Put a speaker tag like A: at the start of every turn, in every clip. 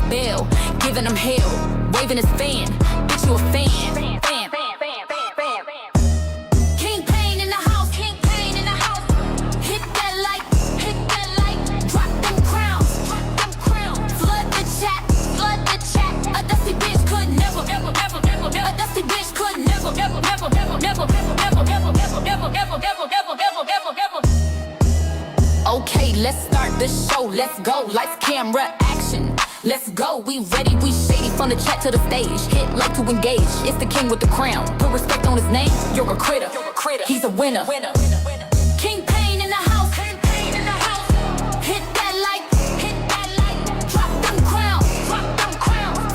A: bell, giving him hell, waving his fan. Bitch, you a fan. King Pain in the house, King Pain in the house. Hit that like, drop them crowns, flood the chat. A dusty bitch could never, a dusty bitch could never. Okay, let's start the show. Let's go. Lights, camera, action. Let's go. We ready, we shady from the chat to the stage. Hit like to engage. It's the king with the crown. Put respect on his name. You're a critter. He's a winner. King Pain in the house. Hit that like, drop them crowns,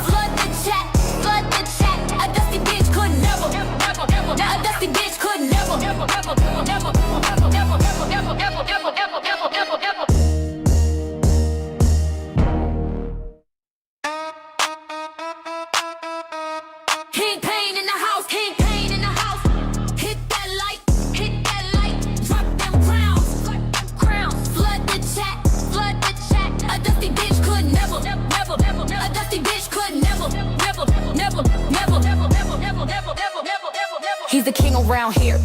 A: flood the chat. A dusty bitch could never. A dusty bitch could never. King Pain in the house, King Pain in the house. Hit that light, drop them crowns, flood the chat. A dusty bitch could never. A dusty bitch could never. He's the king around here.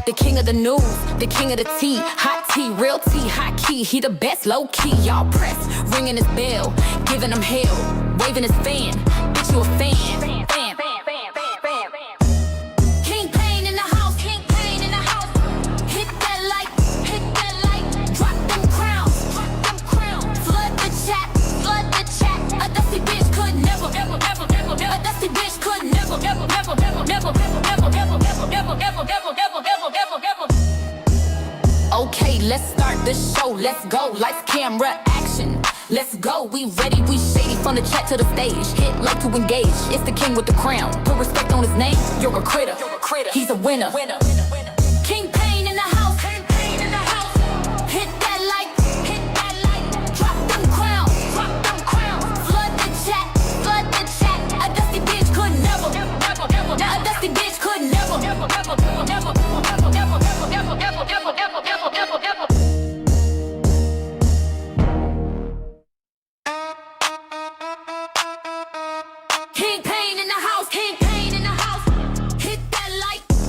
A: The king of the news, the king of the tea. Hot tea, real tea, hot key. He the best, low key. Y'all press, ringing his bell, giving him hell, waving his fan. Bitch, you a fan. King Pain in the house, King Pain in the house. Hit that light, drop them crowns, flood the chat. A dusty bitch could never. A dusty bitch could never. Okay, let's start the show. Let's go. Lights, camera, action. Let's go. We ready, we shady from the chat to the stage. Hit like to engage. It's the king with the crown. Put respect on his name. You're a critter. He's a winner. King Pain in the house. Hit that like, drop them crowns, flood the chat. A dusty bitch could never. A dusty bitch could never. King Pain in the house, King Pain in the house.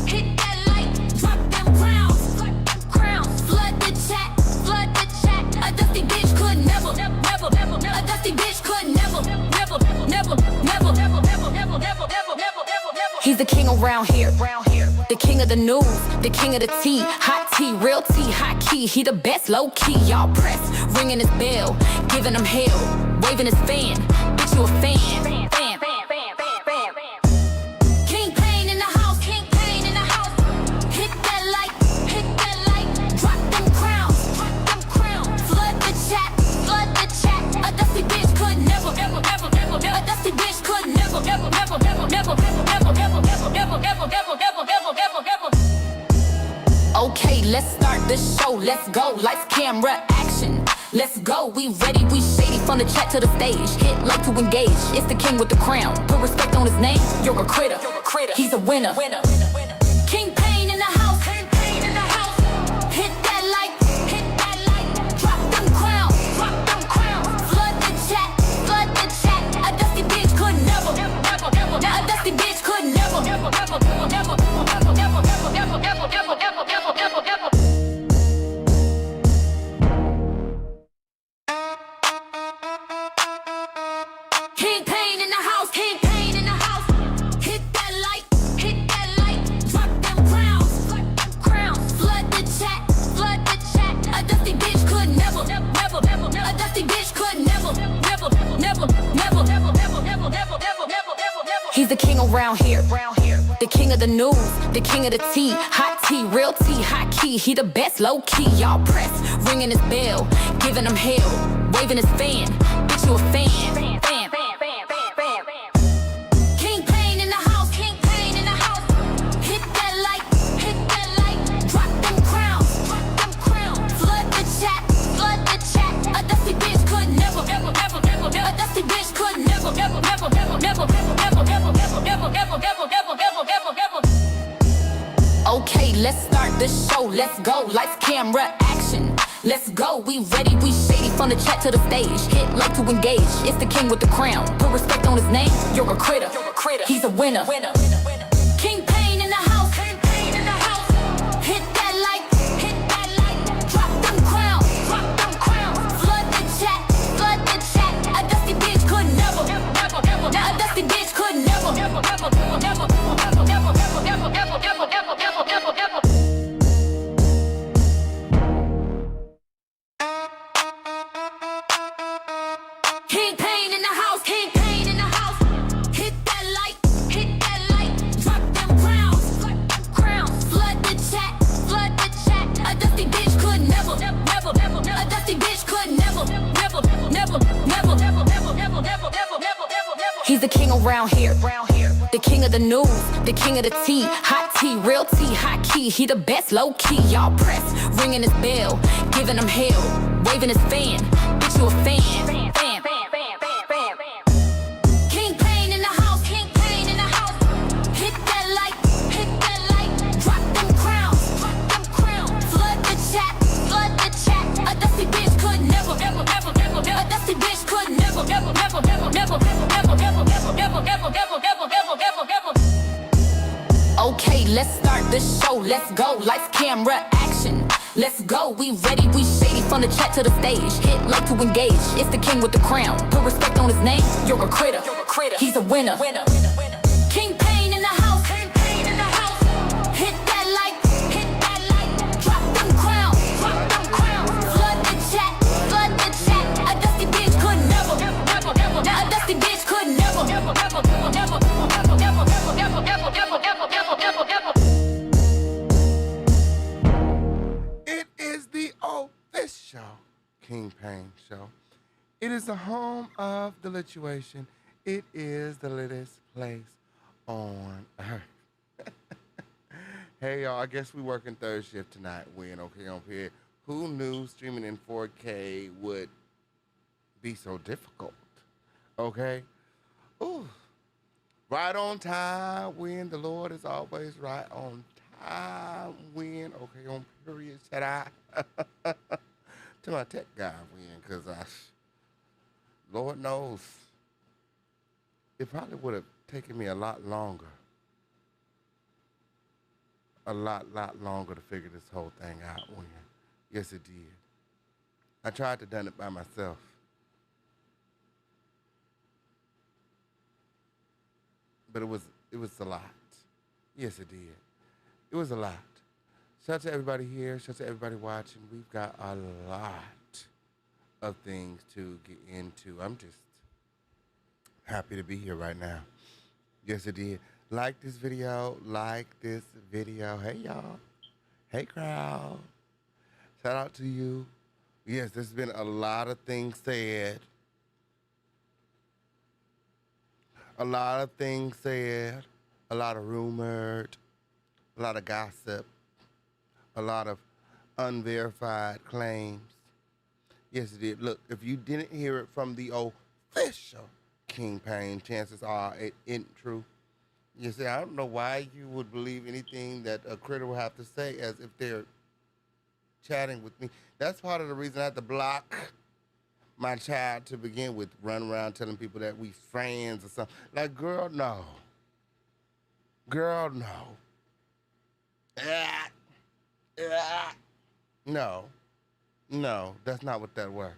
A: Hit that light, drop them crowns, flood the chat. A dusty bitch could never. A dusty bitch could never. He's the king around here. The king of the news, the king of the tea. Hot tea, real tea, hot key. He the best, low key. Y'all press, ringing his bell, giving him hell, waving his fan. Bitch, you a fan. King Pain in the house, King Pain in the house. Hit that light, drop them crowns, flood the chat. A dusty bitch could never. A dusty bitch could never. Okay, let's start the show. Let's go. Lights, camera, action. Let's go. We ready, we shady from the chat to the stage. Hit like to engage. It's the king with the crown. Put respect on his name. You're a critter. He's a winner. King Pain in the house. Hit that light, drop them crowns, flood the chat. A dusty bitch could never. A dusty bitch could never. King Pain in the house, King Pain in the house. Hit that light, drop them crowns, flood the chat. A dusty bitch could never. A dusty bitch could never. He's the king around here. The king of the news, the king of the tea. Hot tea, real tea, hot key. He the best, low key. Y'all press, ringing his bell, giving him hell, waving his fan. Bitch, you a fan. King Pain in the house, King Pain in the house. Hit that light, drop them crowns, flood the chat. A dusty bitch could never. A dusty bitch could never. Okay, let's start the show. Let's go. Lights, camera, action. Let's go, we ready, we shady from the chat to the stage. Hit like to engage, it's the king with the crown. Put respect on his name, you're a critter. He's a winner. King Pain in the house. Hit that like, drop them crowns. Flood the chat. A dusty bitch could never. A dusty bitch could never. King Pain in the house. Hit that like, drop them crowns. Flood the chat. A dusty bitch could never. A dusty bitch could never. He's the king around here. The king of the news, the king of the tea. Hot tea, real tea, hot key. He the best, low key. Y'all press, ringing his bell, giving him hell, waving his fan. Bitch, you a fan. King Pain in the house. Hit that like, drop them crowns. Flood the chat. A dusty bitch could never. A dusty bitch could never. Okay, let's start the show. Let's go. Lights, camera, action. Let's go. We ready. We shady from the chat to the stage. Hit like to engage. It's the king with the crown. Put respect on his name. You're a critter. He's a winner. King Pain in the house. Hit that like, drop them crowns. Flood the chat. A dusty bitch could never. A dusty bitch could never.
B: It is the official King Pain show. It is the home of the lituation. It is the littest place on earth. Hey y'all, I guess we working third shift tonight. When okay on here. Who knew streaming in 4K would be so difficult? Okay. Ooh. Right on time when the Lord is always right on time when okay on period shout out to my tech guy when because Lord knows it probably would have taken me a lot longer to figure this whole thing out when yes it did. I tried to done it by myself. But it was a lot. Yes, it did. It was a lot. Shout out to everybody here. Shout out to everybody watching. We've got a lot of things to get into. I'm just happy to be here right now. Yes, it did. Like this video. Hey, y'all. Hey, crowd. Shout out to you. Yes, there's been a lot of things said. A lot of things said, a lot of rumored, a lot of gossip, a lot of unverified claims. Yes, it did. Look, if you didn't hear it from the official King Pain, chances are it isn't true. You see, I don't know why you would believe anything that a critter will have to say as if they're chatting with me. That's part of the reason I had to block my child to begin with, run around telling people that we friends or something. Like, girl, no. No, that's not what that was.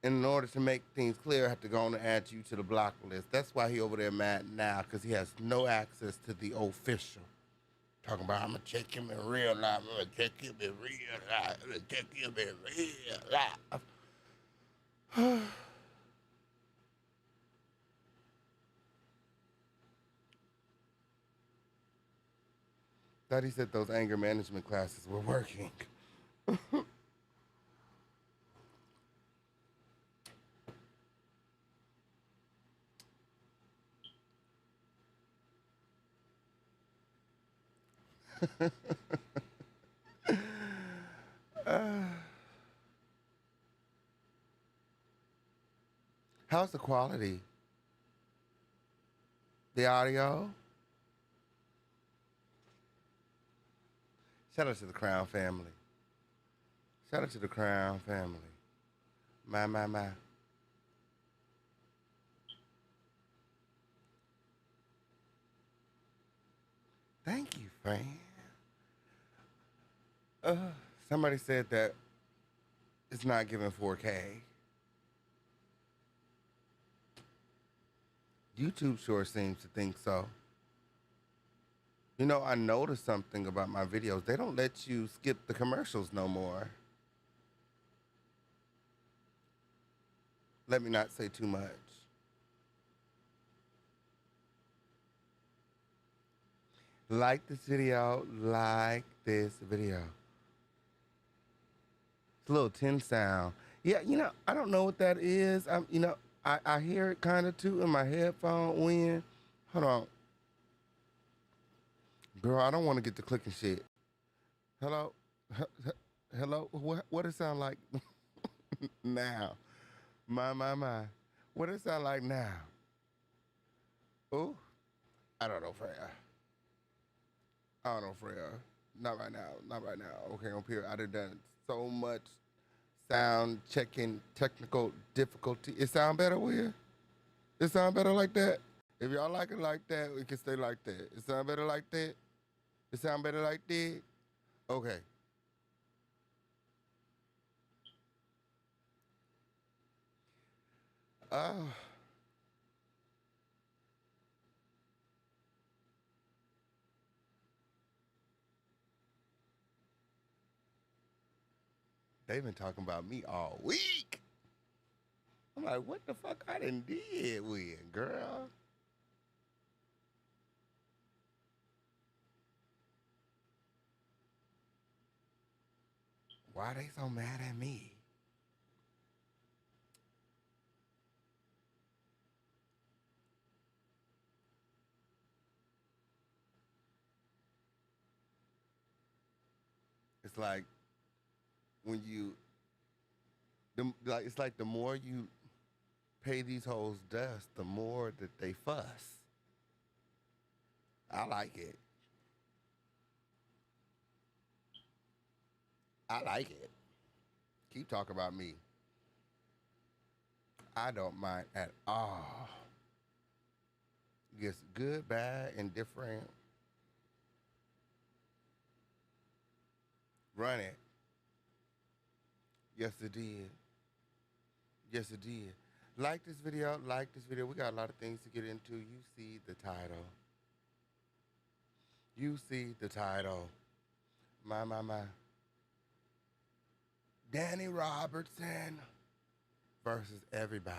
B: In order to make things clear, I have to go on and add you to the block list. That's why he over there mad now, because he has no access to the official. Talking about, I'm going to check him in real life. Thought he said those anger management classes were working. How's the quality? The audio? Shout out to the Crown family. Shout out to the Crown family. My. Thank you, friend. Uh, Somebody said that it's not giving 4K. YouTube sure seems to think so. You know, I noticed something about my videos. They don't let you skip the commercials no more. Let me not say too much. Like this video, like this video. It's a little tin sound. Yeah, you know, I don't know what that is. I hear it kind of too in my headphone when. Hold on. Girl, I don't want to get to clicking shit. Hello? Hello? What it sound like now? My. What it sound like now? Ooh, I don't know, Freya. I don't know, Freya. Not right now. Not right now. Okay, up here, I done so much sound checking, technical difficulty. It sound better, Will? It sound better like that? If y'all like it like that, we can stay like that. It sound better like that? It sound better like that? Okay. Oh. They've been talking about me all week. I'm like, what the fuck I done did with, girl? Why they so mad at me? It's like when you, it's like the more you pay these hoes dust, the more that they fuss. I like it. I like it. Keep talking about me. I don't mind at all. It's good, bad, indifferent. Run it. Yes, it did. Yes, it did. Like this video, like this video. We got a lot of things to get into. You see the title. You see the title. My. Dani Robertson versus everybody.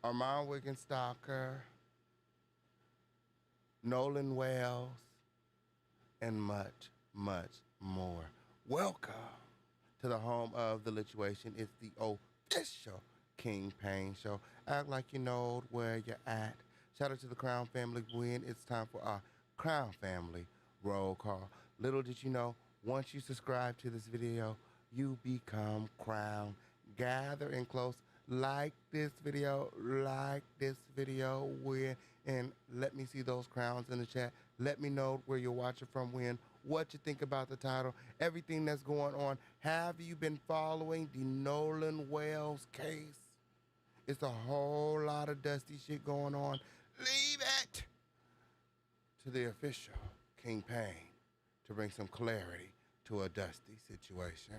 B: Armon Wiggins Stalker, Nolan Wells, and much, much more. Welcome to the home of the lituation. It's the official King Pain Show. Act like you know where you're at. Shout out to the Crown family. When it's time for our Crown family roll call. Little did you know, once you subscribe to this video, you become Crown. Gather in close. Like this video, and let me see those crowns in the chat. Let me know where you're watching from, when, what you think about the title, everything that's going on. Have you been following the Nolan Wells case? It's a whole lot of dusty shit going on. Leave it to the official King Pain to bring some clarity to a dusty situation.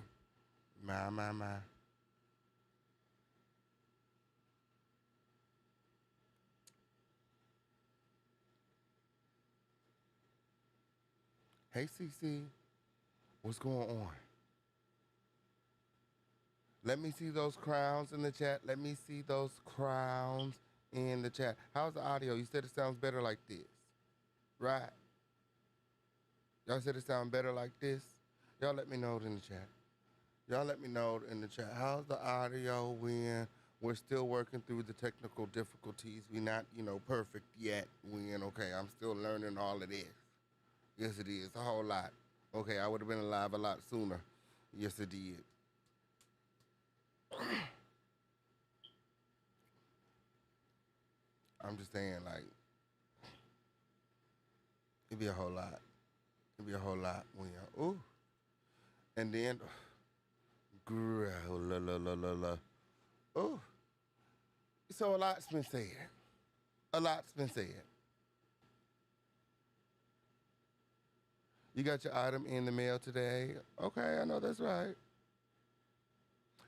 B: My. Hey, CC, what's going on? Let me see those crowns in the chat. Let me see those crowns in the chat. How's the audio? You said it sounds better like this, right? Y'all said it sounds better like this? Y'all let me know it in the chat. Y'all let me know in the chat. How's the audio when we're still working through the technical difficulties? We're not, perfect yet. Okay, I'm still learning all of this. Yes, it is. A whole lot. Okay, I would have been alive a lot sooner. Yes, it did. I'm just saying, like, it'd be a whole lot. It'd be a whole lot when ooh. And then, oh, so a lot's been said. A lot's been said. You got your item in the mail today. Okay, I know that's right.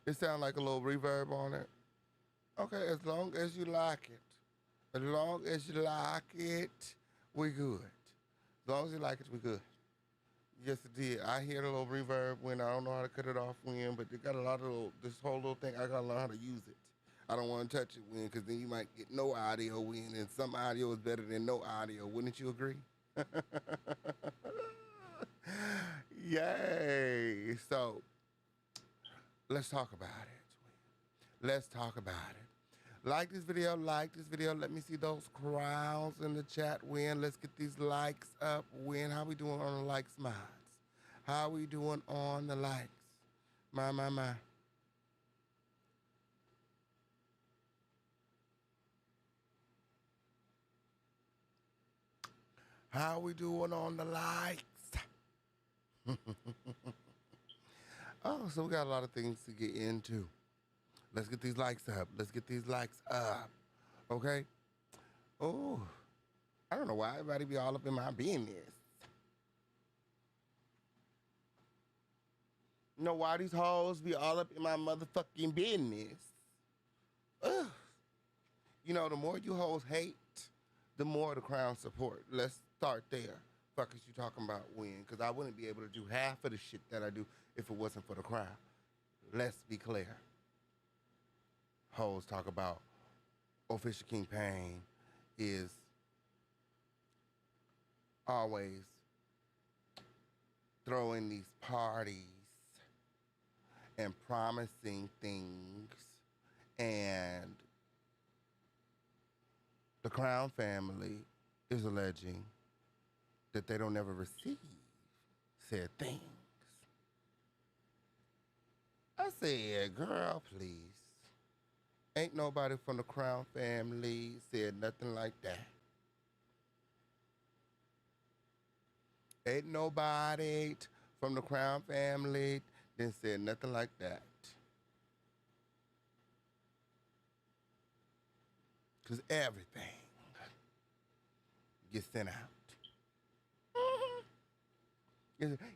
B: It sounds like a little reverb on it. Okay, as long as you like it. As long as you like it, we good. As long as you like it, we good. Yes, it did. I hear the little reverb when I don't know how to cut it off when, but they got a lot of this whole little thing. I gotta learn how to use it. I don't want to touch it when, because then you might get no audio when, and some audio is better than no audio. Wouldn't you agree? Yay! So let's talk about it. Let's talk about it. Like this video, like this video. Let me see those crowds in the chat. Win. Let's get these likes up. Win. How we doing on the likes, mods? How we doing on the likes? My. How we doing on the likes? Oh, so we got a lot of things to get into. Let's get these likes up. Let's get these likes up. Okay? Oh, I don't know why everybody be all up in my business. You know why these hoes be all up in my motherfucking business? Ugh. You know, the more you hoes hate, the more the crown support. Let's start there. Fuck is you talking about when? Because I wouldn't be able to do half of the shit that I do if it wasn't for the crown. Let's be clear. Hoes talk about Official King Pain is always throwing these parties and promising things, and the Crown family is alleging that they don't ever receive said things. I said, girl, please. Ain't nobody from the Crown family said nothing like that. Ain't nobody from the Crown family that said nothing like that. Because everything gets sent out.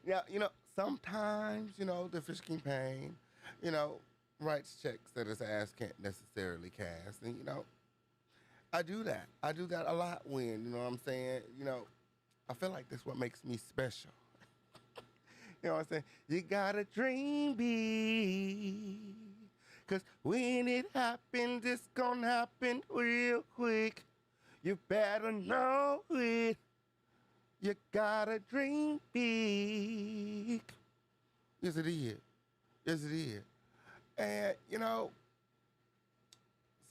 B: Yeah, you know, sometimes, you know, the Fish King Pain, you know, writes checks that his ass can't necessarily cast. And, you know, I do that. I do that a lot when, you know what I'm saying? You know, I feel like that's what makes me special. You know what I'm saying? You gotta dream big. Cause when it happens, it's gonna happen real quick. You better know it. You gotta dream big. Yes, it is. Yes, it is. And, you know,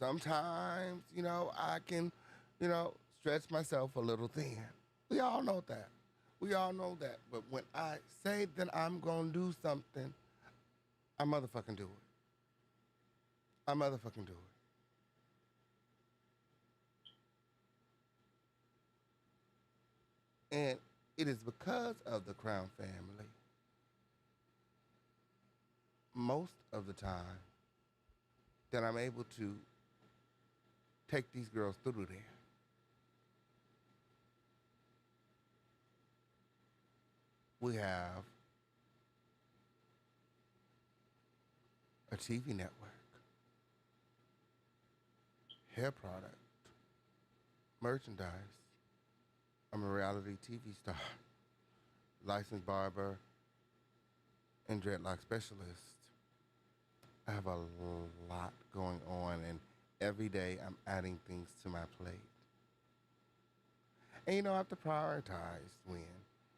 B: sometimes, you know, I can, you know, stretch myself a little thin. We all know that. We all know that. But when I say that I'm gonna do something, I motherfucking do it. I motherfucking do it. And it is because of the Crown family, most of the time, that I'm able to take these girls through there. We have a TV network, hair product, merchandise. I'm a reality TV star, licensed barber, and dreadlock specialist. I have a lot going on, and every day I'm adding things to my plate. And you know, I have to prioritize when.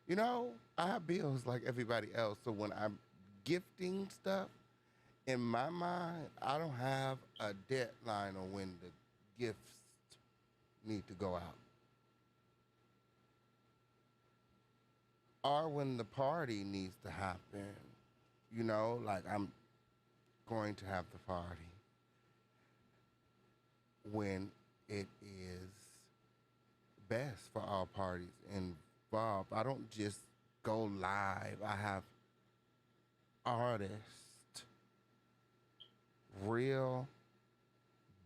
B: You know, I have bills like everybody else, so when I'm gifting stuff, in my mind, I don't have a deadline on when the gifts need to go out. Or when the party needs to happen. You know, like I'm going to have the party when it is best for all parties involved. I don't just go live. I have artists, real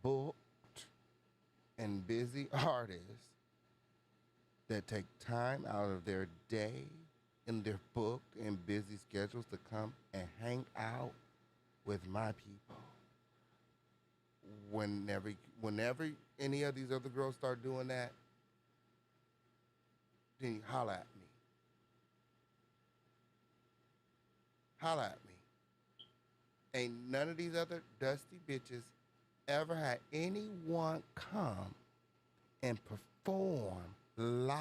B: booked and busy artists that take time out of their day in their booked and busy schedules to come and hang out with my people. Whenever any of these other girls start doing that, then you holla at me. Holla at me. Ain't none of these other dusty bitches ever had anyone come and perform live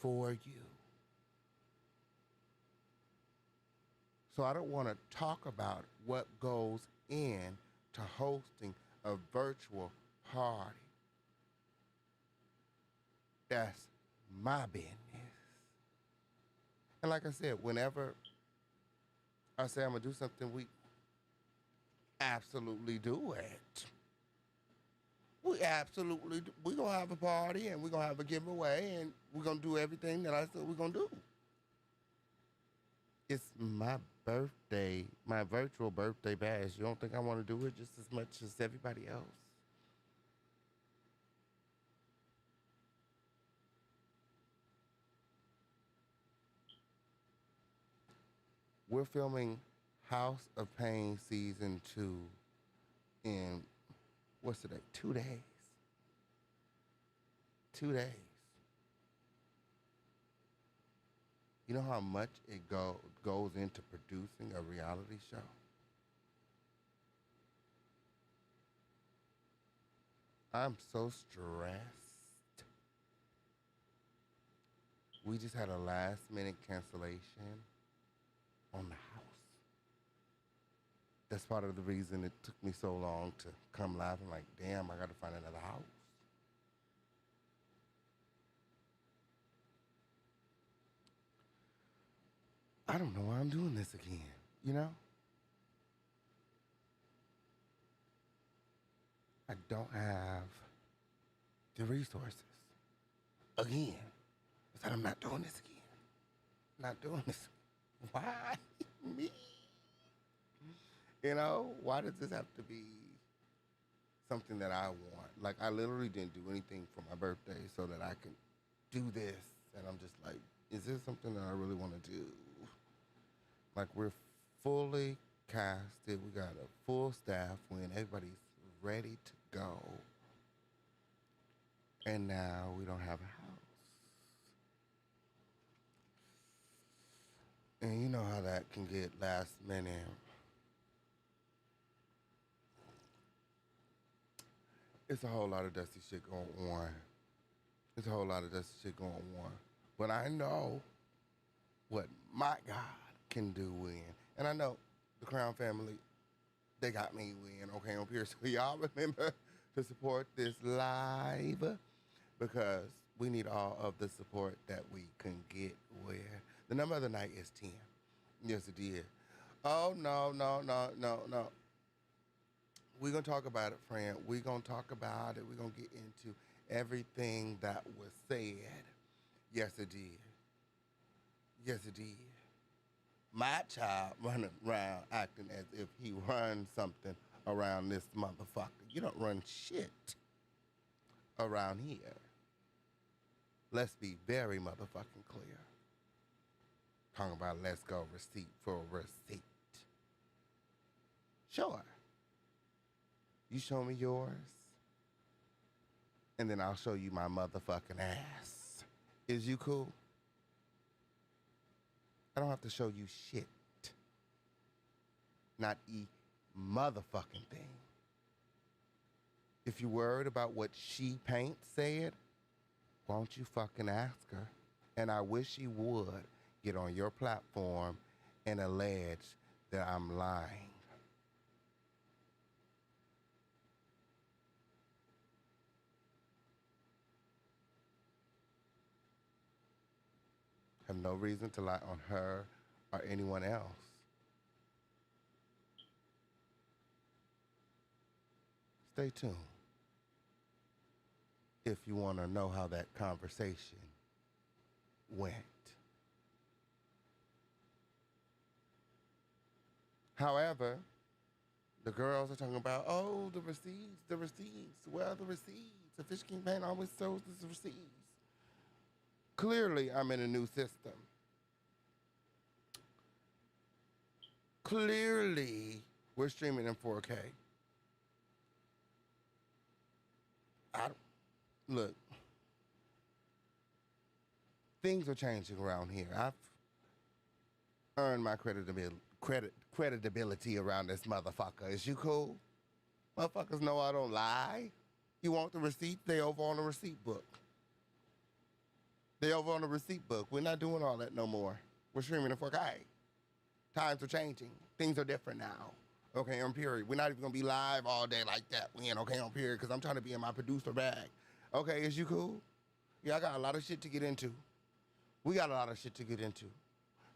B: for you. So I don't want to talk about what goes in to hosting a virtual party. That's my business. And like I said, whenever I say I'm gonna do something, we absolutely do it. We gonna have a party and we're gonna have a giveaway and we're gonna do everything that I said we're gonna do. It's my birthday, my virtual birthday bash. You don't think I wanna do it just as much as everybody else? We're filming House of Pain Season 2 in, what's today? 2 days. 2 days. You know how much it goes into producing a reality show? I'm so stressed. We just had a last minute cancellation on the house. That's part of the reason it took me so long to come live. I'm like, damn, I gotta find another house. I don't know why I'm doing this again, you know? I don't have the resources. Again. I said I'm not doing this again. Not doing this. Why me? You know, why does this have to be something that I want? Like, I literally didn't do anything for my birthday so that I could do this. And I'm just like, is this something that I really want to do? Like, we're fully casted. We got a full staff when everybody's ready to go. And now we don't have a house. And you know how that can get last minute. It's a whole lot of dusty shit going on. It's a whole lot of dusty shit going on. But I know what my God can do win. And I know the Crown family, they got me win, okay, on Pierce. So y'all remember to support this live because we need all of the support that we can get where. The number of the night is 10. Yes, it did. Oh, no. We're going to talk about it, friend. We're going to talk about it. We're going to get into everything that was said. Yes, it did. Yes, it did. My child running around acting as if he runs something around this motherfucker. You don't run shit around here. Let's be very motherfucking clear. Talking about let's go receipt for receipt. Sure. You show me yours, and then I'll show you my motherfucking ass. Is you cool? I don't have to show you shit. Not a motherfucking thing. If you're worried about what She Paint said, why don't you fucking ask her? And I wish she would get on your platform and allege that I'm lying. Have no reason to lie on her or anyone else. Stay tuned if you want to know how that conversation went. However, the girls are talking about, oh, the receipts, the receipts. Well, the receipts. The Fish campaign always shows the receipts. Clearly, I'm in a new system. Clearly, we're streaming in 4K. Look, things are changing around here. I've earned my credibility around this motherfucker. Is you cool? Motherfuckers know I don't lie. You want the receipt? They over on the receipt book. They over on the receipt book. We're not doing all that no more. We're streaming in 4K. Times are changing. Things are different now. Okay, on period. We're not even gonna be live all day like that. We ain't okay on period because I'm trying to be in my producer bag. Okay, is you cool? Yeah, I got a lot of shit to get into. We got a lot of shit to get into.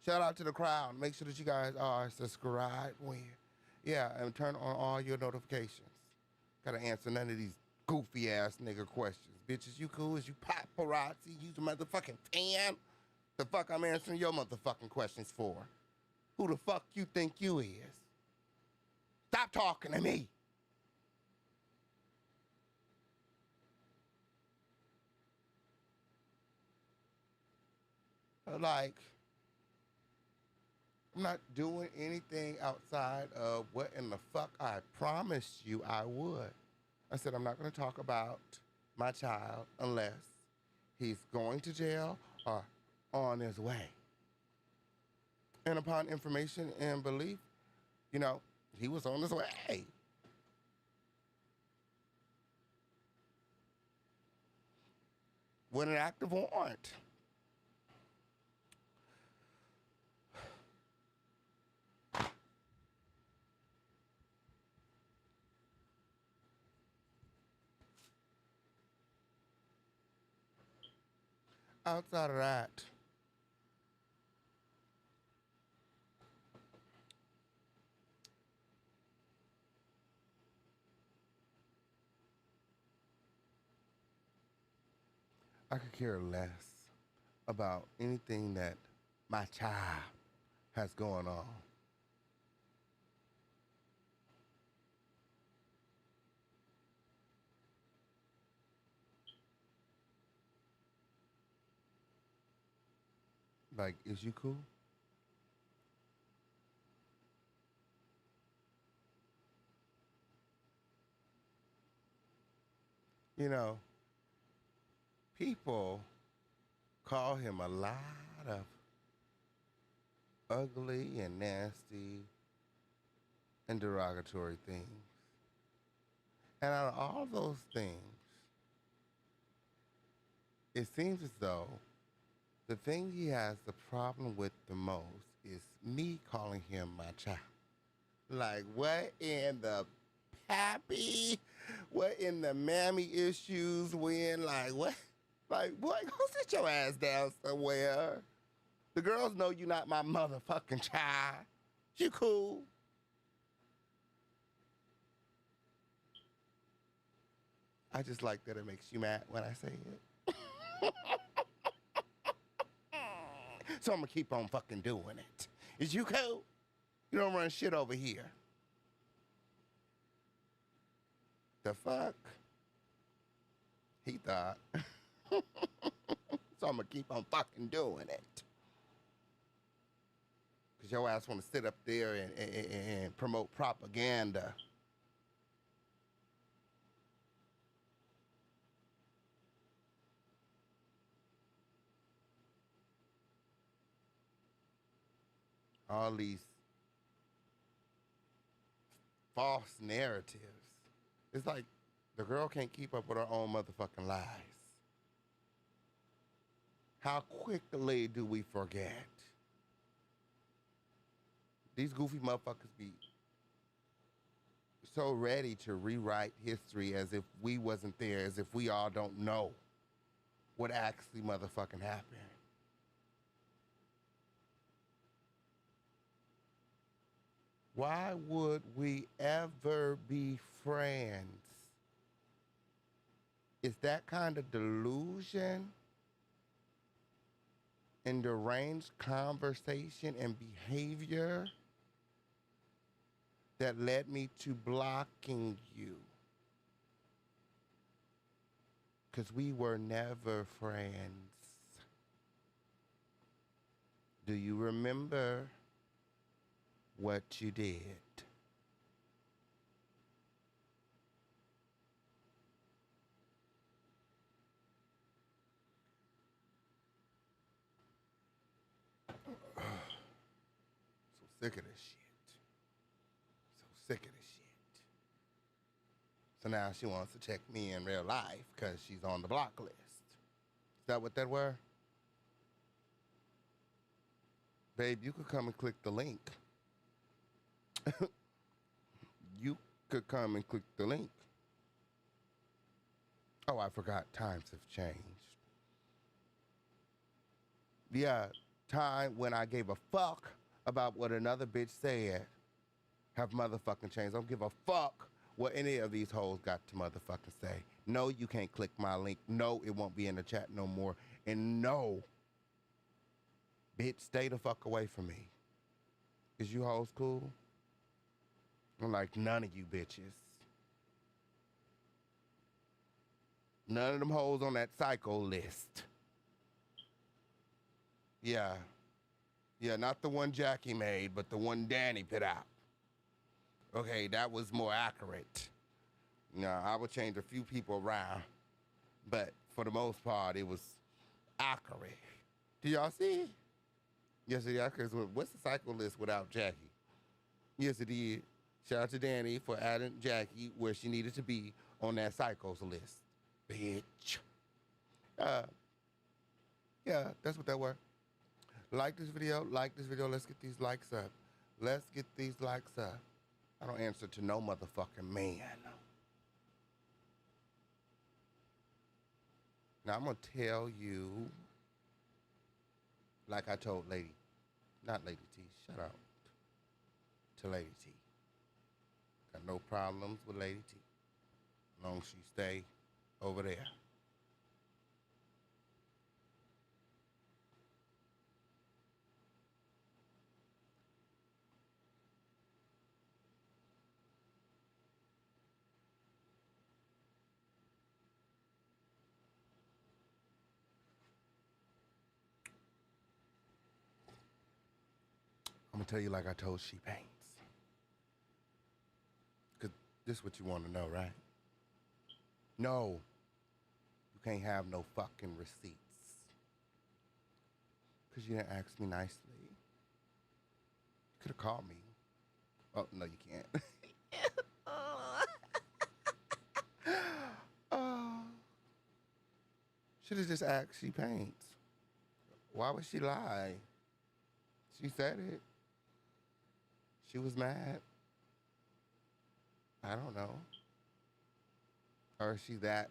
B: Shout out to the crowd. Make sure that you guys are subscribed. Yeah, and turn on all your notifications. Gotta answer none of these goofy ass nigga questions. Bitches, you cool? Is you paparazzi? You the motherfucking fan? The fuck I'm answering your motherfucking questions for? Who the fuck you think you is? Stop talking to me. Like, I'm not doing anything outside of what in the fuck I promised you I would. I said I'm not going to talk about my child unless he's going to jail or on his way. And upon information and belief, you know, he was on his way. With an active warrant. Outside of that, I could care less about anything that my child has going on. Like, is you cool? You know, people call him a lot of ugly and nasty and derogatory things. And out of all those things, it seems as though the thing he has the problem with the most is me calling him my child. Like, what in the pappy? What in the mammy issues when? Like, what? Like, boy, go sit your ass down somewhere. The girls know you're not my motherfucking child. You cool? I just like that it makes you mad when I say it. So I'm gonna keep on fucking doing it. Is you cool? You don't run shit over here. The fuck? He thought. So I'm gonna keep on fucking doing it. Cause your ass wanna sit up there and promote propaganda. All these false narratives. It's like the girl can't keep up with her own motherfucking lies. How quickly do we forget? These goofy motherfuckers be so ready to rewrite history as if we wasn't there, as if we all don't know what actually motherfucking happened. Why would we ever be friends? Is that kind of delusion and deranged conversation and behavior that led me to blocking you. Because we were never friends. Do you remember what you did? So sick of this shit. So sick of this shit. So now she wants to check me in real life because she's on the block list. Is that what that were? Babe, you could come and click the link. You could come and click the link. Oh, I forgot. Times have changed. Yeah, time when I gave a fuck about what another bitch said have motherfucking changed. I don't give a fuck what any of these hoes got to motherfucking say. No, you can't click my link. No, it won't be in the chat no more. And no, bitch, stay the fuck away from me. Is you hoes cool? I'm like, none of you bitches. None of them hoes on that psycho list. Yeah. Yeah, not the one Jackie made, but the one Dani put out. Okay, that was more accurate. No, I would change a few people around, but for the most part, it was accurate. Do y'all see? Yes, it is. What's the cycle list without Jackie? Yes, it did. Shout out to Dani for adding Jackie where she needed to be on that psychos list. Bitch. Yeah, that's what that were. Like this video. Let's get these likes up. Let's get these likes up. I don't answer to no motherfucking man. Now, I'm going to tell you, like I told not Lady T, shut up, to Lady T. Got no problems with Lady T, as long as she stay over there. I'm going to tell you like I told She Paints. Because this is what you want to know, right? No. You can't have no fucking receipts. Because you didn't ask me nicely. You could have called me. Oh, no, you can't. Oh. Should have just asked She Paints. Why would she lie? She said it. She was mad. I don't know. Or is she that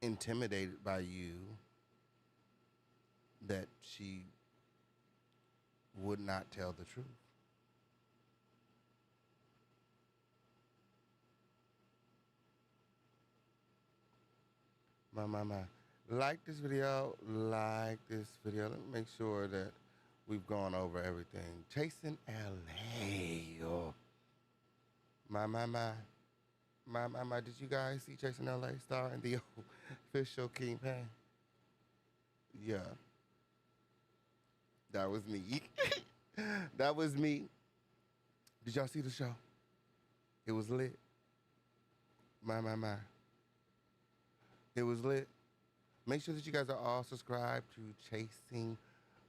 B: intimidated by you that she would not tell the truth? My. Like this video. Let me make sure that we've gone over everything. Chasing LA. Oh. My. Did you guys see Chasing LA starring the official Kingpin? Yeah. That was me. That was me. Did y'all see the show? It was lit. My. It was lit. Make sure that you guys are all subscribed to Chasing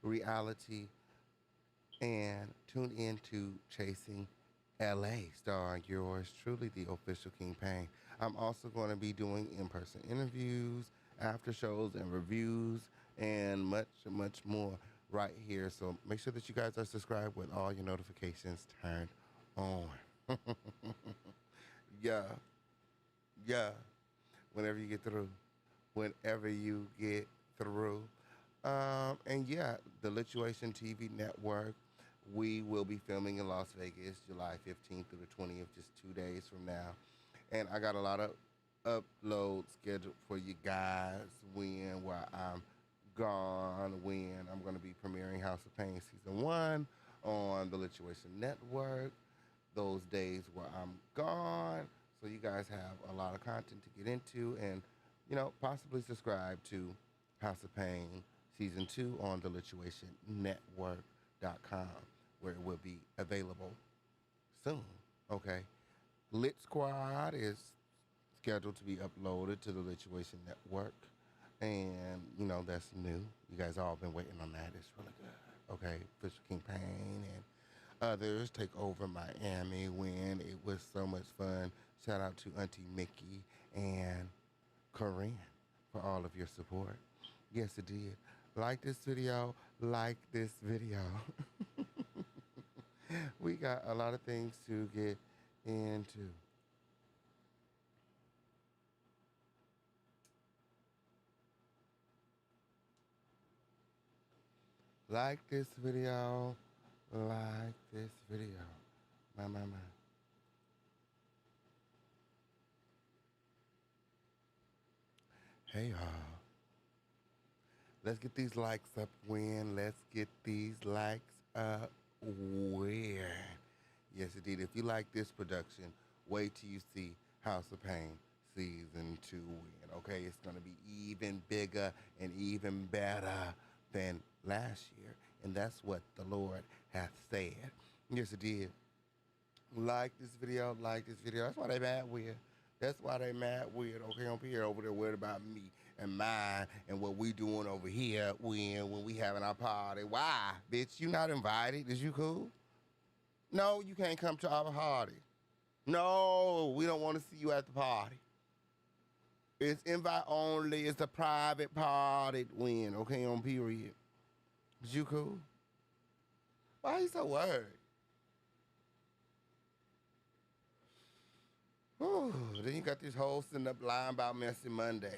B: Reality and tune in to Chasing LA, starring yours truly, the official Kingpin. I'm also going to be doing in-person interviews, after shows, and reviews, and much, much more right here. So make sure that you guys are subscribed with all your notifications turned on. Yeah. Whenever you get through. And yeah, the Lituation TV network, we will be filming in Las Vegas July 15th through the 20th, just 2 days from now. And I got a lot of uploads scheduled for you guys while I'm gone, when I'm going to be premiering House of Pain Season 1 on the Lituation Network. Those days where I'm gone. So you guys have a lot of content to get into and, possibly subscribe to House of Pain Season 2 on the LituationNetwork.com, where it will be available soon. Okay. Lit Squad is scheduled to be uploaded to the Lituation Network. And, that's new. You guys all been waiting on that. It's really good. Okay. Fisher King Payne and others take over Miami when it was so much fun. Shout out to Auntie Mickey and Corinne for all of your support. Yes, it did. Like this video. Like this video. We got a lot of things to get into. Like this video. Like this video. My. Hey, y'all. Let's get these likes up, Win. Let's get these likes up, where? Yes, indeed. If you like this production, wait till you see House of Pain Season 2 Win. Okay, it's going to be even bigger and even better than last year. And that's what the Lord hath said. Yes, it did. Like this video, like this video. That's why they mad weird. That's why they mad weird. Okay, I'm here over there worried about me and mine and what we doing over here when we having our party. Why? Bitch, you not invited. Is you cool? No, you can't come to our party. No, we don't want to see you at the party. It's invite only. It's a private party. Win. Okay, on period. Is you cool? Why are you so worried? Ooh, then you got this whole sitting up lying about Messy Monday.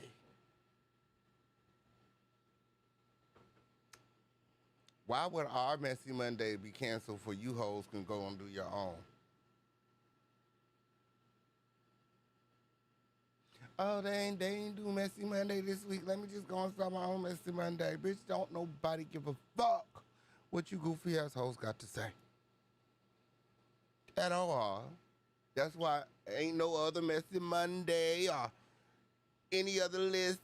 B: Why would our Messy Monday be canceled for you hoes can go and do your own? Oh, they ain't do Messy Monday this week. Let me just go and start my own Messy Monday. Bitch, don't nobody give a fuck what you goofy ass hoes got to say. At all. That's why ain't no other Messy Monday or any other list.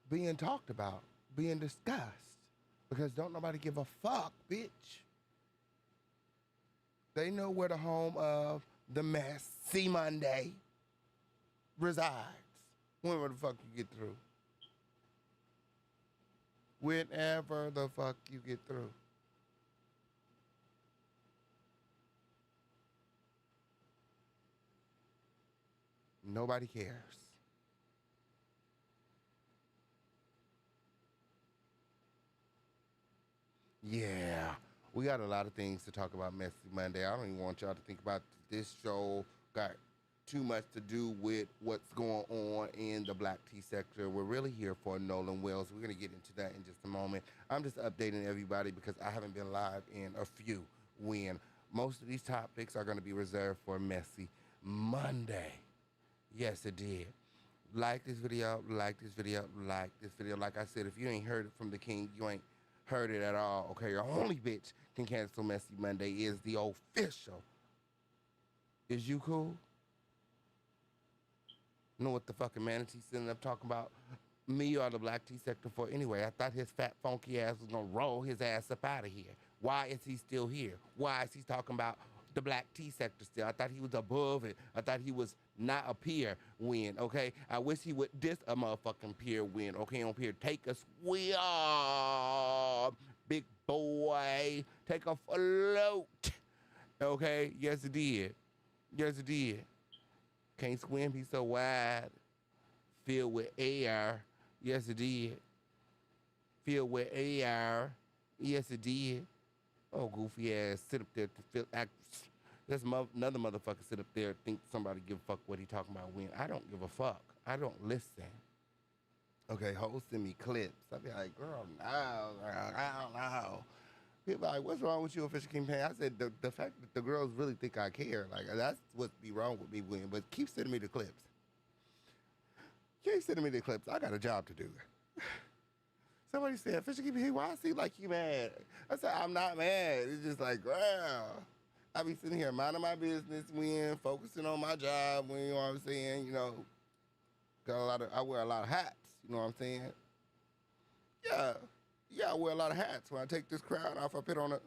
B: Being talked about, being discussed. Because don't nobody give a fuck, bitch. They know where the home of the Messy Monday resides. Whenever the fuck you get through. Whenever the fuck you get through. Nobody cares. Yeah, we got a lot of things to talk about Messy Monday. I don't even want y'all to think about this show got too much to do with what's going on in the black tea sector. We're really here for Nolan Wells. We're going to get into that in just a moment. I'm just updating everybody because I haven't been live in a few when most of these topics are going to be reserved for Messy Monday. Yes, it did. Like this video, like this video, like this video. Like I said, if you ain't heard it from the king, you ain't heard it at all. Okay, your only bitch can cancel Messy Monday is the official. Is you cool? Know what the fucking manatee sitting up talking about me or the black tea sector for anyway? I thought his fat funky ass was gonna roll his ass up out of here. Why is he still here? Why is he talking about the black tea sector still? I thought he was above it. I thought he was not a peer win, okay? I wish he would diss a motherfucking peer win, okay? On peer, take a swim, big boy. Take a float, okay? Yes, it did. Yes, it did. Can't swim, he's so wide. Filled with air. Yes, it did. Filled with air. Yes, it did. Oh, goofy ass. Sit up there to feel act. There's another motherfucker sit up there and think somebody give a fuck what he talking about when. I don't give a fuck. I don't listen. Okay, hoes send me clips. I be like, girl, no, I don't know. People like, what's wrong with you, Official King Payne? I said, the fact that the girls really think I care. Like, that's what be wrong with me, William. But keep sending me the clips. Keep sending me the clips. I got a job to do. Somebody said, Fisher, why I seem like you mad? I said, I'm not mad. It's just like, wow. I be sitting here minding my business, focusing on my job, you know what I'm saying? You know, I wear a lot of hats, you know what I'm saying? Yeah, I wear a lot of hats. When I take this crown off, I put on a...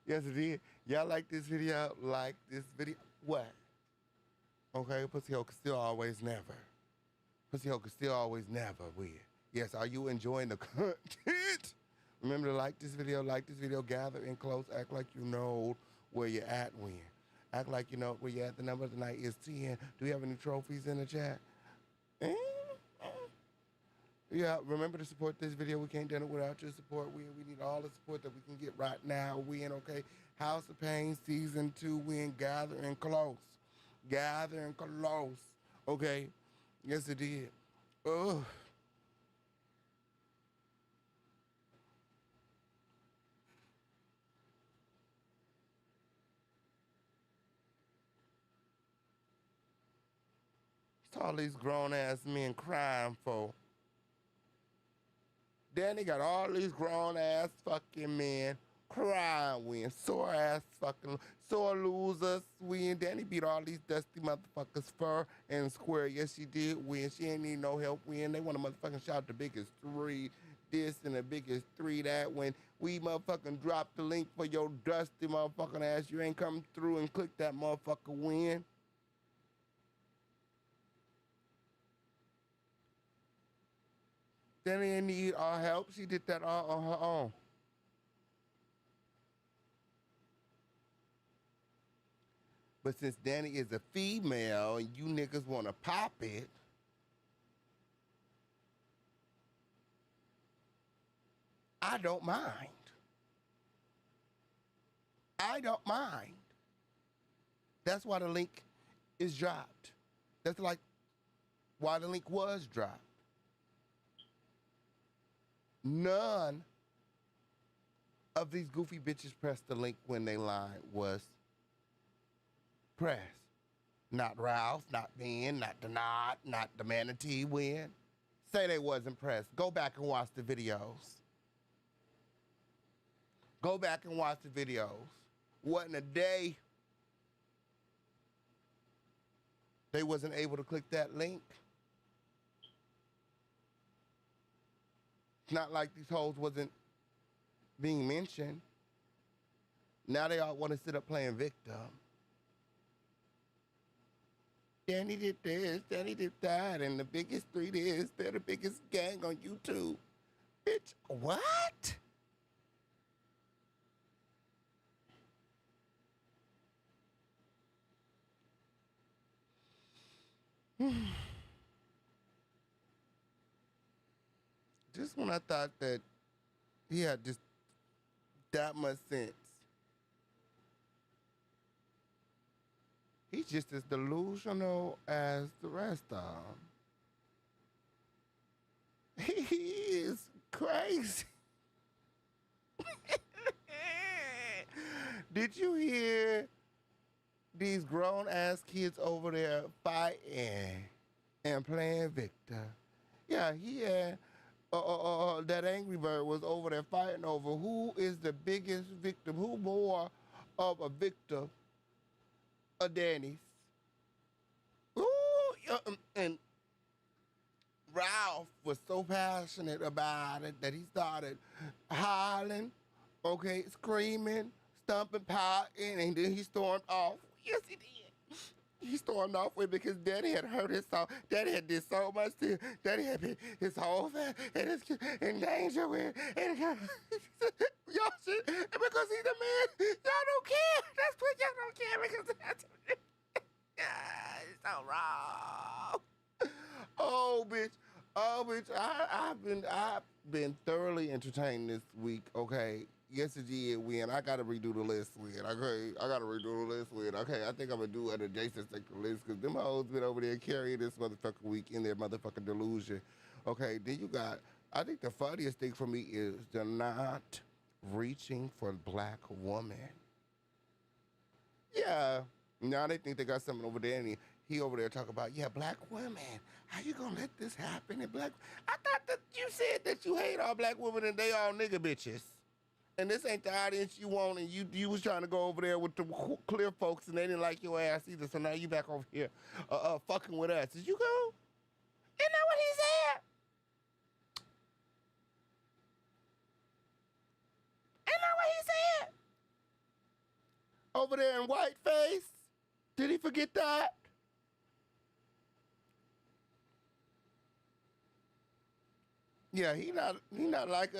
B: Yes, it did. Y'all like this video? Like this video? What? Okay, pussy hoe can still always never. Pussy hoe can still always never win. Yes, are you enjoying the content? Remember to like this video, gather in close, act like you know where you're at when. Act like you know where you're at. The number tonight is 10. Do we have any trophies in the chat? Yeah, remember to support this video. We can't do it without your support. We need all the support that we can get right now. Okay? House of Pain Season 2, gathering close. Gathering close. Okay? Yes, it did. Ugh. What's all these grown-ass men crying for? Danny got all these grown-ass fucking men crying, sore-ass fucking, sore losers win. Danny beat all these dusty motherfuckers fair and square. Yes, she did win. She ain't need no help win. They want to motherfucking shout the biggest 3 this and the biggest 3 that. When we motherfucking drop the link for your dusty motherfucking ass, you ain't come through and click that motherfucker win. Danny didn't need our help. She did that all on her own. But since Danny is a female and you niggas want to pop it, I don't mind. I don't mind. That's why the link is dropped. That's like why the link was dropped. None of these goofy bitches pressed the link when they line was pressed. Not Ralph, not Ben, not Denard, not the Manatee win. Say they wasn't pressed. Go back and watch the videos. Go back and watch the videos. Wasn't a day they wasn't able to click that link. It's not like these hoes wasn't being mentioned. Now they all want to sit up playing victim. Danny did this, Danny did that, and the biggest 3 this, they're the biggest gang on YouTube. Bitch, what? Just when I thought that he had just that much sense, he's just as delusional as the rest of them. He is crazy. Did you hear these grown-ass kids over there fighting and playing victim? Yeah, he had... that Angry Bird was over there fighting over who is the biggest victim, who more of a victim of Danny's. Ooh, and Ralph was so passionate about it that he started hollering, okay, screaming, stomping, pouting, and then he stormed off. Yes, he did. He stormed off with because Daddy had heard his song. Daddy had did so much to Daddy had been his whole family and his in danger with and y'all shit because he's the man. Y'all don't care. That's what y'all don't care because that's it's so wrong. Oh bitch. I've been thoroughly entertained this week. Okay. Yes, it did win. I gotta redo the list win. Okay, I gotta redo the list win. Okay, I think I'm gonna do an adjacent sector list because them hoes been over there carrying this motherfucking week in their motherfucking delusion. Okay, then you got, I think the funniest thing for me is they're not reaching for black woman. Yeah, now they think they got something over there and he over there talking about, yeah, black women. How you gonna let this happen? And black, I thought that you said that you hate all black women and they all nigga bitches. And this ain't the audience you want, and you was trying to go over there with the clear folks, and they didn't like your ass either. So now you back over here, fucking with us. Did you go? Isn't that what he said? Isn't that what he said? Over there in whiteface. Did he forget that? Yeah, he not like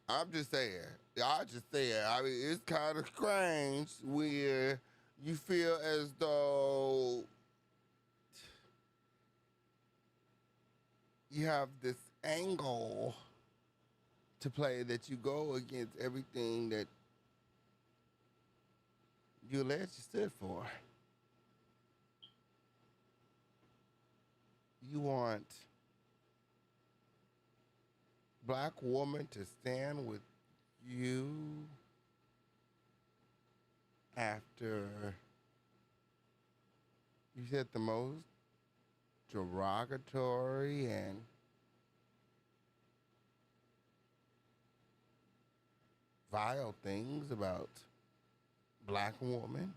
B: I'm just saying. I just saying. I mean, it's kind of strange where you feel as though you have this angle to play that you go against everything that you alleged you stood for. You want black woman to stand with you after you said the most derogatory and vile things about black woman.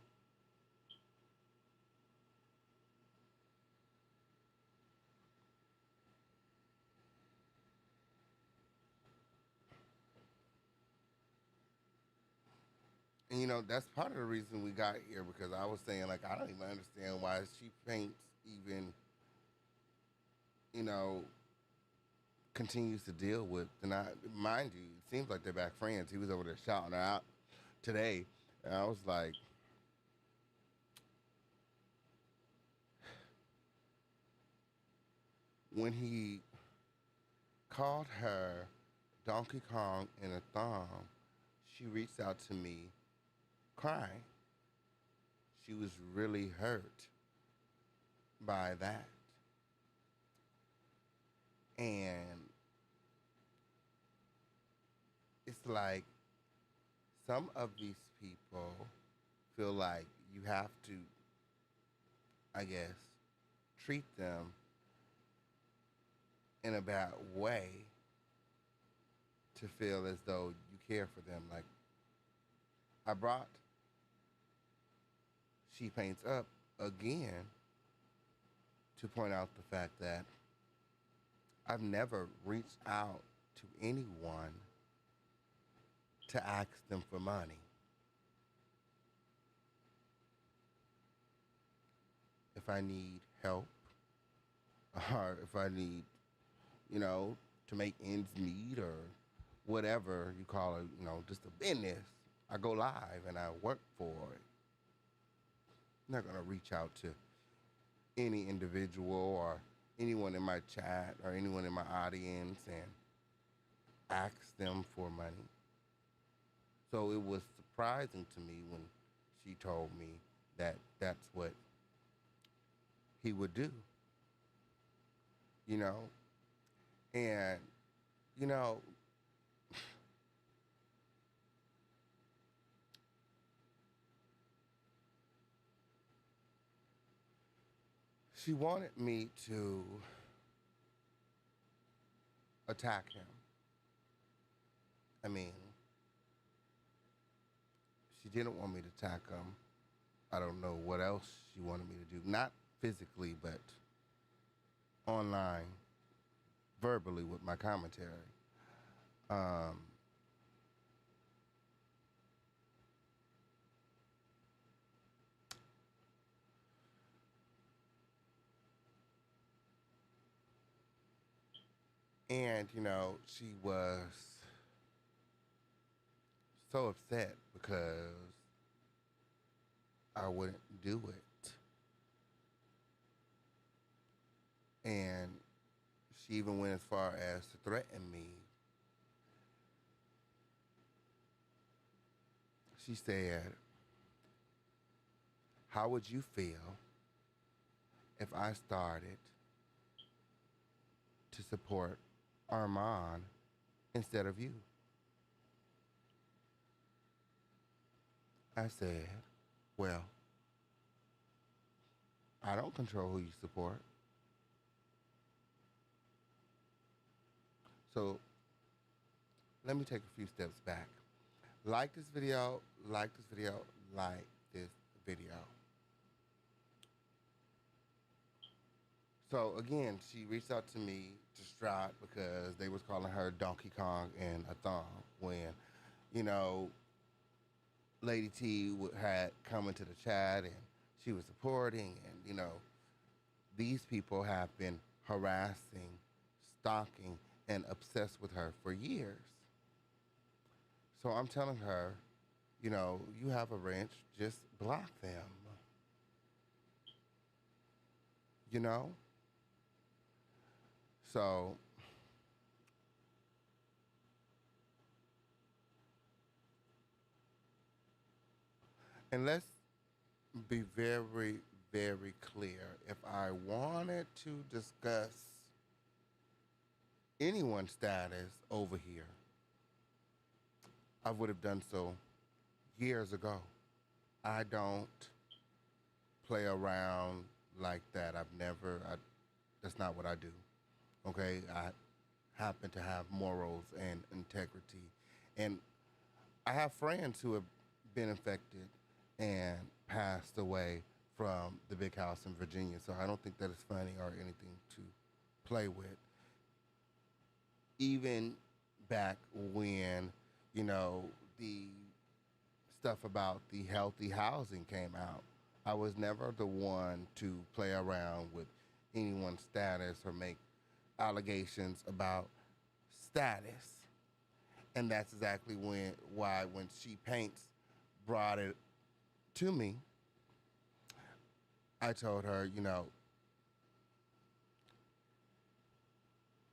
B: And you know, that's part of the reason we got here, because I was saying, like, I don't even understand why she paints even, you know, continues to deal with. And I, mind you, it seems like they're back friends. He was over there shouting her out today. And I was like, when he called her Donkey Kong in a thong, she reached out to me crying. She was really hurt by that. And it's like some of these people feel like you have to, I guess, treat them in a bad way to feel as though you care for them. Like, I brought She Paints up again to point out the fact that I've never reached out to anyone to ask them for money. If I need help, or if I need, you know, to make ends meet, or whatever you call it, you know, just a business, I go live and I work for it. I'm not gonna reach out to any individual or anyone in my chat or anyone in my audience and ask them for money. So it was surprising to me when she told me that that's what he would do, you know? And, you know, she wanted me to attack him. I mean, she didn't want me to attack him. I don't know what else she wanted me to do. Not physically, but online, verbally with my commentary. And, you know, she was so upset because I wouldn't do it. And she even went as far as to threaten me. She said, how would you feel if I started to support Armon instead of you? I said, well, I don't control who you support. So let me take a few steps back. Like this video, like this video, like this video. So again, she reached out to me distraught because they was calling her Donkey Kong and a thong when, you know, Lady T had come into the chat and she was supporting, and you know, these people have been harassing, stalking, and obsessed with her for years. So I'm telling her, you know, you have a wrench, just block them. You know? So and let's be very, very clear. If I wanted to discuss anyone's status over here, I would have done so years ago. I don't play around like that. That's not what I do. Okay? I happen to have morals and integrity. And I have friends who have been infected and passed away from the big house in Virginia. So I don't think that is funny or anything to play with. Even back when, you know, the stuff about the healthy housing came out, I was never the one to play around with anyone's status or make allegations about status. And that's exactly why when She Paints brought it to me, I told her, you know,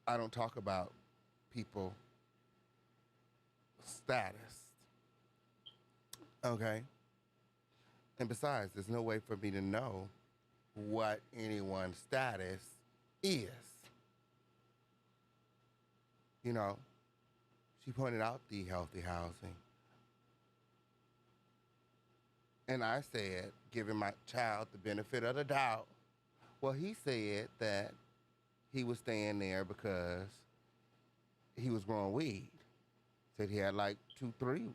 B: I don't talk about people status. Okay? And besides, there's no way for me to know what anyone's status is. You know, she pointed out the healthy housing. And I said, giving my child the benefit of the doubt, well, he said that he was staying there because he was growing weed. Said he had like 2, 3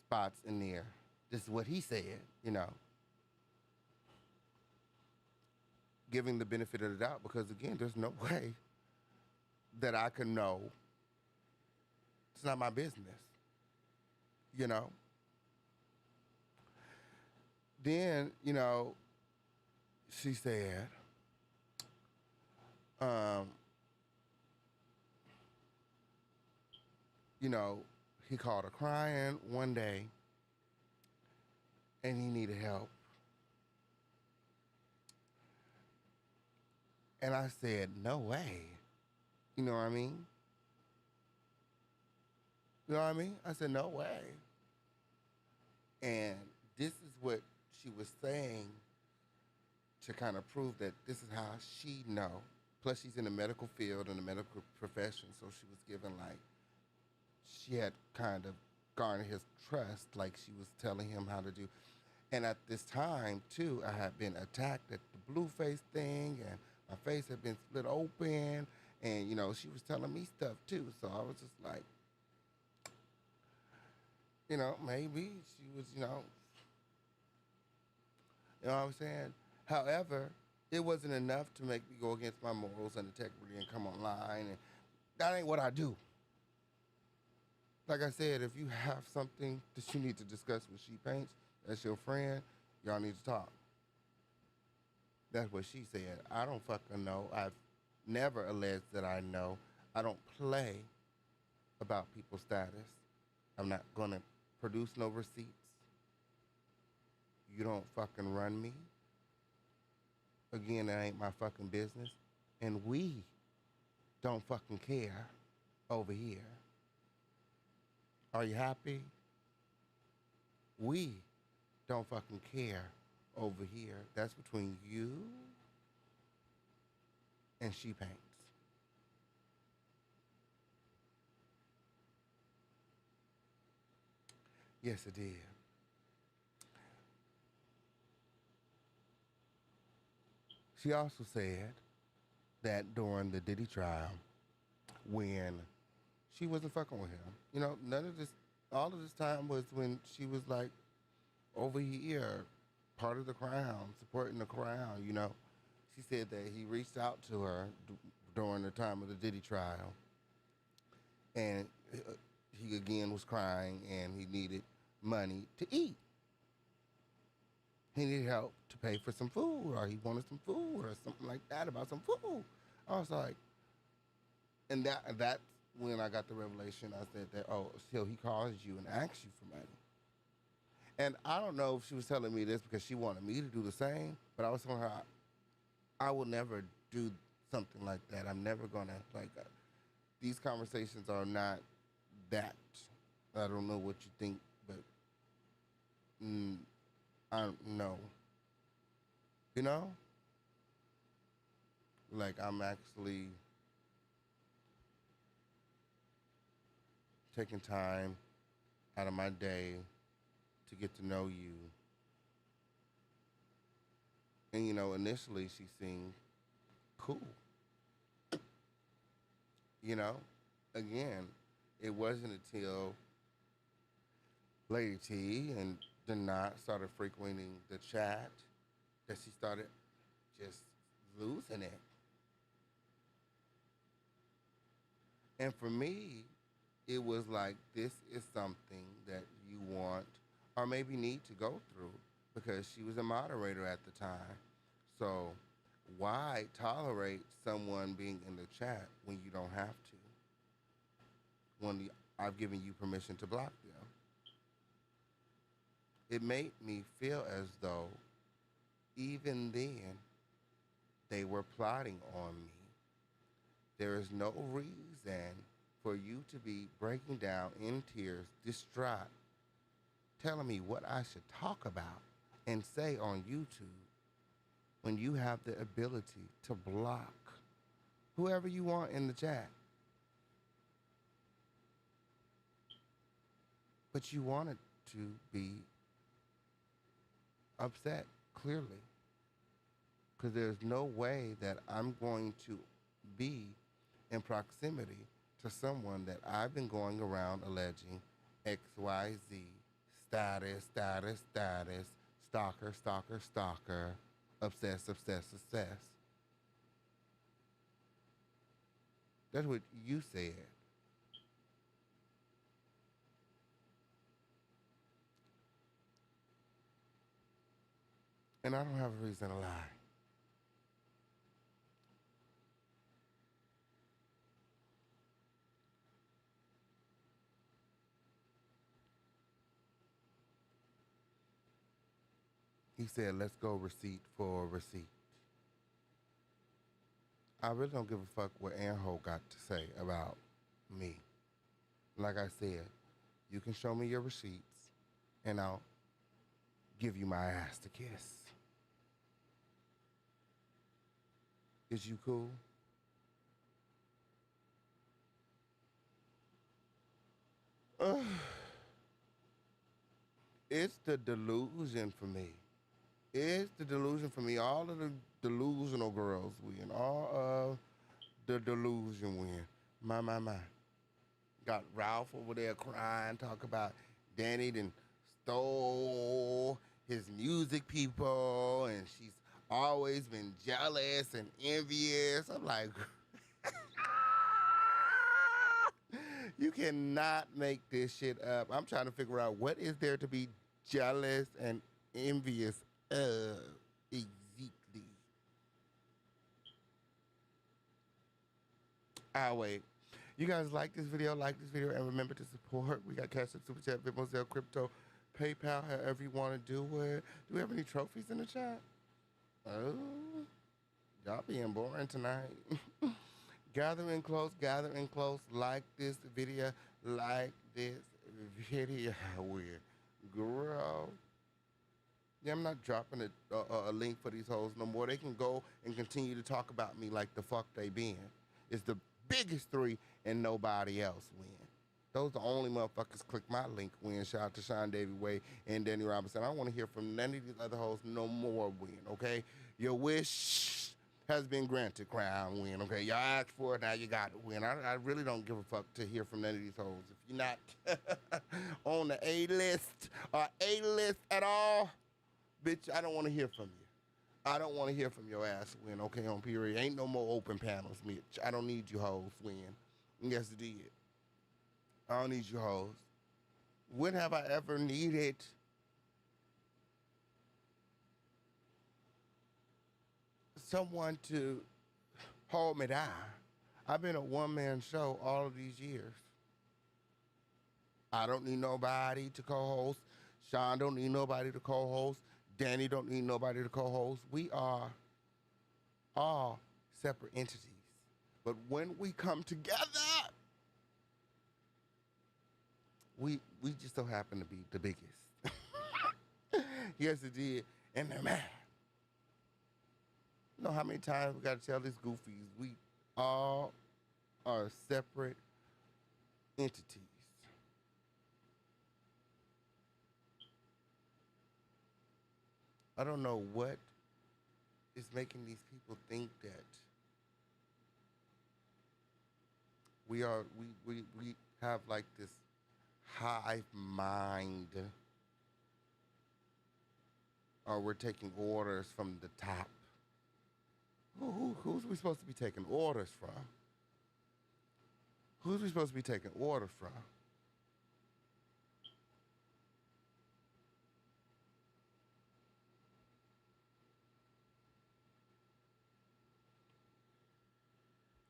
B: spots in there. This is what he said, you know. Giving the benefit of the doubt because, again, there's no way that I can know. It's not my business, you know. Then, you know, she said, you know, he called her crying one day and he needed help. And I said, no way. You know what I mean? You know what I mean? I said, no way. And this is what she was saying to kind of prove that this is how she know. Plus, she's in the medical field and the medical profession, so she was given like, she had kind of garnered his trust, like she was telling him how to do. And at this time, too, I had been attacked at the blue face thing, and my face had been split open, and, you know, she was telling me stuff, too. So I was just like, you know, maybe she was, you know what I'm saying? However, it wasn't enough to make me go against my morals and integrity and come online, and that ain't what I do. Like I said, if you have something that you need to discuss with She Paints, that's your friend, y'all need to talk. That's what she said. I don't fucking know. I've never alleged that I know. I don't play about people's status. I'm not gonna produce no receipts. You don't fucking run me. Again, that ain't my fucking business. And we don't fucking care over here. Are you happy? We don't fucking care over here. That's between you and She Paints. Yes, it did. She also said that during the Diddy trial, when she wasn't fucking with him, none of this, all of this time was when she was like over here, part of the crown, supporting the crown, She said that he reached out to her during the time of the Diddy trial, and he again was crying, and he needed money to eat. He needed help to pay for some food, or he wanted some food, or something like that about some food. I was like, and that's when I got the revelation. I said that, oh, so he calls you and asks you for money. And I don't know if she was telling me this because she wanted me to do the same, but I was telling her I will never do something like that. I'm never gonna these conversations are not that. I don't know what you think, but I don't know. Like, I'm actually taking time out of my day to get to know you. And, initially she seemed cool. Again, it wasn't until Lady T and Denot started frequenting the chat that she started just losing it. And for me, it was like, this is something that you want or maybe need to go through, because she was a moderator at the time. So why tolerate someone being in the chat when you don't have to? When I've given you permission to block them. It made me feel as though even then they were plotting on me. There is no reason for you to be breaking down in tears, distraught, telling me what I should talk about and say on YouTube when you have the ability to block whoever you want in the chat. But you wanted to be upset, clearly, because there's no way that I'm going to be in proximity to someone that I've been going around alleging XYZ, status, stalker, obsessed. That's what you said. And I don't have a reason to lie. He said, let's go receipt for receipt. I really don't give a fuck what Anho got to say about me. Like I said, you can show me your receipts and I'll give you my ass to kiss. Is you cool? It's the delusion for me. It's the delusion for me. All of the delusional girls win. All of the delusion win. My. Got Ralph over there crying, talk about Danny done stole his music people, and she's always been jealous and envious. I'm like, you cannot make this shit up. I'm trying to figure out what is there to be jealous and envious of exactly. I'll wait. You guys like this video, and remember to support. We got Cash App, Super Chat, Venmo, Zelle, Crypto, PayPal, however you want to do it. Do we have any trophies in the chat? Oh, y'all being boring tonight. Gather in close. Like this video. Weird. Girl. Yeah, I'm not dropping a link for these hoes no more. They can go and continue to talk about me like the fuck they been. It's the biggest three and nobody else win. Those the only motherfuckers click my link win. Shout out to Sean Davy Way and Dani Robertson. I don't want to hear from none of these other hoes no more win, okay? Your wish has been granted, crown win. Okay, y'all asked for it, now you got it, win. I really don't give a fuck to hear from none of these hoes. If you're not on the A list or A list at all, bitch, I don't want to hear from you. I don't want to hear from your ass, win. Okay, on period. Ain't no more open panels, bitch. I don't need you hoes, win. Yes, it did. I don't need you hoes. When have I ever needed someone to hold me down? I've been a one-man show all of these years. I don't need nobody to co-host. Sean don't need nobody to co-host. Dani don't need nobody to co-host. We are all separate entities. But when we come together, we just so happen to be the biggest. Yes, it did. And they're mad. You know how many times we got to tell these goofies, we all are separate entities. I don't know what is making these people think that we have like this hive mind, or we're taking orders from the top. Who's we supposed to be taking orders from? Who's we supposed to be taking orders from?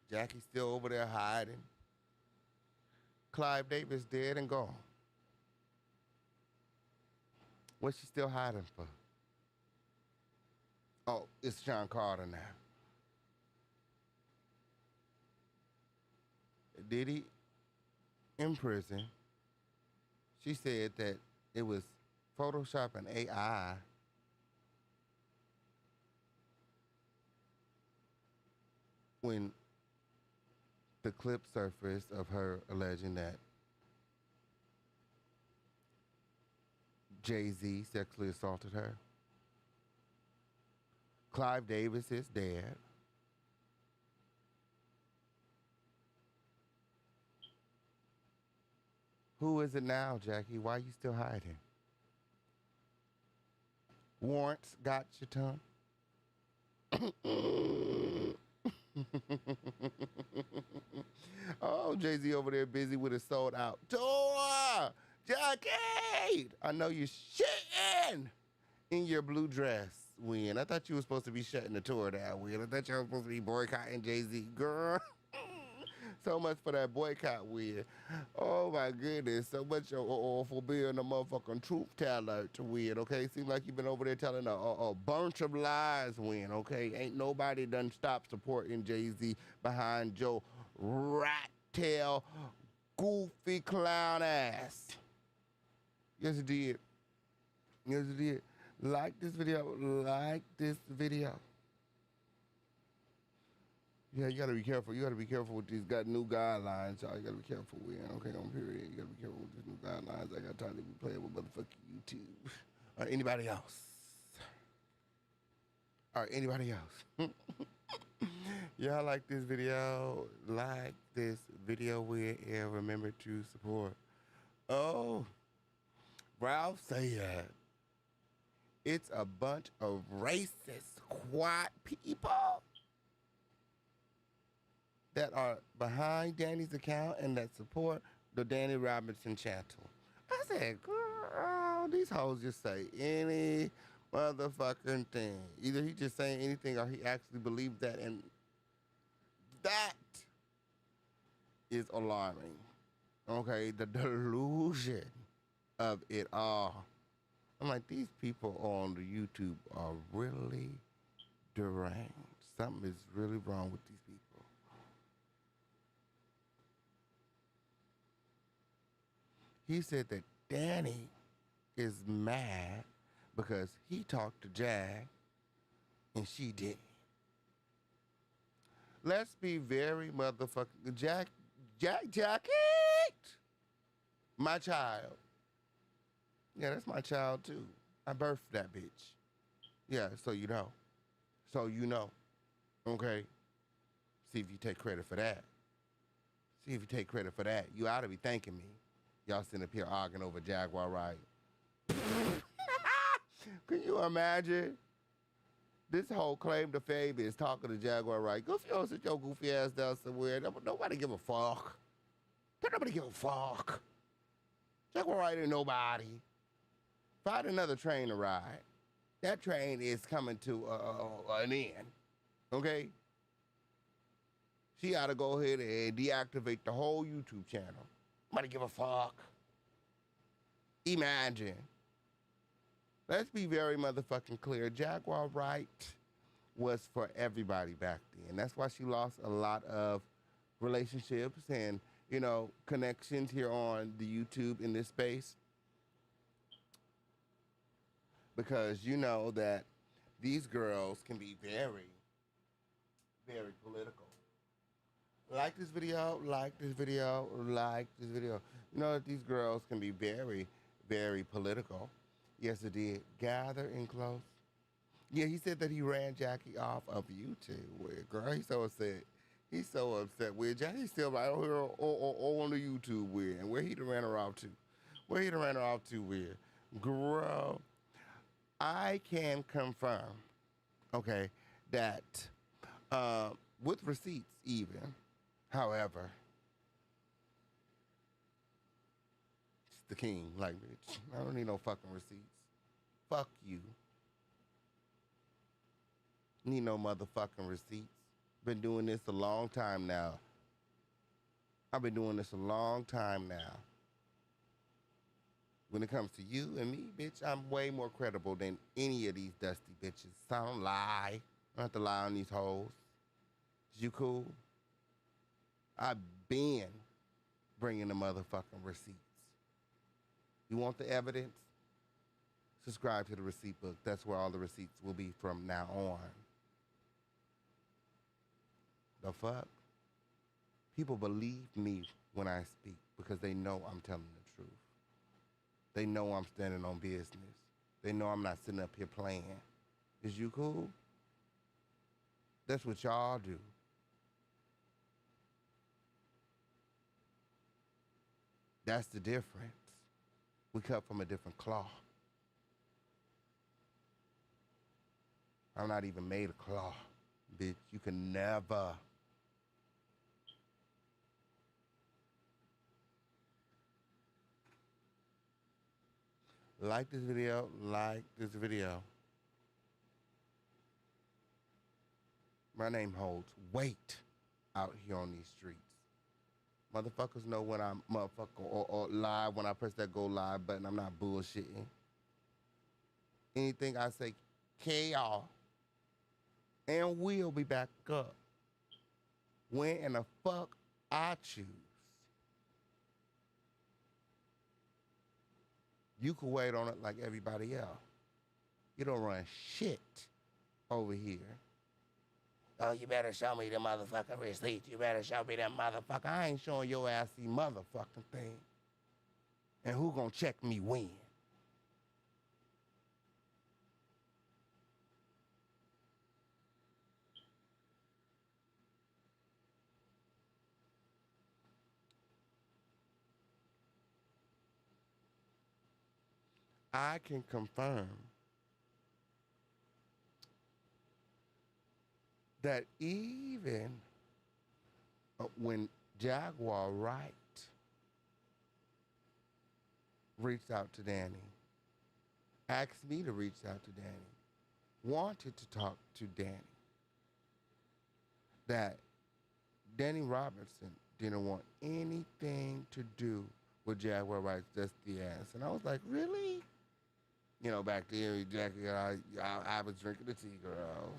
B: Jackie's still over there hiding. Clive Davis dead and gone. What's she still hiding for? Oh, it's Sean Carter now. Diddy in prison. She said that it was Photoshop and AI when the clip surfaced of her alleging that Jay-Z sexually assaulted her. Clive Davis is dead. Who is it now, Jackie? Why are you still hiding? Warrants got your tongue? Oh, Jay-Z over there busy with his sold out tour. Jackie, I know you're shitting in your blue dress, Win. I thought you were supposed to be shutting the tour down, Win. I thought you were supposed to be boycotting Jay-Z. Girl, so much for that boycott, Win. Oh, my goodness. So much for being a motherfucking truth teller to Win, okay? Seems like you've been over there telling a bunch of lies, Win, okay? Ain't nobody done stopped supporting Jay-Z behind Joe rat tail, goofy clown ass. Yes, it did. Yes, it did. Like this video. Like this video. Yeah, you gotta be careful. You gotta be careful with these new guidelines, y'all. You gotta be careful with, okay, on period. You gotta be careful with these new guidelines. I got time to be playing with motherfucking YouTube. Or anybody else. Or anybody else. Y'all like this video? Like this video with, and remember to support. Oh, Ralph said it's a bunch of racist, white people that are behind Dani's account and that support the Dani Robertson channel. I said, girl, these hoes just say any motherfucking thing. Either he just saying anything or he actually believes that, and that is alarming. Okay, the delusion of it all. I'm like, these people on the YouTube are really deranged. Something is really wrong with these people. He said that Dani is mad because he talked to Jag and she didn't. Let's be very motherfucking Jackie, my child. Yeah, that's my child too. I birthed that bitch. Yeah, so you know. So you know. Okay? See if you take credit for that. See if you take credit for that. You ought to be thanking me. Y'all sitting up here arguing over Jaguar Wright. Can you imagine? This whole claim to fame is talking to Jaguar Wright. Go sit your goofy ass down somewhere. Nobody give a fuck. Don't nobody give a fuck. Jaguar Wright ain't nobody. Find another train to ride. That train is coming to an end. Okay? She ought to go ahead and deactivate the whole YouTube channel. Nobody give a fuck. Imagine. Let's be very motherfucking clear. Jaguar Wright was for everybody back then. That's why she lost a lot of relationships and, you know, connections here on the YouTube in this space. Because you know that these girls can be very, very political. Like this video, like this video, like this video. You know that these girls can be very, very political. Yes, it did. Gather in close. Yeah, he said that he ran Jackie off of YouTube. Girl, he's so upset. He's so upset with Jackie's still right over here on the YouTube with. And where he done ran her off to? Where he done ran her off to with? Girl, I can confirm, okay, that with receipts even, however, the king, like, bitch, I don't need no fucking receipts. Fuck you. Need no motherfucking receipts. Been doing this a long time now. I've been doing this a long time now. When it comes to you and me, bitch, I'm way more credible than any of these dusty bitches. So I don't lie. I don't have to lie on these hoes. Is you cool? I've been bringing the motherfucking receipts. You want the evidence? Subscribe to the receipt book. That's where all the receipts will be from now on. The fuck? People believe me when I speak because they know I'm telling the truth. They know I'm standing on business. They know I'm not sitting up here playing. Is you cool? That's what y'all do. That's the difference. We cut from a different cloth. I'm not even made of cloth, bitch. You can never. Like this video, like this video. My name holds weight out here on these streets. Motherfuckers know when I'm motherfucker or live, when I press that go live button, I'm not bullshitting. Anything I say, chaos, and we'll be back up. When and the fuck I choose. You can wait on it like everybody else. You don't run shit over here. Oh, you better show me the motherfucking receipt. You better show me that motherfucker. I ain't showing your ass the motherfucking thing. And who gonna check me when? I can confirm that even when Jaguar Wright reached out to Dani, asked me to reach out to Dani, wanted to talk to Dani, that Dani Robertson didn't want anything to do with Jaguar Wright's dusty ass. And I was like, really? You know, back there, Jackie, I was drinking the tea, girl.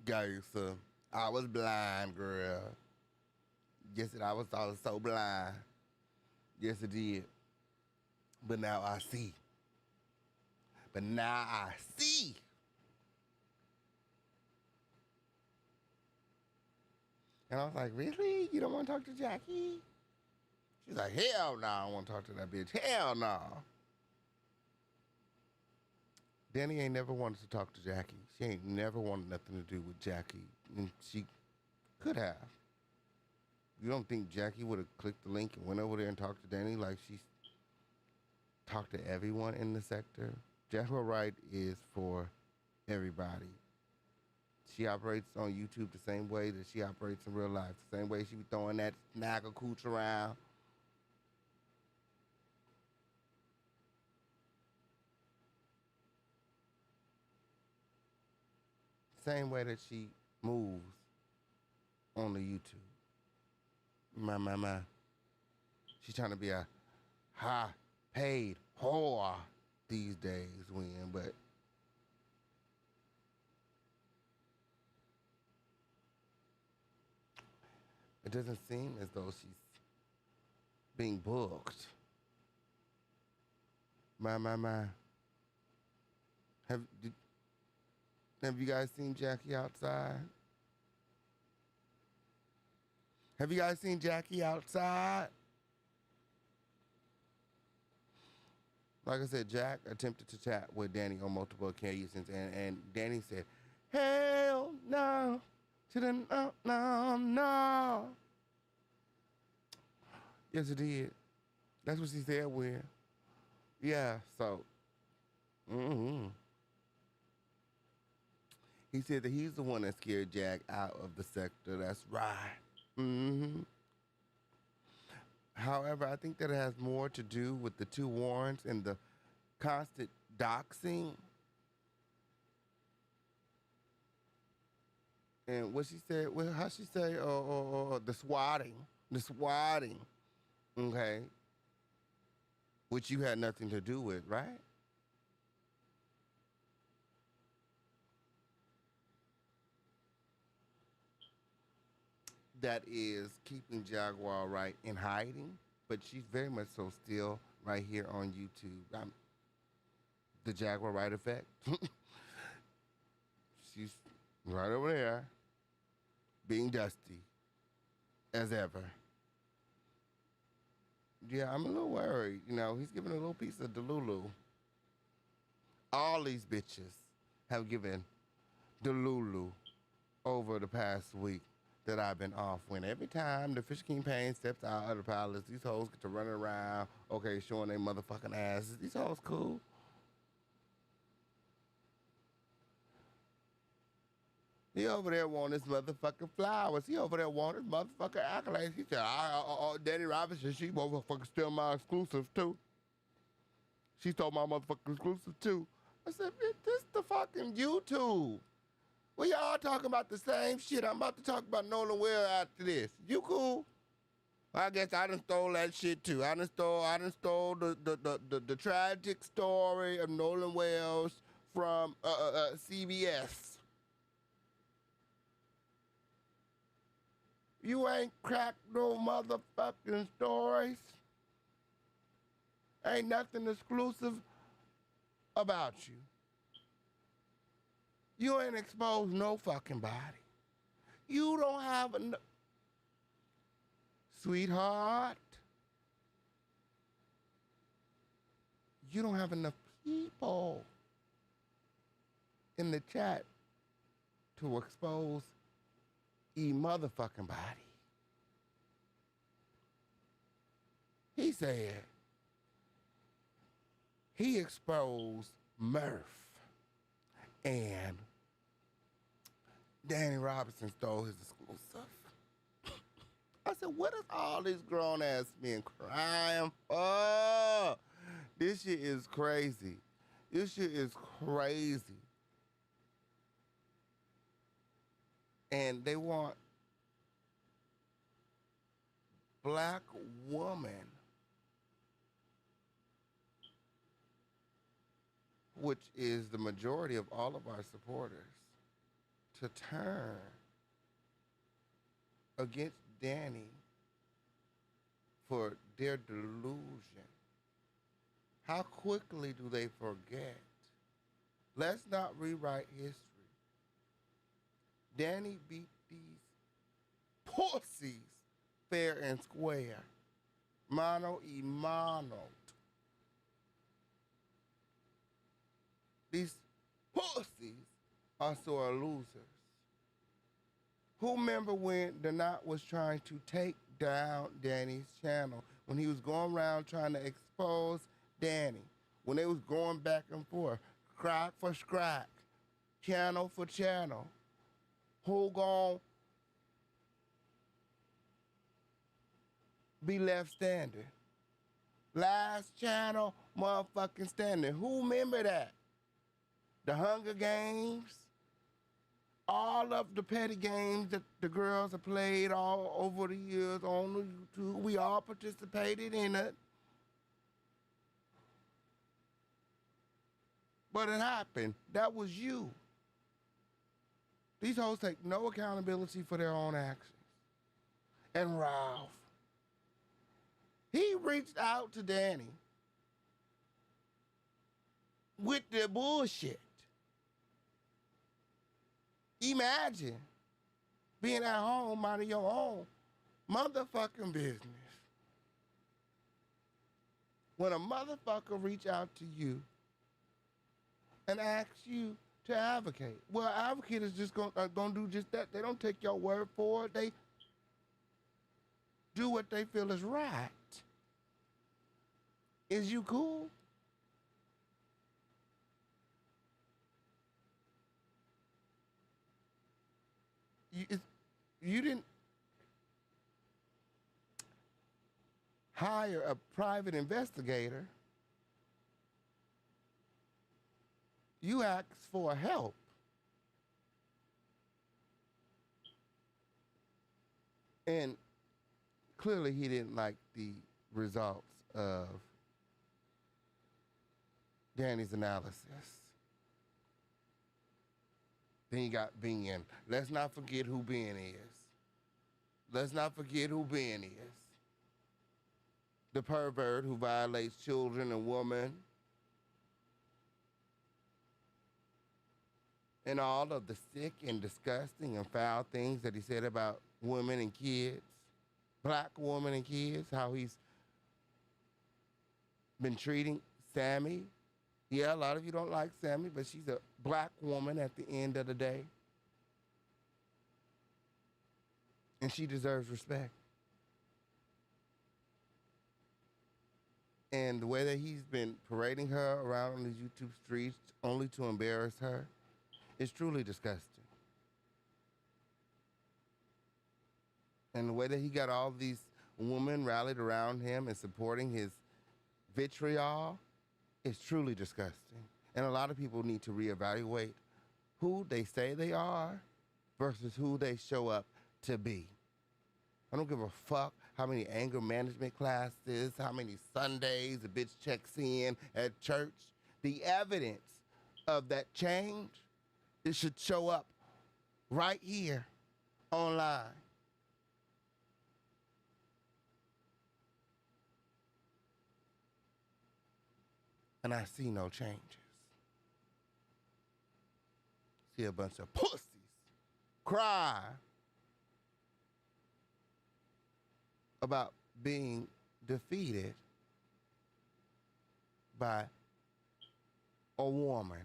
B: Guys, I was blind, girl. Yes, I was so blind. Yes, it did. But now I see. But now I see. And I was like, really? You don't want to talk to Jackie? She's like, hell no, I don't want to talk to that bitch. Hell no. Dani ain't never wanted to talk to Jackie. She ain't never wanted nothing to do with Jackie. And she could have. You don't think Jackie would have clicked the link and went over there and talked to Dani like she's talked to everyone in the sector? Jaguar Wright is for everybody. She operates on YouTube the same way that she operates in real life. The same way she be throwing that snagger cooch around. Same way that she moves on the YouTube. My. She's trying to be a high-paid whore these days, but it doesn't seem as though she's being booked. My. Have you guys seen Jackie outside? Have you guys seen Jackie outside? Like I said, Jack attempted to chat with Dani on multiple occasions, and Dani said, hell no, to the no. Yes, it did. That's what she said when. Yeah, so. He said that he's the one that scared Jack out of the sector. That's right. However, I think that it has more to do with the two warrants and the constant doxing. And what she said, well, how she say, the swatting, okay, which you had nothing to do with, right? That is keeping Jaguar Wright in hiding, but she's very much so still right here on YouTube. The Jaguar Wright effect. She's right over there, being dusty, as ever. Yeah, I'm a little worried. You know, he's giving a little piece of Delulu. All these bitches have given Delulu over the past week that I've been off. When every time the Fish King Payne steps out of the palace, these hoes get to run around, okay, showing their motherfucking asses. These hoes cool. He over there wanting his motherfucking flowers. He over there wanting his motherfucking accolades. He said, Dani Robertson, she motherfucking steal my exclusive too. She stole my motherfucking exclusive too. I said, this the fucking YouTube. We all talking about the same shit. I'm about to talk about Nolan Wells after this. You cool? I guess I done stole that shit too. I done stole the tragic story of Nolan Wells from CBS. You ain't cracked no motherfucking stories. Ain't nothing exclusive about you. You ain't exposed no fucking body. You don't have enough. Sweetheart, you don't have enough people in the chat to expose motherfucking body. He said he exposed Murph. And Dani Robertson stole his exclusive. I said, what is all these grown ass men crying for? This shit is crazy. This shit is crazy. And they want black woman, which is the majority of all of our supporters, to turn against Dani for their delusion. How quickly do they forget? Let's not rewrite history. Dani beat these pussies fair and square. Mano y mano. These are sore losers. Who remember when the Knot was trying to take down Danny's channel, when he was going around trying to expose Danny, when they was going back and forth, crack for crack, channel for channel? Who gon' be left standing? Last channel motherfucking standing. Who remember that? The Hunger Games, all of the petty games that the girls have played all over the years on the YouTube, we all participated in it. But it happened. That was you. These hoes take no accountability for their own actions. And Ralph, he reached out to Danny with the bullshit. Imagine being at home minding your own motherfucking business when a motherfucker reach out to you and ask you to advocate. Well, advocate is just gonna do just that. They don't take your word for it. They do what they feel is right. Is you cool? You didn't hire a private investigator. You asked for help. And clearly he didn't like the results of Danny's analysis. Then you got Ben. Let's not forget who Ben is. Let's not forget who Ben is. The pervert who violates children and women. And all of the sick and disgusting and foul things that he said about women and kids. Black women and kids, how he's been treating Sammy. Yeah, a lot of you don't like Sammy, but she's a black woman at the end of the day. And she deserves respect. And the way that he's been parading her around on these YouTube streets only to embarrass her is truly disgusting. And the way that he got all these women rallied around him and supporting his vitriol is truly disgusting. And a lot of people need to reevaluate who they say they are versus who they show up to be. I don't give a fuck how many anger management classes, how many Sundays a bitch checks in at church. The evidence of that change, it should show up right here online. And I see no changes. See a bunch of pussies cry about being defeated by a woman.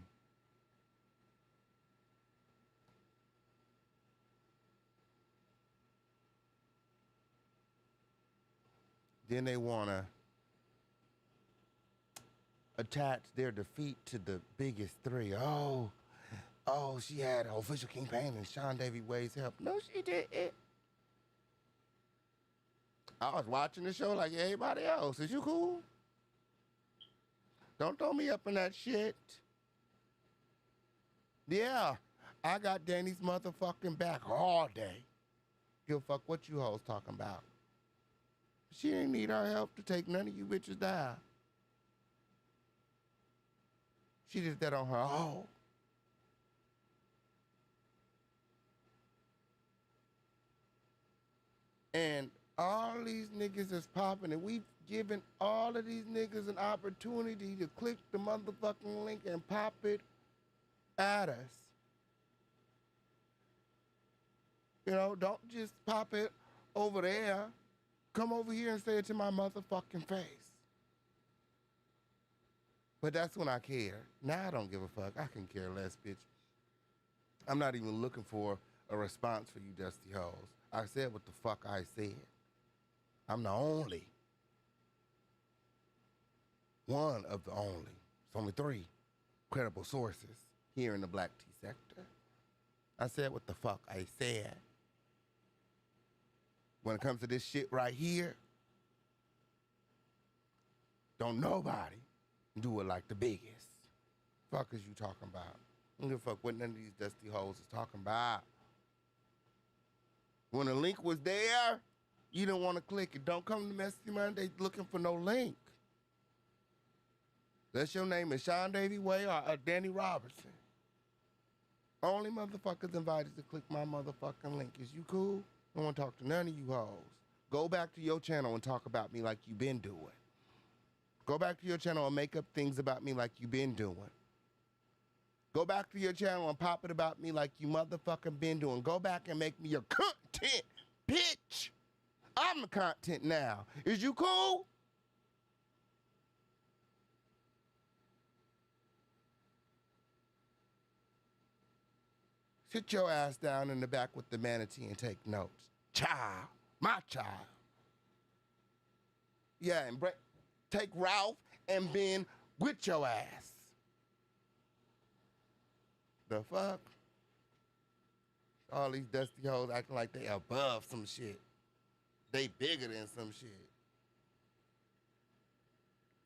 B: Then they want to attach their defeat to the biggest three. Oh, she had official King Payne and Sean Davy Wade's help. No, she didn't. I was watching the show like everybody else. Is you cool? Don't throw me up in that shit. Yeah, I got Danny's motherfucking back all day. Give a fuck what you hoes talking about. She ain't need our help to take none of you bitches down. She did that on her own. And all these niggas is popping, and we've given all of these niggas an opportunity to click the motherfucking link and pop it at us. You know, don't just pop it over there. Come over here and say it to my motherfucking face. But that's when I care. Now I don't give a fuck. I can care less, bitch. I'm not even looking for a response for you dusty hoes. I said what the fuck I said. I'm the only. One of the only. It's only 3 credible sources here in the black tea sector. I said what the fuck I said. When it comes to this shit right here, don't nobody do it like the biggest. Fuck is you talking about? I don't give a fuck what none of these dusty hoes is talking about. When the link was there, you didn't want to click it. Don't come to Messy Monday looking for no link. Unless your name is Sean Davy Way or Dani Robertson. Only motherfuckers invited to click my motherfucking link. Is you cool? I don't want to talk to none of you hoes. Go back to your channel and talk about me like you been doing. Go back to your channel and make up things about me like you been doing. Go back to your channel and pop it about me like you motherfucking been doing. Go back and make me your content, bitch. I'm the content now. Is you cool? Sit your ass down in the back with the manatee and take notes. Child, my child. Yeah, and take Ralph and Ben with your ass. The fuck? All these dusty hoes acting like they above some shit. They bigger than some shit.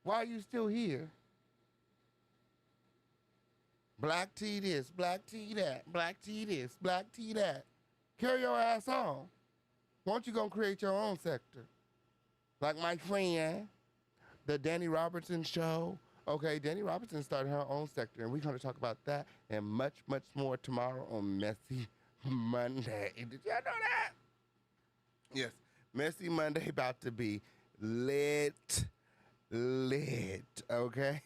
B: Why are you still here? Black tea this, black tea that, black tea this, black tea that. Carry your ass on. Why don't you go create your own sector? Like my friend, the Dani Robertson show. Okay, Dani Robertson started her own sector, and we're going to talk about that and much, much more tomorrow on Messy Monday. Did y'all know that? Yes, Messy Monday about to be lit, okay?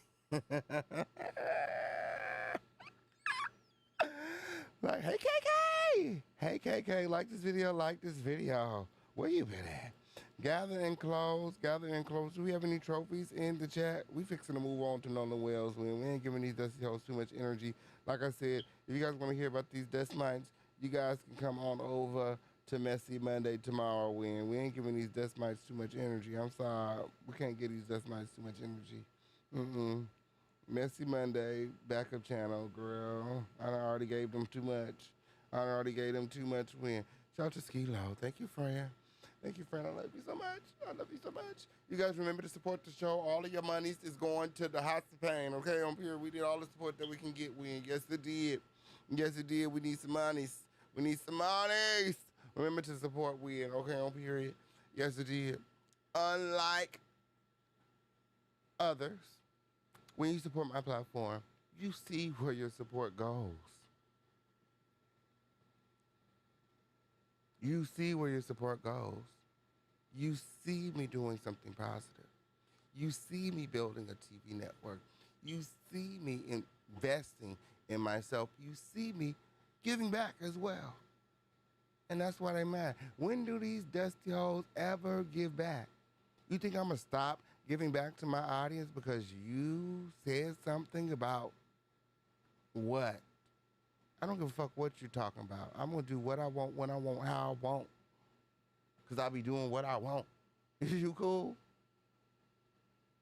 B: Like, hey, KK! Hey, KK, like this video. Where you been at? Gather and close. Do we have any trophies in the chat? We fixing to move on to Nolan Wells. We ain't giving these dusty hoes too much energy. Like I said, if you guys want to hear about these dust mites, you guys can come on over to Messy Monday tomorrow. We ain't giving these dust mites too much energy. I'm sorry. We can't give these dust mites too much energy. Messy Monday, backup channel, girl. I already gave them too much. Win. Shout out to Skilo. Thank you, friend. I love you so much. You guys remember to support the show. All of your monies is going to the house of pain, okay? On here, we did all the support that we can get, Win. Yes, it did. We need some monies. Remember to support Win, okay? On period. Yes, it did. Unlike others, when you support my platform, you see where your support goes. You see where your support goes. You see me doing something positive. You see me building a TV network. You see me investing in myself. You see me giving back as well. And that's what I'm at. When do these dusty hoes ever give back? You think I'm going to stop giving back to my audience because you said something about what? I don't give a fuck what you're talking about. I'm going to do what I want, when I want, how I want. Because I be doing what I want. Is you cool?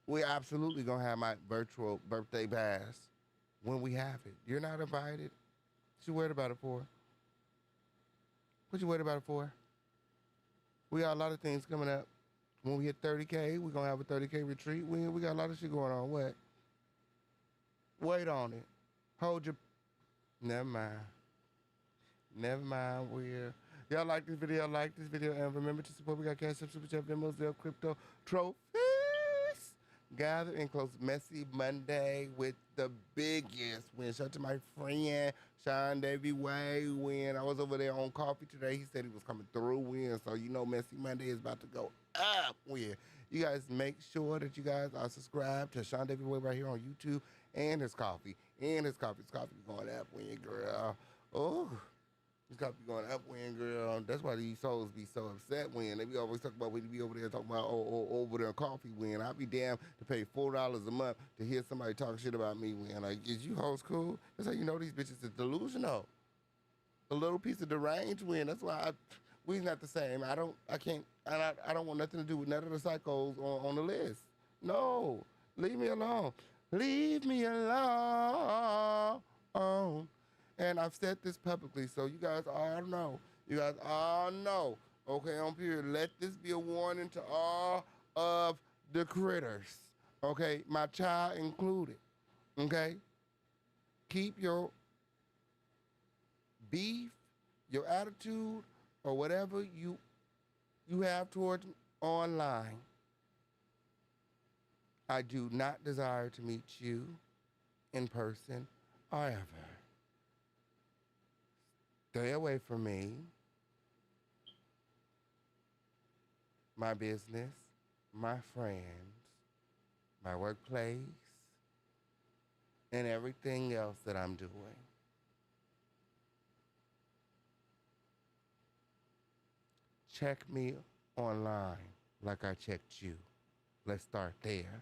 B: We're absolutely going to have my virtual birthday bash when we have it. You're not invited. What you worried about it for? We got a lot of things coming up. When we hit 30K, we're going to have a 30K retreat. We got a lot of shit going on. What? Wait on it. Hold your... Never mind. Y'all like this video, and remember to support. We got Cash App, Super Chat, Venmo, Zelle, Crypto, Trophies. Gather and close Messy Monday with the biggest win. Shout out to my friend, Sean Davy Way, win. I was over there on coffee today. He said he was coming through, win. So you know Messy Monday is about to go up, win. You guys make sure that you guys are subscribed to Sean Davy Way right here on YouTube and his coffee. His coffee going up, win, girl. Oh. His coffee going up, win, girl. That's why these souls be so upset, win. They be always talking about, we be over there talking about, over there coffee, win. I'd be damned to pay $4 a month to hear somebody talk shit about me, win. Like, is you hoes cool? That's how you know these bitches is delusional. a little piece of deranged win. That's why we's not the same. I don't want nothing to do with none of the psychos on the list. No, leave me alone. Leave me alone. And I've said this publicly, so you guys all know. You guys all know. Okay, on period. Let this be a warning to all of the critters. Okay, my child included. Okay? Keep your beef, your attitude, or whatever you have towards me online. I do not desire to meet you in person or ever. Stay away from me, my business, my friends, my workplace, and everything else that I'm doing. Check me online like I checked you. Let's start there.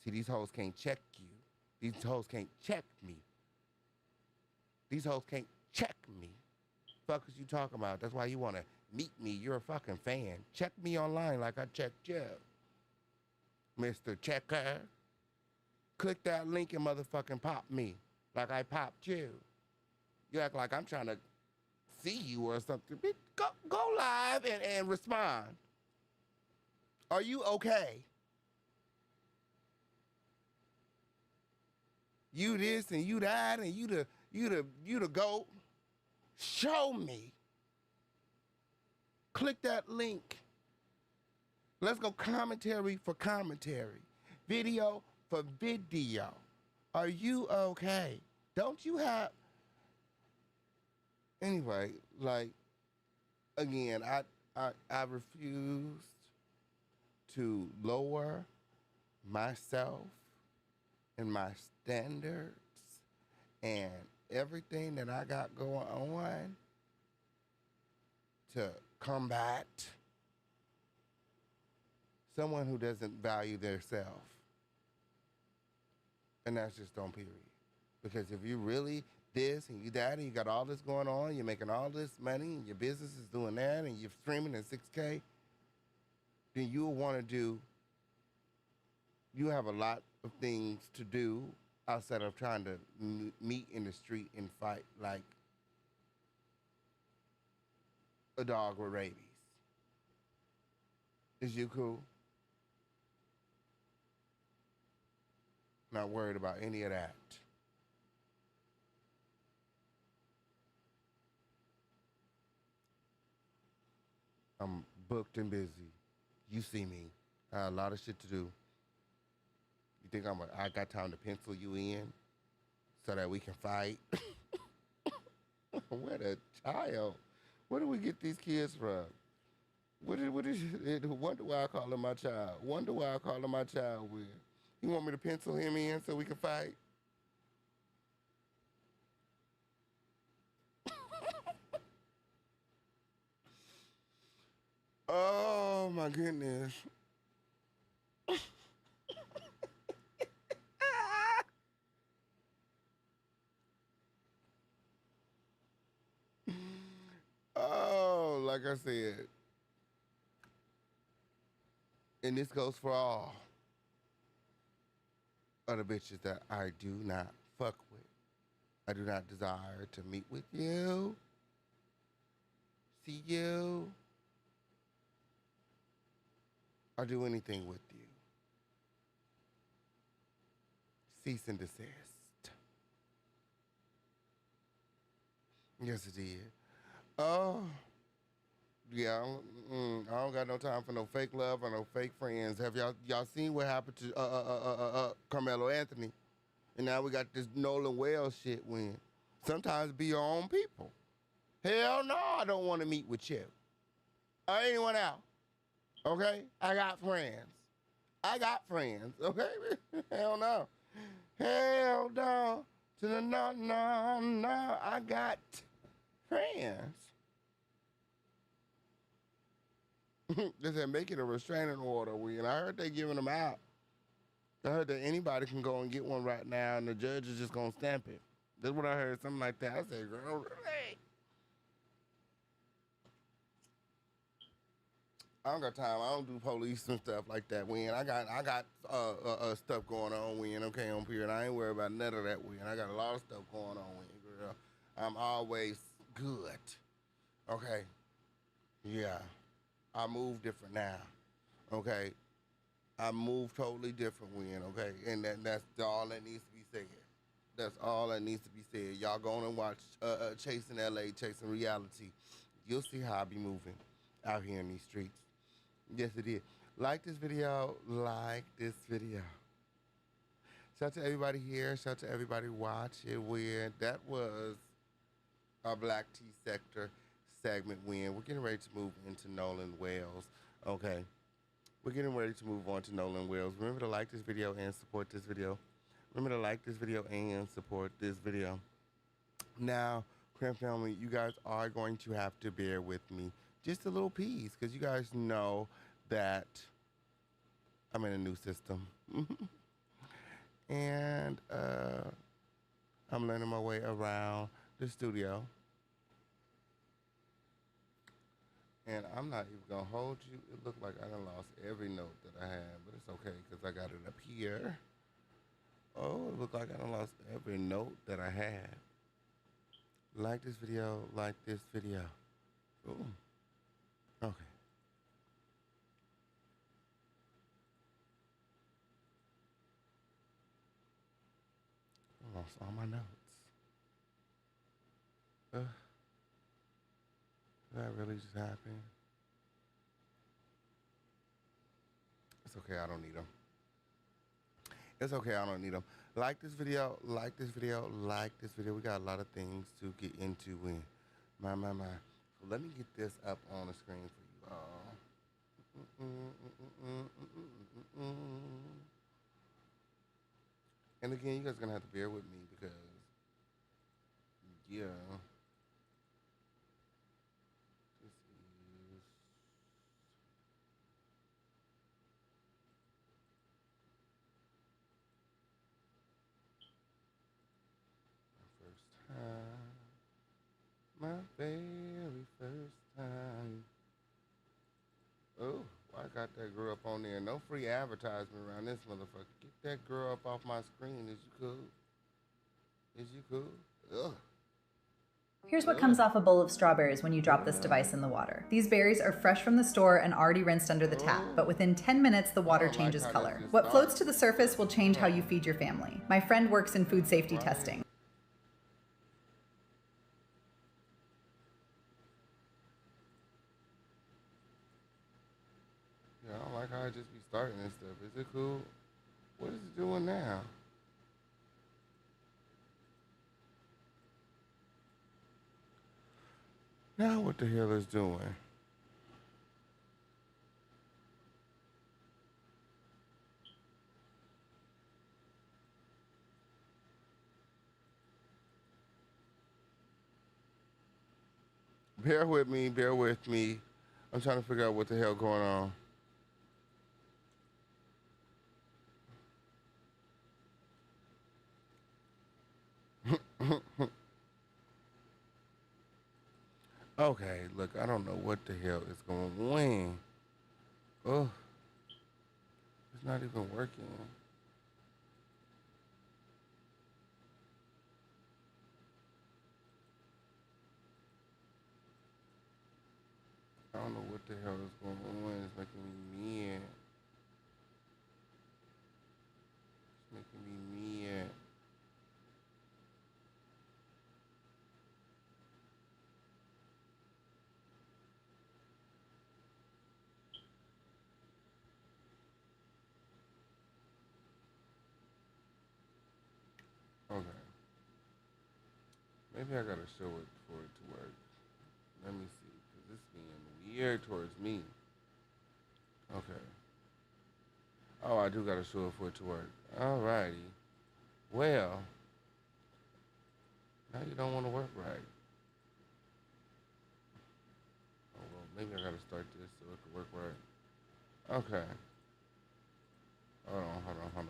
B: See, these hoes can't check you. These hoes can't check me. These hoes can't check me. Fuck is you talking about? That's why you want to meet me. You're a fucking fan. Check me online like I checked you. Mr. Checker. Click that link and motherfucking pop me like I popped you. You act like I'm trying to see you or something. Go live and respond. Are you okay? You this and you that and you the GOAT. Show me. Click that link. Let's go commentary for commentary. Video for video. Are you okay? Don't you have... Anyway, like, again, I refused to lower myself and my standards and everything that I got going on to combat someone who doesn't value their self. And that's just on period. Because if you really this and you that and you got all this going on, you're making all this money and your business is doing that and you're streaming in 6K, then you'll want to do, you have a lot of things to do outside of trying to meet in the street and fight like a dog with rabies. Is you cool? Not worried about any of that. I'm booked and busy. You see me. I have a lot of shit to do. You think I got time to pencil you in so that we can fight? What a child. Where do we get these kids from? Wonder why I call him my child. Wonder why I call him my child with. You want me to pencil him in so we can fight? Oh my goodness. Oh, like I said, and this goes for all other bitches that I do not fuck with. I do not desire to meet with you, see you, or do anything with you. Cease and desist. Yes, it did. Oh, yeah, I don't got no time for no fake love or no fake friends. Have y'all seen what happened to Carmelo Anthony? And now we got this Nolan Wells shit when sometimes be your own people. Hell no, I don't want to meet with you. Or anyone else. Okay? I got friends. Okay? Hell no. Hell no. No. I got friends. They said make it a restraining order, and I heard they giving them out. I heard that anybody can go and get one right now, and the judge is just gonna stamp it. That's what I heard, something like that. I said, girl, really? I don't got time. I don't do police and stuff like that. When I got stuff going on. When okay on period, I ain't worried about none of that. When I got a lot of stuff going on. When girl, I'm always good. Okay, yeah. I move different now. Okay, I move totally different. When okay, and that's all that needs to be said. That's all that needs to be said. Y'all go on and watch Chasing LA, Chasing Reality. You'll see how I be moving out here in these streets. Yes, it is. Like this video. Like this video. Shout out to everybody here. Shout out to everybody watching. Where that was our Black Tea Sector segment. When we're getting ready to move into Nolan Wells. Okay. We're getting ready to move on to Nolan Wells. Remember to like this video and support this video. Remember to like this video and support this video. Now, Cram Family, you guys are going to have to bear with me just a little piece, because you guys know that I'm in a new system. And I'm learning my way around the studio. And I'm not even going to hold you. It looked like I done lost every note that I had, but it's okay because I got it up here. Oh, it looked like I done lost every note that I had. Like this video, like this video. Ooh. Okay. I lost all my notes. Did that really just happen? It's okay, I don't need them. It's okay, I don't need them. Like this video, like this video, like this video. We got a lot of things to get into in. My. So let me get this up on the screen for you all. And again, you guys are going to have to bear with me because, yeah. This is... my very first time. Oh, I got that girl up on there. No free advertisement around this motherfucker. Get that girl up off my screen. Is you cool? Is you cool? Ugh.
C: Here's what comes off a bowl of strawberries when you drop this device in the water. These berries are fresh from the store and already rinsed under the tap, but within 10 minutes the water changes color. What floats to the surface will change how you feed your family. My friend works in food safety testing.
B: Yeah, I don't like how I just be starting this stuff. Is it cool? What is it doing now? Now what the hell is doing? Bear with me, bear with me. I'm trying to figure out what the hell going on. Okay, look, I don't know what the hell is going on. Oh, it's not even working. I don't know what the hell is going on. It's making me mad. It's making me mad. Okay. Maybe I gotta show it for it to work. Let me see, because it's being weird towards me. Okay. Oh, I do gotta show it for it to work. Alrighty. Well, now you don't want to work right. Oh, well, maybe I gotta start this so it can work right. Okay. Hold on.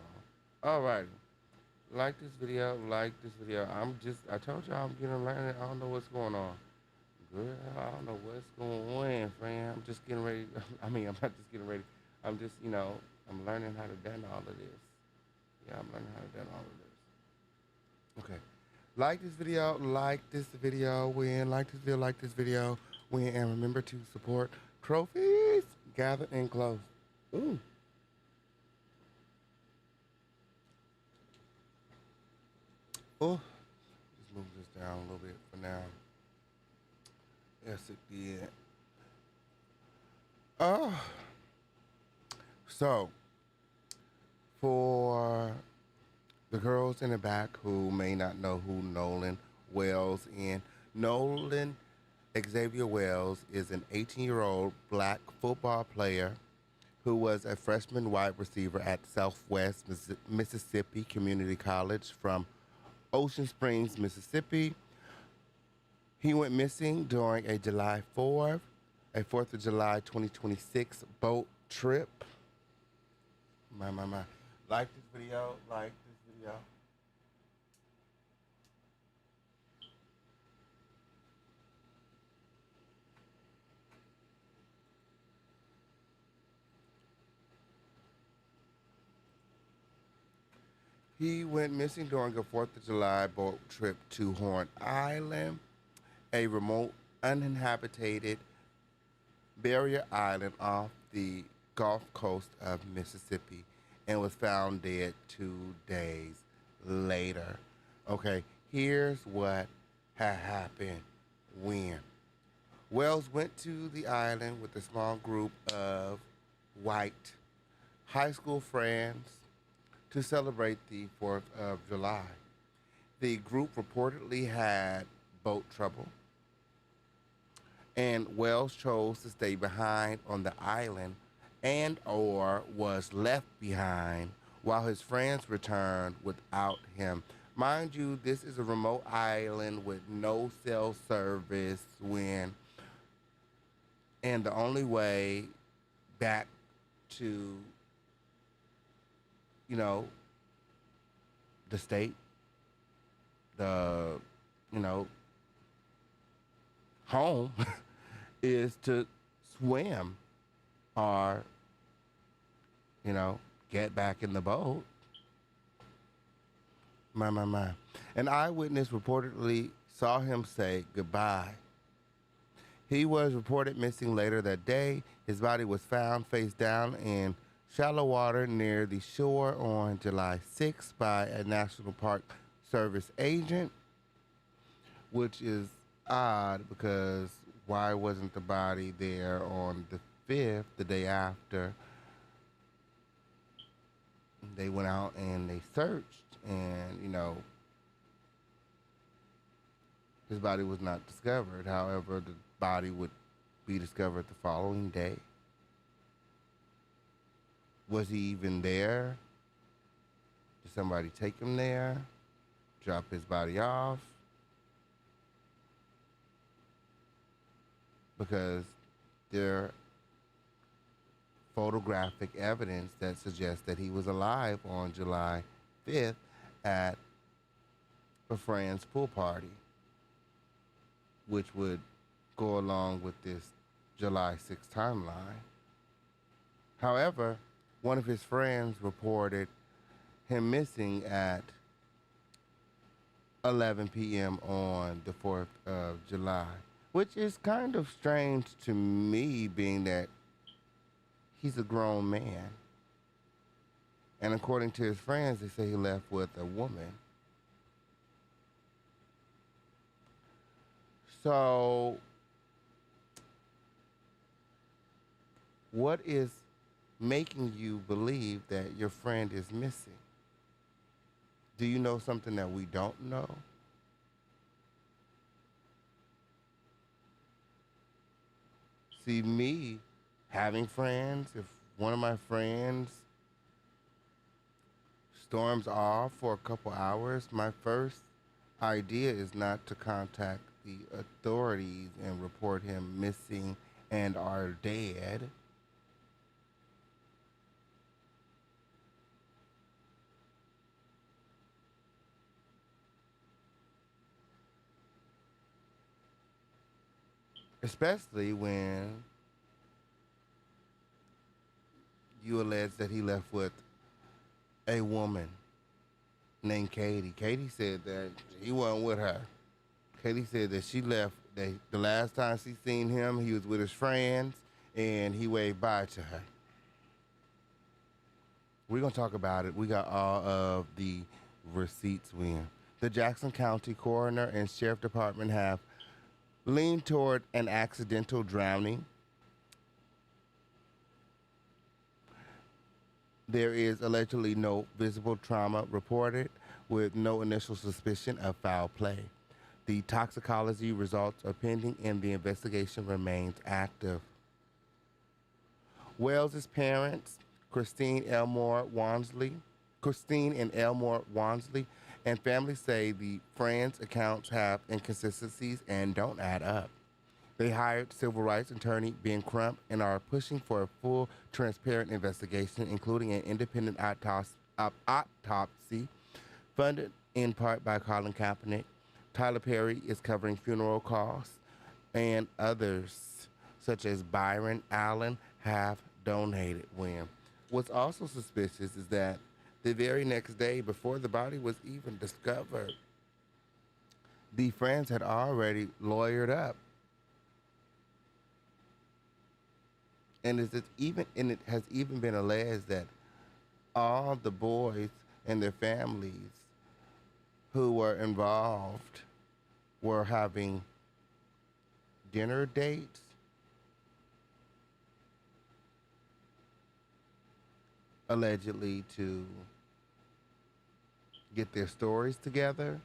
B: Alrighty. Like this video, like this video. I told y'all I'm getting learning. I don't know what's going on. Girl, I don't know what's going on, fam. I'm just getting ready. I mean, I'm not just getting ready. I'm just, I'm learning how to do all of this. Yeah, I'm learning how to do all of this. Okay. Like this video, like this video, win, and remember to support trophies gathered and close. Ooh. Oh, just move this down a little bit for now. Yes, it did. Oh. So, for the girls in the back who may not know who Nolan Wells is, Nolan Xavier Wells is an 18-year-old black football player who was a freshman wide receiver at Southwest Mississippi Community College from Ocean Springs, Mississippi. He went missing during a July 4th of July 2026 boat trip. My. Like this video, like this video. He went missing during a 4th of July boat trip to Horn Island, a remote, uninhabited barrier island off the Gulf Coast of Mississippi, and was found dead 2 days later. Okay, here's what had happened when Wells went to the island with a small group of white high school friends to celebrate the 4th of July. The group reportedly had boat trouble, and Wells chose to stay behind on the island and or was left behind while his friends returned without him. Mind you, this is a remote island with no cell service and the only way back to, the state, home is to swim or, get back in the boat. My. An eyewitness reportedly saw him say goodbye. He was reported missing later that day. His body was found face down in shallow water near the shore on July 6th by a National Park Service agent, which is odd because why wasn't the body there on the 5th, the day after? They went out and they searched, and, his body was not discovered. However, the body would be discovered the following day. Was he even there? Did somebody take him there? Drop his body off? Because there photographic evidence that suggests that he was alive on July 5th at a friend's pool party, which would go along with this July 6th timeline. However, one of his friends reported him missing at 11 p.m. on the 4th of July, which is kind of strange to me, being that he's a grown man. And according to his friends, they say he left with a woman. So, what is making you believe that your friend is missing? Do you know something that we don't know? See, me having friends, if one of my friends storms off for a couple hours, my first idea is not to contact the authorities and report him missing and are dead. especially when you allege that he left with a woman named Katie. Katie said that he wasn't with her. Katie said that she left. That the last time she seen him, he was with his friends, and he waved bye to her. We're going to talk about it. We got all of the receipts in. The Jackson County Coroner and Sheriff Department have leaned toward an accidental drowning. There is allegedly no visible trauma reported, with no initial suspicion of foul play. The toxicology results are pending and the investigation remains active. Wells' parents, Christine and Elmore Wansley, and family say the friends' accounts have inconsistencies and don't add up. They hired civil rights attorney Ben Crump and are pushing for a full, transparent investigation, including an independent autopsy funded in part by Colin Kaepernick. Tyler Perry is covering funeral costs, and others, such as Byron Allen, have donated. What's also suspicious is that the very next day, before the body was even discovered, the friends had already lawyered up. And it has even been alleged that all the boys and their families who were involved were having dinner dates allegedly to get their stories together.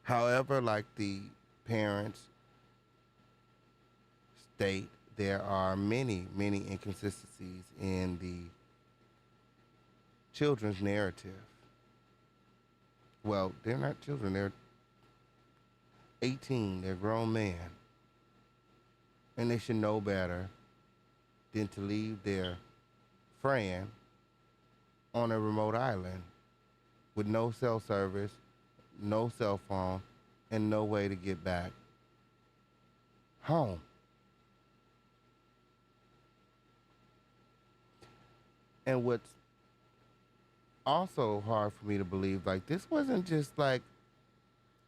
B: However, like the parents state, there are many, many inconsistencies in the children's narrative. Well, they're not children, they're 18, they're grown men. And they should know better than to leave their friend on a remote island with no cell service, no cell phone, and no way to get back home. And what's also hard for me to believe, like, this wasn't just like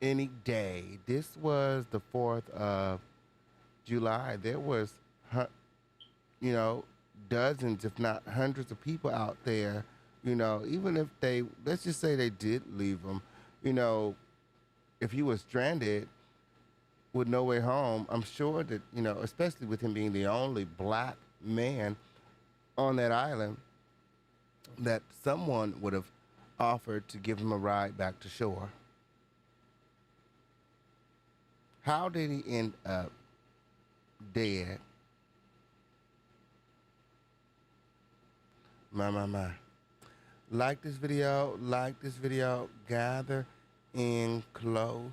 B: any day. This was the 4th of July. There was, dozens, if not hundreds of people out there, even if they, let's just say they did leave them, if he was stranded with no way home, I'm sure that, especially with him being the only black man on that island, that someone would have offered to give him a ride back to shore. How did he end up dead? My. Like this video, gather in close.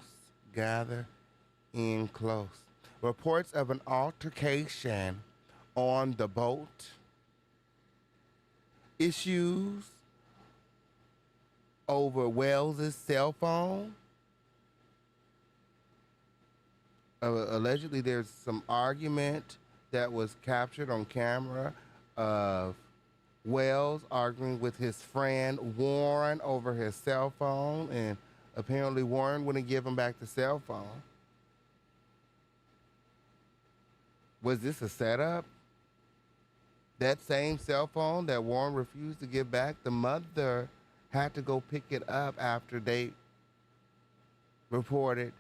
B: Reports of an altercation on the boat. Issues over Wells' cell phone. Allegedly, there's some argument that was captured on camera of Wells arguing with his friend Warren over his cell phone, and apparently Warren wouldn't give him back the cell phone. Was this a setup? That same cell phone that Warren refused to give back, the mother had to go pick it up after they reported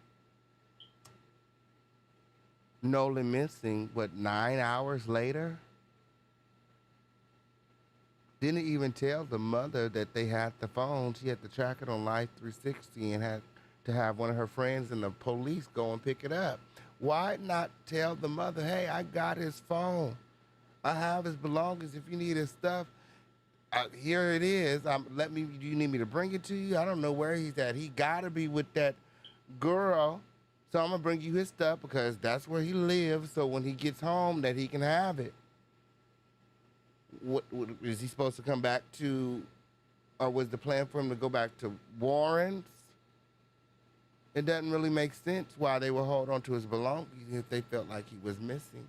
B: Nolan missing, 9 hours later? Didn't even tell the mother that they had the phone. She had to track it on Life 360 and had to have one of her friends and the police go and pick it up. Why not tell the mother, hey, I got his phone. I have his belongings. If you need his stuff, here it is. Do you need me to bring it to you? I don't know where he's at. He gotta be with that girl. So I'm gonna bring you his stuff because that's where he lives. So when he gets home, that he can have it. What is he supposed to come back to? Or was the plan for him to go back to Warren's It doesn't really make sense why they would hold on to his belongings if they felt like he was missing.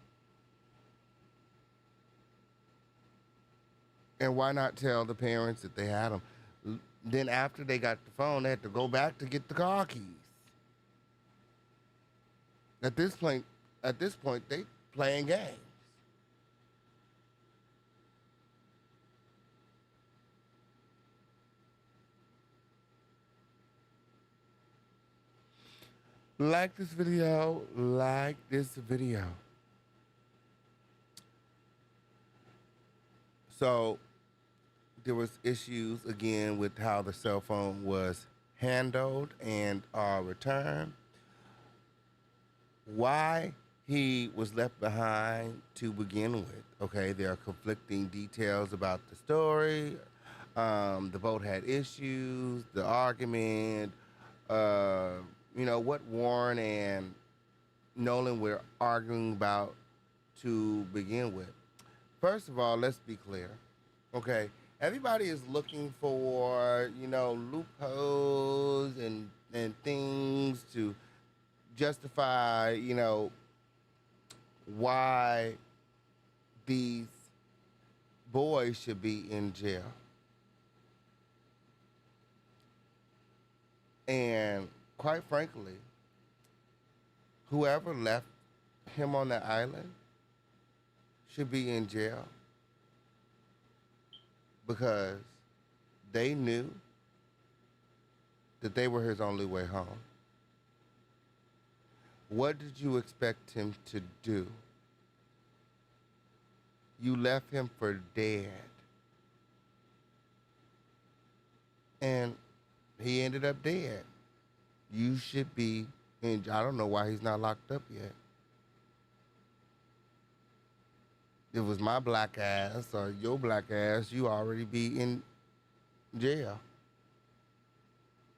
B: And why not tell the parents that they had him? Then after they got the phone, they had to go back to get the car keys. At this point, they playing games. Like this video, like this video. So there was issues again with how the cell phone was handled and returned. Why he was left behind to begin with. Okay, there are conflicting details about the story. The boat had issues, the argument, what Warren and Nolan were arguing about to begin with. First of all, let's be clear. Okay, everybody is looking for, loopholes and things to justify, why these boys should be in jail. And quite frankly, whoever left him on the island should be in jail because they knew that they were his only way home. What did you expect him to do? You left him for dead. And he ended up dead. You should be in, I don't know why he's not locked up yet. If it was my black ass or your black ass, you already be in jail.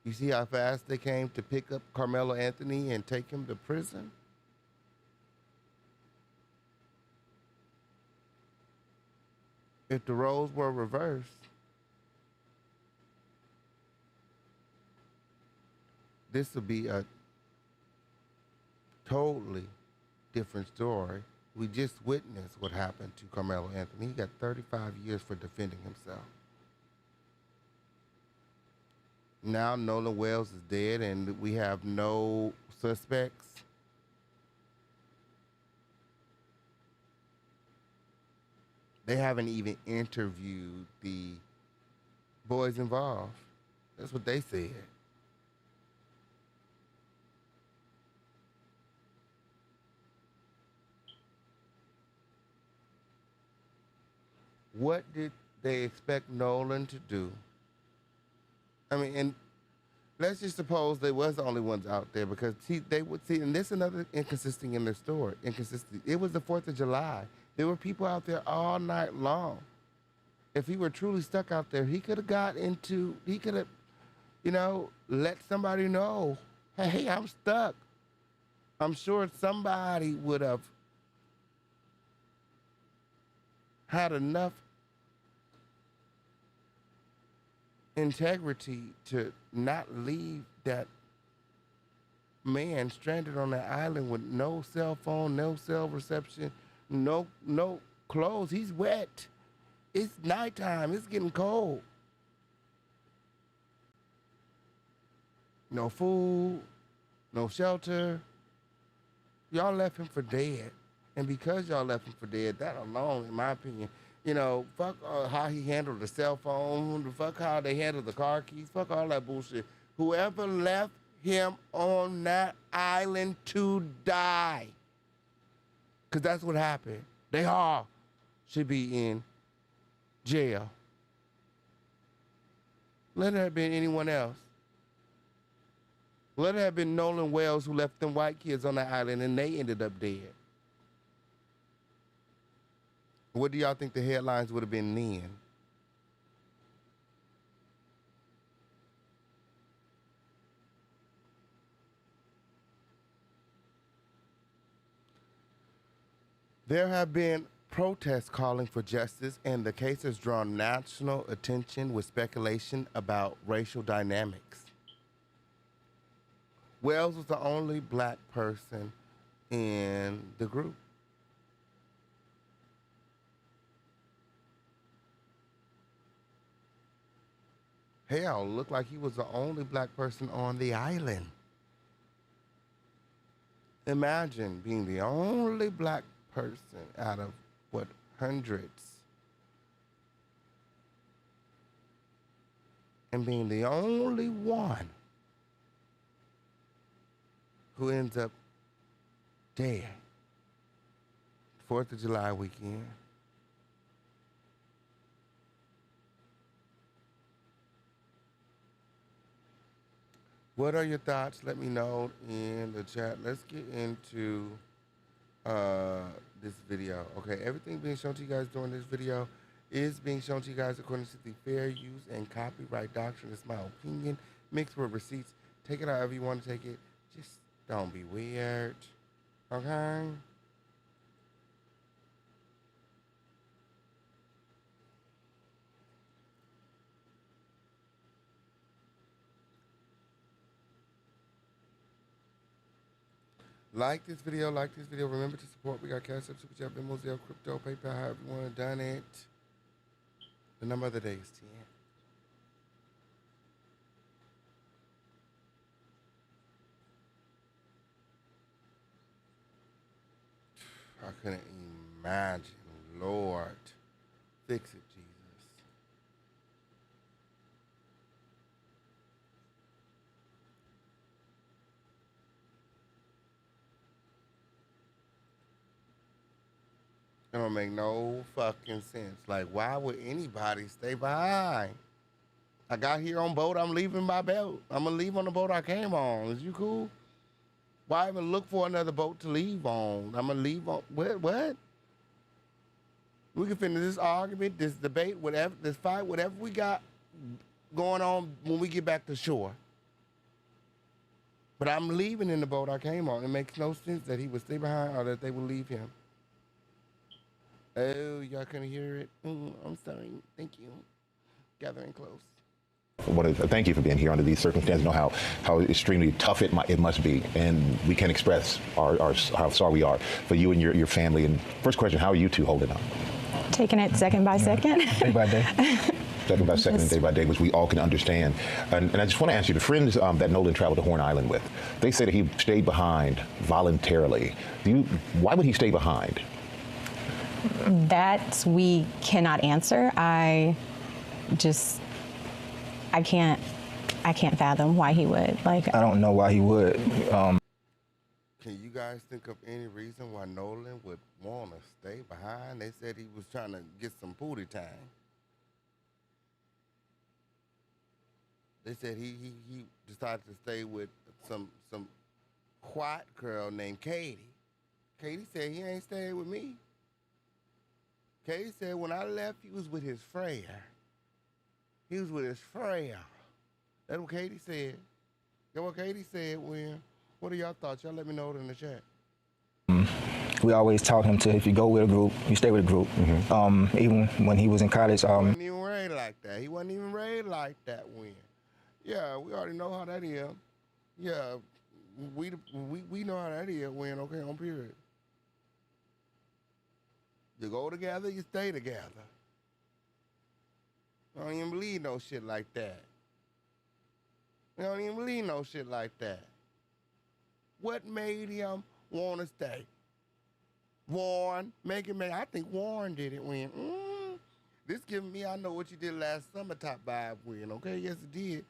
B: You see how fast they came to pick up Carmelo Anthony and take him to prison? If the roles were reversed, this would be a totally different story. We just witnessed what happened to Carmelo Anthony. He got 35 years for defending himself. Now Nolan Wells is dead and we have no suspects. They haven't even interviewed the boys involved. That's what they said. What did they expect Nolan to do? I mean, and let's just suppose they was the only ones out there because they would see, and this is another inconsistency in their story. Inconsistency. It was the 4th of July. There were people out there all night long. If he were truly stuck out there, he could have let somebody know, hey, I'm stuck. I'm sure somebody would have had enough integrity to not leave that man stranded on that island with no cell phone, no cell reception, no clothes. He's wet. It's nighttime. It's getting cold. No food, no shelter. Y'all left him for dead. And because y'all left him for dead, that alone, in my opinion, fuck how he handled the cell phone, fuck how they handled the car keys, fuck all that bullshit. Whoever left him on that island to die, because that's what happened. They all should be in jail. Let it have been anyone else. Let it have been Nolan Wells who left them white kids on that island and they ended up dead. What do y'all think the headlines would have been then? There have been protests calling for justice, and the case has drawn national attention with speculation about racial dynamics. Wells was the only black person in the group. Hell, looked like he was the only black person on the island. Imagine being the only black person out of, what, hundreds, and being the only one who ends up dead 4th of July weekend. What are your thoughts? Let me know in the chat. Let's get into this video. Okay, everything being shown to you guys during this video is being shown to you guys according to the fair use and copyright doctrine. It's my opinion mixed with receipts. Take it however you want to take it. Just don't be weird. Okay? Like this video, Remember to support. We got Cash App, Super Chat, Venmo, Zelle, Crypto, PayPal, however you want to done it. The number of the day is 10. I couldn't imagine. Lord, fix it, Jesus. It don't make no fucking sense. Like, why would anybody stay behind? I got here on boat. I'm leaving my boat. I'm going to leave on the boat I came on. Is you cool? Why even look for another boat to leave on? I'm going to leave on. What? We can finish this argument, this debate, whatever, this fight, whatever we got going on when we get back to shore. But I'm leaving in the boat I came on. It makes no sense that he would stay behind or that they would leave him. Oh, y'all couldn't hear it? I'm sorry. Thank you. Gathering close.
D: Thank you for being here under these circumstances. I know how extremely tough it must be, and we can express how sorry we are for you and your family. And first question, how are you two holding up?
E: Taking it second by second.
D: Day by day. Second by second and day by day, which we all can understand. And I just want to ask you, the friends that Nolan traveled to Horn Island with, they say that he stayed behind voluntarily. Why would he stay behind?
E: That we cannot answer. I can't fathom why he would. I
F: don't know why he would.
B: Can you guys think of any reason why Nolan would want to stay behind? They said he was trying to get some booty time. They said he decided to stay with some white girl named Katie. Katie said he ain't staying with me. Katie said when I left, he was with his friend. He was with his friend. That's what Katie said. That's what Katie said when. What are y'all thoughts? Y'all let me know it in the chat.
F: We always taught him to, if you go with a group, you stay with a group. Mm-hmm. Even when he was in college.
B: He wasn't even raised like that. He wasn't even raised like that when. Yeah, we already know how that is. Yeah, we know how that is when, okay, on period. You go together, you stay together. I don't even believe no shit like that. I don't even believe no shit like that. What made him want to stay? Warren, I think Warren did it when, this giving me, I know what you did last summer top 5 win, okay? Yes, it did.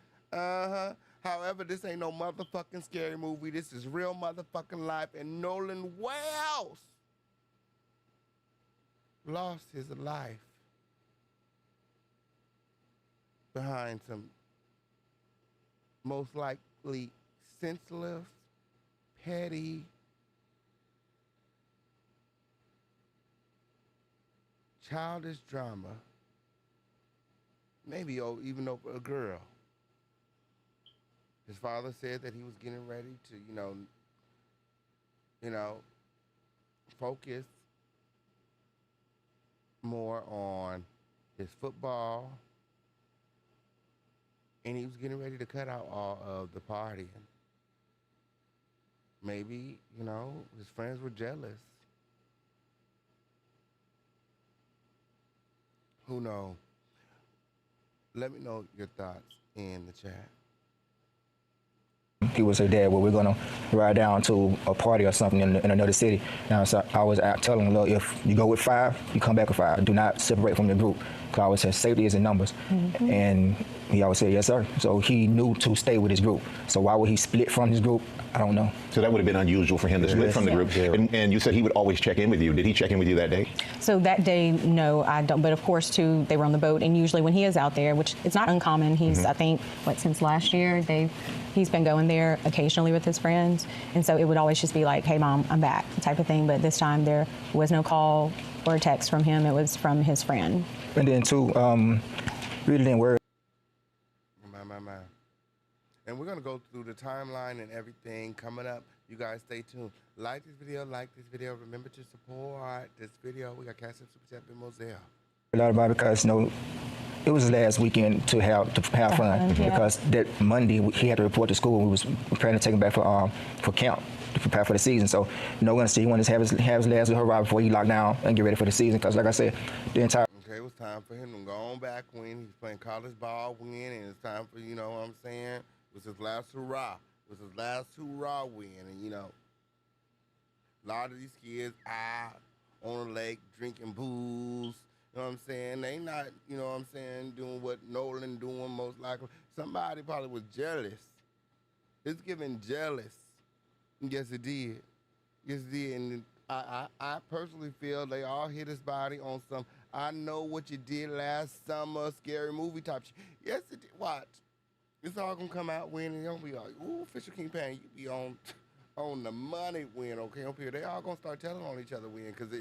B: However, this ain't no motherfucking scary movie. This is real motherfucking life, and Nolan Wells lost his life behind some most likely senseless, petty, childish drama, maybe even over a girl. His father said that he was getting ready to, focus more on his football, and he was getting ready to cut out all of the partying. Maybe, you know, his friends were jealous. Who knows? Let me know your thoughts in the chat.
F: He would say, Dad, well, we're going to ride down to a party or something in another city. Now, so I was out telling him, look, if you go with 5, you come back with 5. Do not separate from the group. Because I always said safety is in numbers. And he always said, yes, sir. So he knew to stay with his group. So why would he split from his group? I don't know.
D: So that would have been unusual for him to split from the group.
F: Yeah.
D: And you said he would always check in with you. Did he check in with you that day?
E: So that day, no, I don't. But of course, too, they were on the boat. And usually when he is out there, which it's not uncommon, he's, I think, since last year, he's been going there occasionally with his friends. And so it would always just be like, hey, Mom, I'm back, type of thing. But this time there was no call or text from him. It was from his friend.
F: And then, too, really didn't worry.
B: My. And we're going to go through the timeline and everything coming up. You guys stay tuned. Like this video. Remember to support this video. We got Cash App, Super Chat, and Moselle.
F: A lot about it because, you know, it was his last weekend to have fun.
E: Yeah.
F: Because that Monday he had to report to school. We was preparing to take him back for camp to prepare for the season. So no one he wanted to have his last little hurrah before he locked down and get ready for the season. Because like I said, the entire
B: It was time for him to go on back when he's playing college ball win, and it's time for, you know what I'm saying, it was his last hurrah. It was his last hurrah win, and, you know, a lot of these kids out on the lake drinking booze, you know what I'm saying? They not, you know what I'm saying, doing what Nolan doing most likely. Somebody probably was jealous. It's giving jealous. Yes, it did. Yes, it did, and I personally feel they all hit his body on some I know what you did last summer, scary movie type shit. Yes, it did. Watch. It's all gonna come out when you don't be like, ooh, Fisher King Pan, you be on the money win, okay, up here. They all gonna start telling on each other win, because they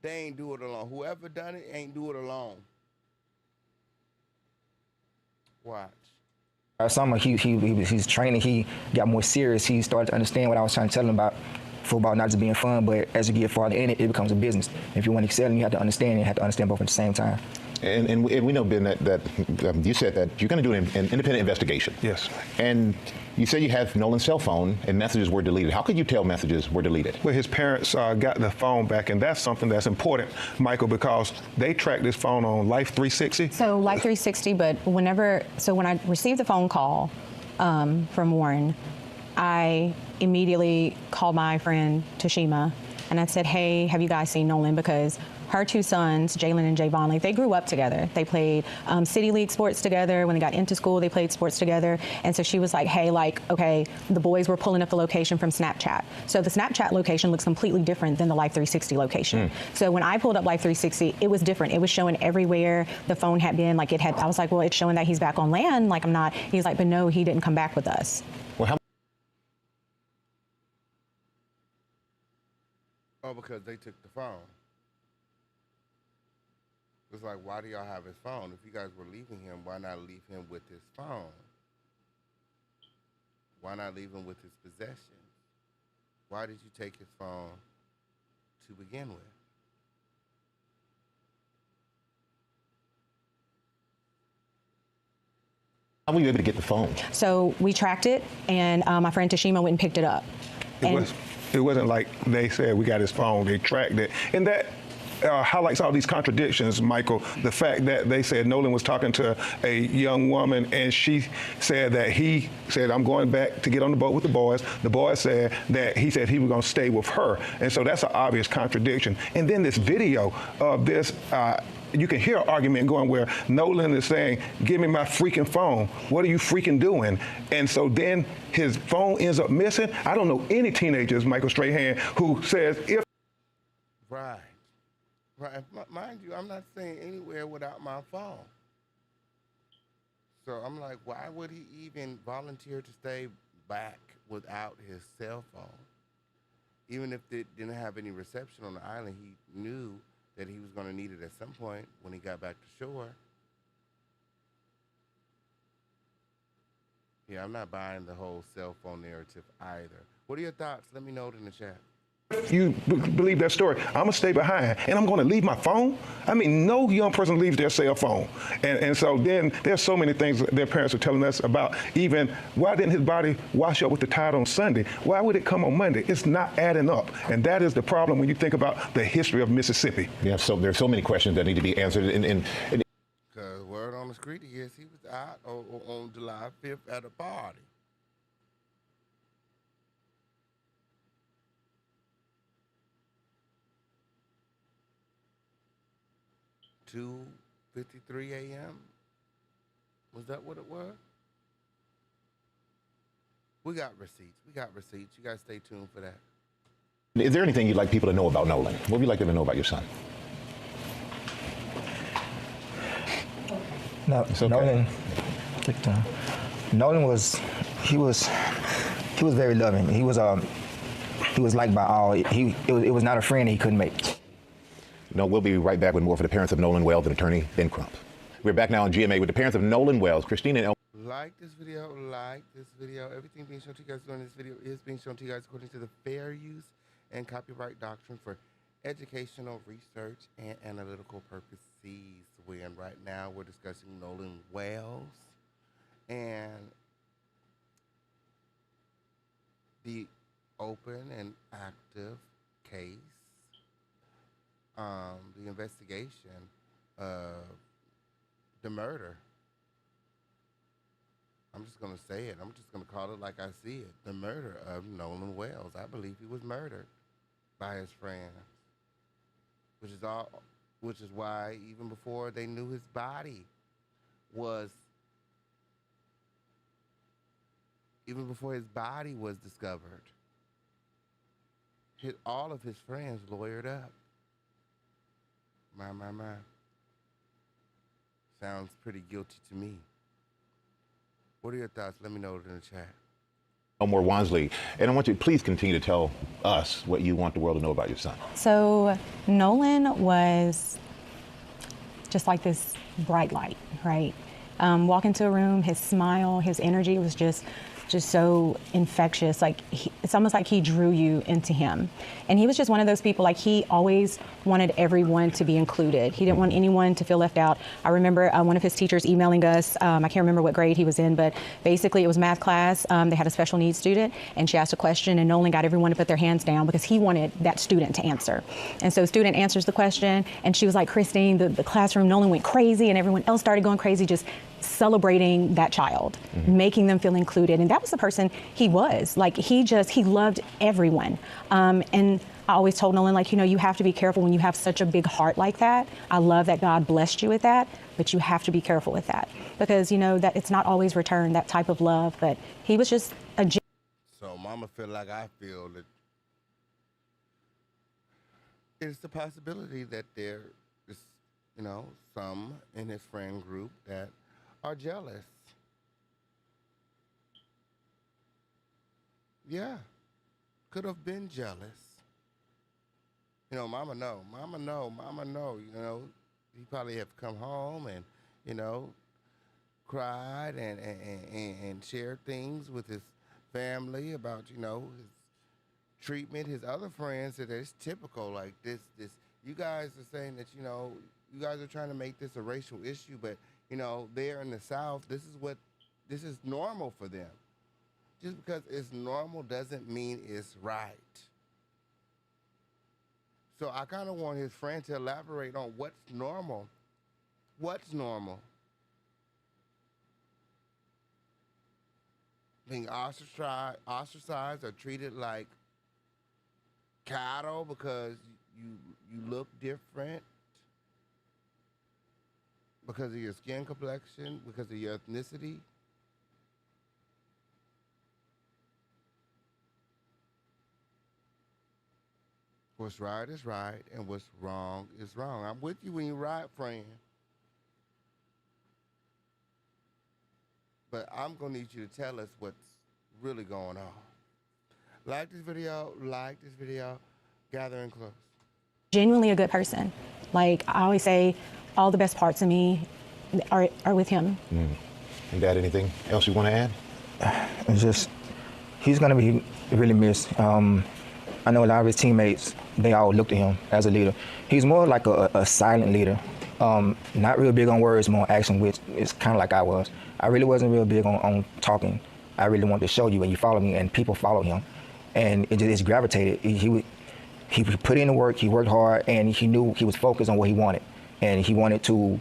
B: ain't do it alone. Whoever done it ain't do it alone. Watch.
F: summer he's training. He got more serious. He started to understand what I was trying to tell him about football, not just being fun, but as you get farther in it, it becomes a business. If you want to excel, you have to understand. You have to understand both at the same time.
D: And we know, Ben, that you said that you're going to do an independent investigation.
G: Yes.
D: And you said you have Nolan's cell phone and messages were deleted. How could you tell messages were deleted?
G: Well, his parents got the phone back, and that's something that's important, Michael, because they tracked this phone on Life 360.
E: So Life 360, but when I received the phone call from Warren, I immediately called my friend Tashima, and I said, hey, have you guys seen Nolan? Because her two sons, Jalen and Javon, like, they grew up together. They played City League sports together. When they got into school, they played sports together. And so she was like, hey, like, okay, the boys were pulling up the location from Snapchat. So the Snapchat location looks completely different than the Life 360 location. So when I pulled up Life 360, it was different. It was showing everywhere the phone had been. Like, I was like, well, it's showing that he's back on land. Like, I'm not. He's like, but no, he didn't come back with us.
D: Well,
B: Oh, because they took the phone. It's like, why do y'all have his phone? If you guys were leaving him, why not leave him with his phone? Why not leave him with his possessions? Why did you take his phone to begin with?
D: how were you able to get the phone?
E: So we tracked it, and my friend Tashima went and picked it up.
G: It wasn't like they said we got his phone, they tracked it. And that highlights all these contradictions, Michael. The fact that they said Nolan was talking to a young woman, and she said that he said, I'm going back to get on the boat with the boys. The boys said that he said he was going to stay with her. And so that's an obvious contradiction. And then this video of this, you can hear an argument going where Nolan is saying, give me my freaking phone. What are you freaking doing? And so then his phone ends up missing. I don't know any teenagers, Michael Strahan, who says if...
B: Right. Right. Mind you, I'm not saying anywhere without my phone. So I'm like, why would he even volunteer to stay back without his cell phone? Even if it didn't have any reception on the island, he knew that he was going to need it at some point when he got back to shore. Yeah, I'm not buying the whole cell phone narrative either. What are your thoughts? Let me know it in the chat.
G: If you believe that story, I'm gonna stay behind and I'm gonna leave my phone. I mean, no young person leaves their cell phone. And so then there's so many things their parents are telling us about, even why didn't his body wash up with the tide on Sunday? Why would it come on Monday? It's not adding up. And that is the problem when you think about the history of Mississippi.
D: Yeah, so there's so many questions that need to be answered.
B: Because word on the street is he was out on July 5th at a party. (2:53 a.m.) Was that what it was? We got receipts. We got receipts. You guys stay tuned for that.
D: Is there anything you'd like people to know about Nolan? What would you like them to know about your son?
F: No,
D: It's okay.
F: Nolan was very loving. He was liked by all. It was not a friend he couldn't make.
D: No, we'll be right back with more for the parents of Nolan Wells and attorney Ben Crump. We're back now on GMA with the parents of Nolan Wells, Christina and El.
B: Like this video, like this video. Everything being shown to you guys during this video is being shown to you guys according to the fair use and copyright doctrine for educational, research, and analytical purposes. When right now we're discussing Nolan Wells and the open and active case, the investigation of the murder. I'm just going to say it. I'm just going to call it like I see it. The murder of Nolan Wells. I believe he was murdered by his friends, which is why even before they knew his body was, even before his body was discovered, all of his friends lawyered up. My. Sounds pretty guilty to me. What are your thoughts? Let me know in the chat.
D: Elmore Wansley, and I want you to please continue to tell us what you want the world to know about your son.
E: So Nolan was just like this bright light, right? Walk into a room, his smile, his energy was just so infectious. Like it's almost like he drew you into him. And he was just one of those people, like he always wanted everyone to be included. He didn't want anyone to feel left out. I remember one of his teachers emailing us, I can't remember what grade he was in, but basically it was math class. They had a special needs student and she asked a question and Nolan got everyone to put their hands down because he wanted that student to answer. And so the student answers the question and she was like, Christine, the classroom, Nolan went crazy and everyone else started going crazy, just celebrating that child, making them feel included. And that was the person he was. Like he loved everyone. And I always told Nolan, like, you have to be careful when you have such a big heart like that. I love that God blessed you with that, but you have to be careful with that because that it's not always returned, that type of love. But he was just a.
B: So mama feel like I feel that it's the possibility that there is, some in his friend group that are jealous. Yeah, could have been jealous. Mama know. He probably have come home and, cried and shared things with his family about, his treatment. His other friends said that it's typical, like this. You guys are saying that, you guys are trying to make this a racial issue, but there in the South, this is normal for them. Just because it's normal doesn't mean it's right. So I kind of want his friend to elaborate on what's normal. What's normal? Being ostracized or treated like cattle because you look different? Because of your skin complexion, because of your ethnicity? What's right is right, and what's wrong is wrong. I'm with you when you ride, friend. But I'm going to need you to tell us what's really going on. Like this video, gather in close.
E: Genuinely a good person. Like I always say, all the best parts of me are with him.
D: And Dad, anything else you want to add?
F: It's just, he's going to be really missed. I know a lot of his teammates, they all looked at him as a leader. He's more like a silent leader. Not real big on words, more action, which is kind of like I was. I really wasn't real big on talking. I really wanted to show you, and you follow me, and people followed him. And it just gravitated. He put in the work, he worked hard, and he knew he was focused on what he wanted. And he wanted to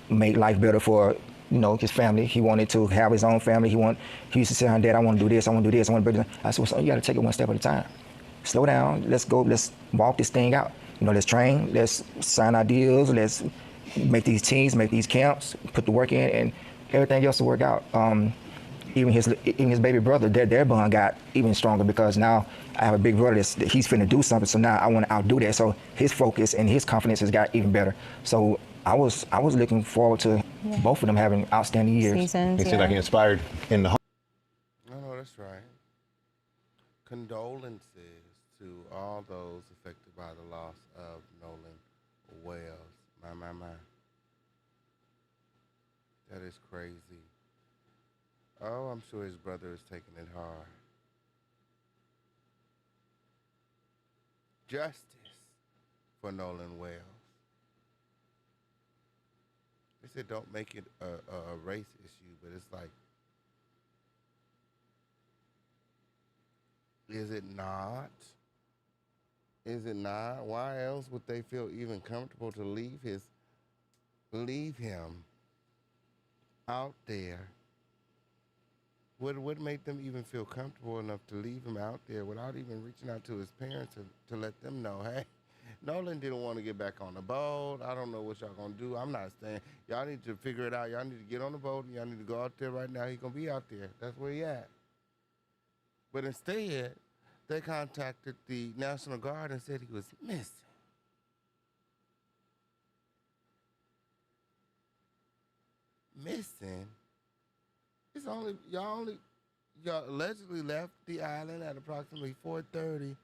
F: make life better for, his family. He wanted to have his own family. He used to say, Dad, I want to do this, I want to do this, I want to do this. I said, well, son, you got to take it one step at a time. Slow down, let's go, let's walk this thing out. Let's train, let's sign our deals, let's make these teams, make these camps, put the work in, and everything else will work out. Even his baby brother, their bond got even stronger because now I have a big brother he's finna do something, so now I want to outdo that. So his focus and his confidence has got even better. So I was looking forward to both of them having outstanding years.
E: Seasons,
D: They seem like he inspired in the home.
B: No, that's right. Condolences to all those affected by the loss of Nolan Wells. My. That is crazy. Oh, I'm sure his brother is taking it hard. Justice for Nolan Wells. They said don't make it a race issue, but it's like, is it not? Is it not? Why else would they feel even comfortable to leave him out there? What would make them even feel comfortable enough to leave him out there without even reaching out to his parents to let them know, hey, Nolan didn't want to get back on the boat. I don't know what y'all gonna do. I'm not staying. Y'all need to figure it out. Y'all need to get on the boat and y'all need to go out there right now. He's gonna be out there. That's where he at. But instead, they contacted the National Guard and said he was missing. Missing? It's y'all allegedly left the island at approximately 4:30.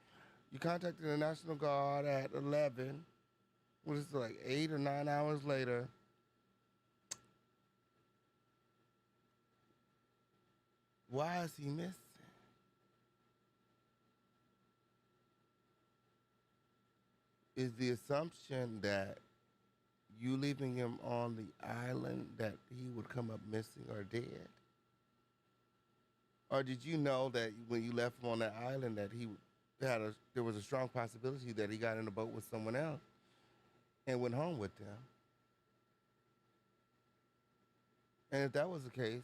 B: You contacted the National Guard at 11. What is it, like 8 or 9 hours later? Why is he missing? Is the assumption that you leaving him on the island that he would come up missing or dead? Or did you know that when you left him on that island that there was a strong possibility that he got in a boat with someone else and went home with them? And if that was the case,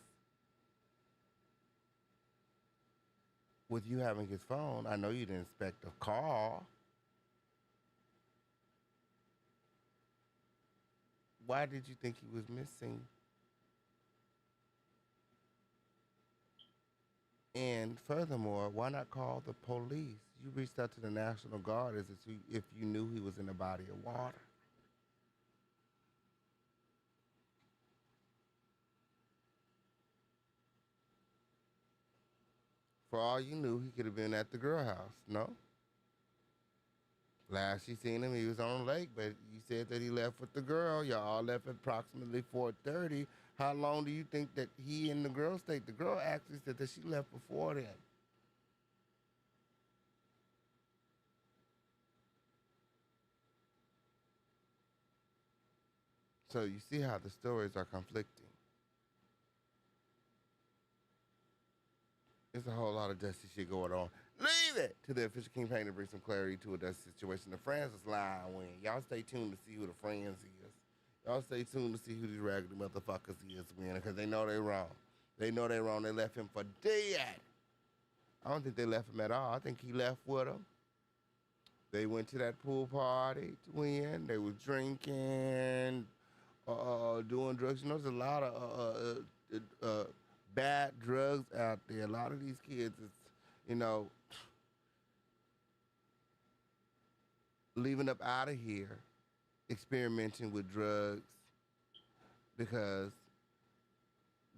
B: with you having his phone, I know you didn't expect a call. Why did you think he was missing? And furthermore, why not call the police? You reached out to the National Guard as if you knew he was in a body of water. For all you knew, he could have been at the girl house, no? Last you seen him, he was on the lake, but you said that he left with the girl. Y'all all left at approximately 4:30. How long do you think that he and the girl stayed? The girl actually said that she left before then. So you see how the stories are conflicting. There's a whole lot of dusty shit going on. Leave it to the official campaign to bring some clarity to a dusty situation. The friends is lying when. Y'all stay tuned to see who the friends is. Y'all stay tuned to see who these raggedy motherfuckers is when, because they know they wrong. They know they wrong. They left him for dead. I don't think they left him at all. I think he left with them. They went to that pool party to win. They was drinking, doing drugs. You know, there's a lot of bad drugs out there. A lot of these kids is, leaving up out of here, experimenting with drugs because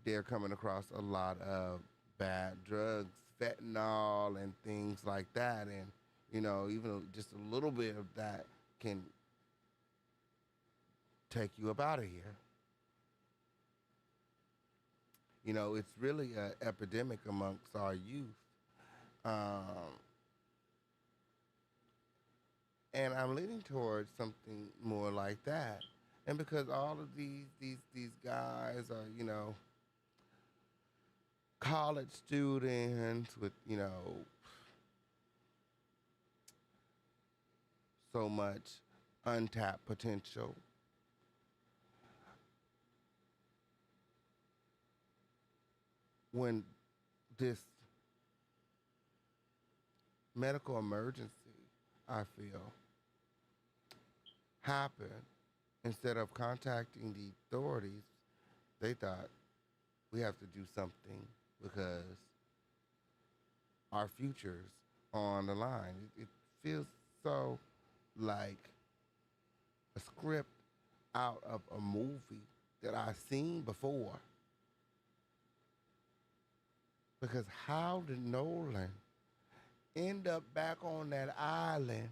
B: they're coming across a lot of bad drugs, fentanyl and things like that. And, even just a little bit of that can take you up out of here. It's really an epidemic amongst our youth. And I'm leaning towards something more like that. And because all of these guys are, you know, college students with, you know, so much untapped potential. When this medical emergency, I feel, happened, instead of contacting the authorities, they thought we have to do something because our future's on the line. It feels so like a script out of a movie that I've seen before. Because how did Nolan end up back on that island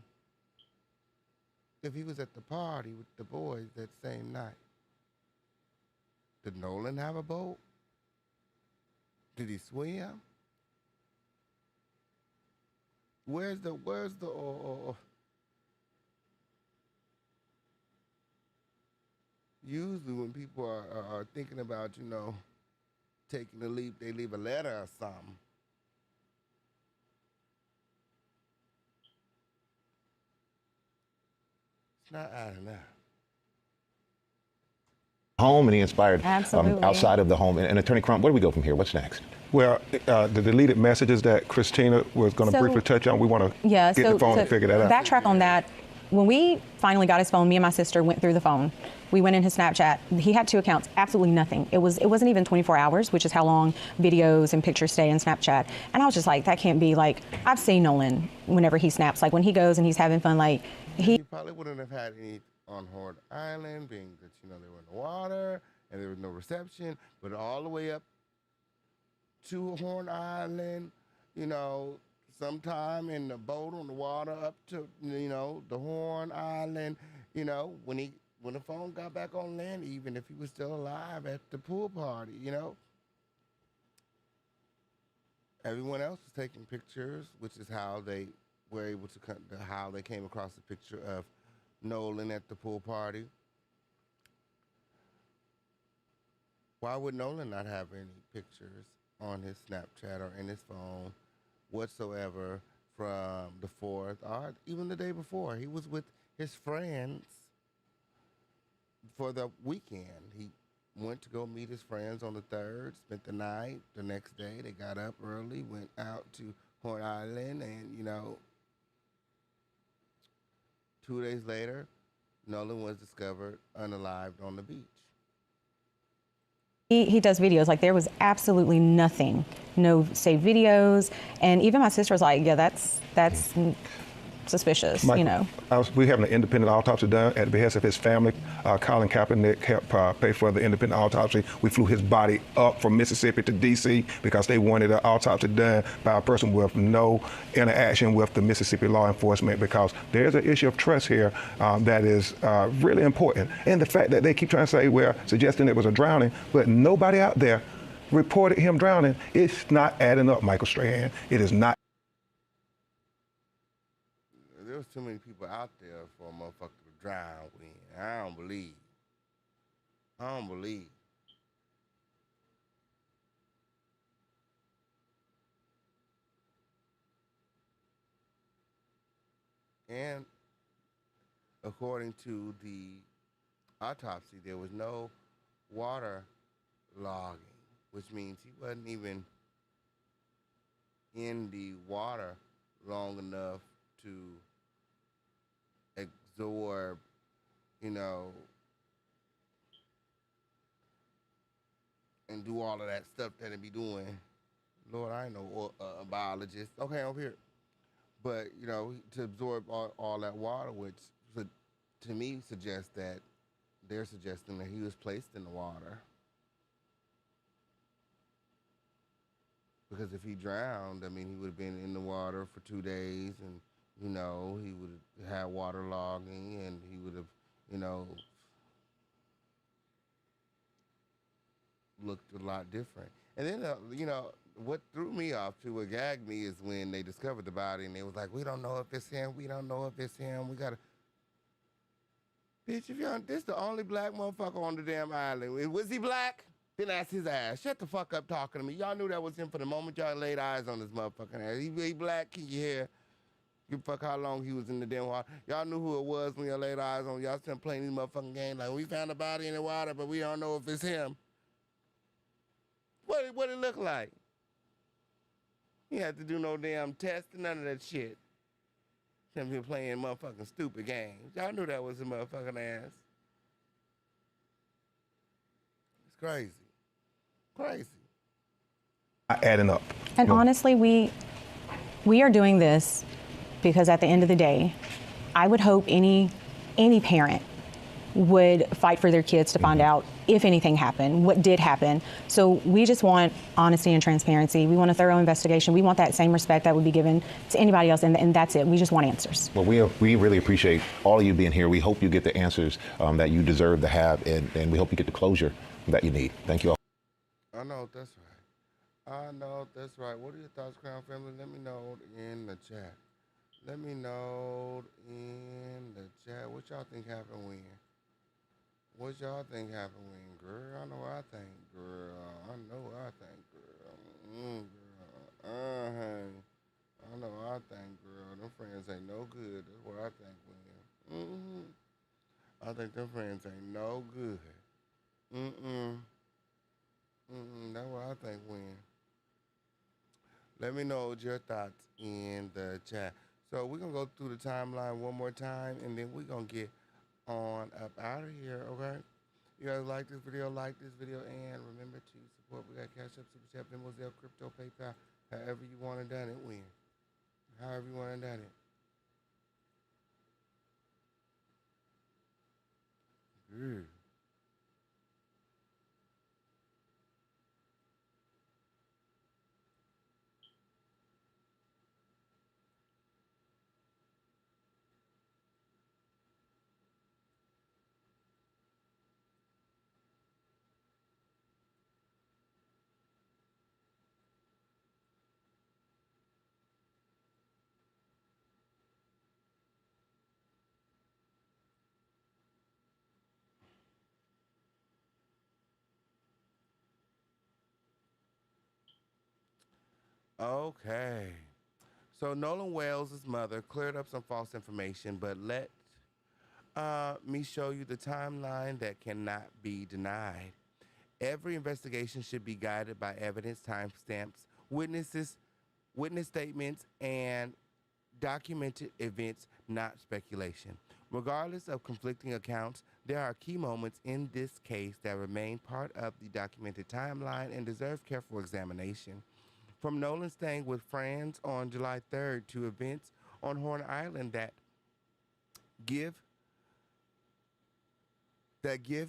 B: if he was at the party with the boys that same night? Did Nolan have a boat? Did he swim? Where's the usually when people are thinking about, you know, taking a leap, they leave a letter or something. It's not adding up.
D: Home, and he inspired
E: Absolutely.
D: outside of the home. And Attorney Crump, where do we go from here? What's next?
G: Well, the deleted messages that Christina was going to
E: So-
G: briefly touch on, we want to
E: Yeah,
G: get
E: so
G: the phone
E: to
G: and figure that out.
E: backtrack on that, when we finally got his phone, me and my sister went through the phone. We went in his Snapchat. He had 2 accounts, absolutely nothing. It wasn't even 24 hours, which is how long videos and pictures stay in Snapchat. And I was just like, that can't be, like, I've seen Nolan whenever he snaps. Like when he goes and he's having fun, like
B: He probably wouldn't have had any on Horn Island, being that, you know, they were in the water and there was no reception, but all the way up to Horn Island, you know, sometime in the boat on the water up to, you know, the Horn Island, you know, when the phone got back on land, even if he was still alive at the pool party, you know. Everyone else was taking pictures, which is how they were able to how they came across the picture of Nolan at the pool party. Why would Nolan not have any pictures on his Snapchat or in his phone whatsoever from the 4th or even the day before? He was with his friends for the weekend. He went to go meet his friends on the 3rd, spent the night. The next day, they got up early, went out to Horn Island, and, you know, 2 days later, Nolan was discovered unalived on the beach.
E: He does videos. Like there was absolutely nothing, no saved videos. And even my sister was like, yeah, that's suspicious,
G: Michael,
E: you know.
G: We have an independent autopsy done at the behest of his family. Colin Kaepernick helped pay for the independent autopsy. We flew his body up from Mississippi to D.C. because they wanted an autopsy done by a person with no interaction with the Mississippi law enforcement, because there's an issue of trust here that is really important. And the fact that they keep trying to say, well, suggesting it was a drowning, but nobody out there reported him drowning, it's not adding up, Michael Strahan. It is not.
B: There was too many people out there for a motherfucker to drown with. I don't believe. And according to the autopsy, there was no water logging, which means he wasn't even in the water long enough to absorb, you know, and do all of that stuff that it be doing. Lord, I ain't no biologist. Okay, I'm here. But, you know, to absorb all that water, which to me suggests that they're suggesting that he was placed in the water. Because if he drowned, I mean, he would have been in the water for 2 days, and, you know, he would have had water logging, and he would have, you know, looked a lot different. And then, you know, what threw me off too, what gagged me is when they discovered the body and they was like, we don't know if it's him, we don't know if it's him, we gotta. Bitch, if y'all, this the only black motherfucker on the damn island. Was he black? Then ask his ass. Shut the fuck up talking to me. Y'all knew that was him for the moment y'all laid eyes on this motherfucking ass. He black, can you hear? Give a fuck how long he was in the damn water. Y'all knew who it was when y'all laid eyes on. Y'all still playing these motherfucking games like we found a body in the water, but we don't know if it's him. What it look like? He had to do no damn test, none of that shit. Him here playing motherfucking stupid games. Y'all knew that was his motherfucking ass. It's crazy. Crazy.
G: Adding up.
E: And honestly, we are doing this because at the end of the day, I would hope any parent would fight for their kids to find out if anything happened, what did happen. So we just want honesty and transparency. We want a thorough investigation. We want that same respect that would be given to anybody else, and that's it. We just want answers.
D: Well, we really appreciate all of you being here. We hope you get the answers that you deserve to have, and we hope you get the closure that you need. Thank you all.
B: I know that's right. I know that's right. What are your thoughts, Crown Family? Let me know in the chat. Let me know in the chat. What y'all think happened when? What y'all think happened when, girl? I know what I think, girl. I know what I think, girl. Girl. I know what I think, girl. Them friends ain't no good. That's what I think when. I think them friends ain't no good. That's what I think when. Let me know your thoughts in the chat. So we're going to go through the timeline one more time, and then we're going to get on up out of here, okay? You guys like this video, and remember to support. We got Cash App, Super Chat, Venmo, Zelle, Crypto, PayPal, however you want to done it, when. However you want to done it. Good. Okay. So Nolan Wells' mother cleared up some false information, but let me show you the timeline that cannot be denied. Every investigation should be guided by evidence, timestamps, witness statements, and documented events, not speculation. Regardless of conflicting accounts, there are key moments in this case that remain part of the documented timeline and deserve careful examination. From Nolan staying with friends on July 3rd to events on Horn Island that give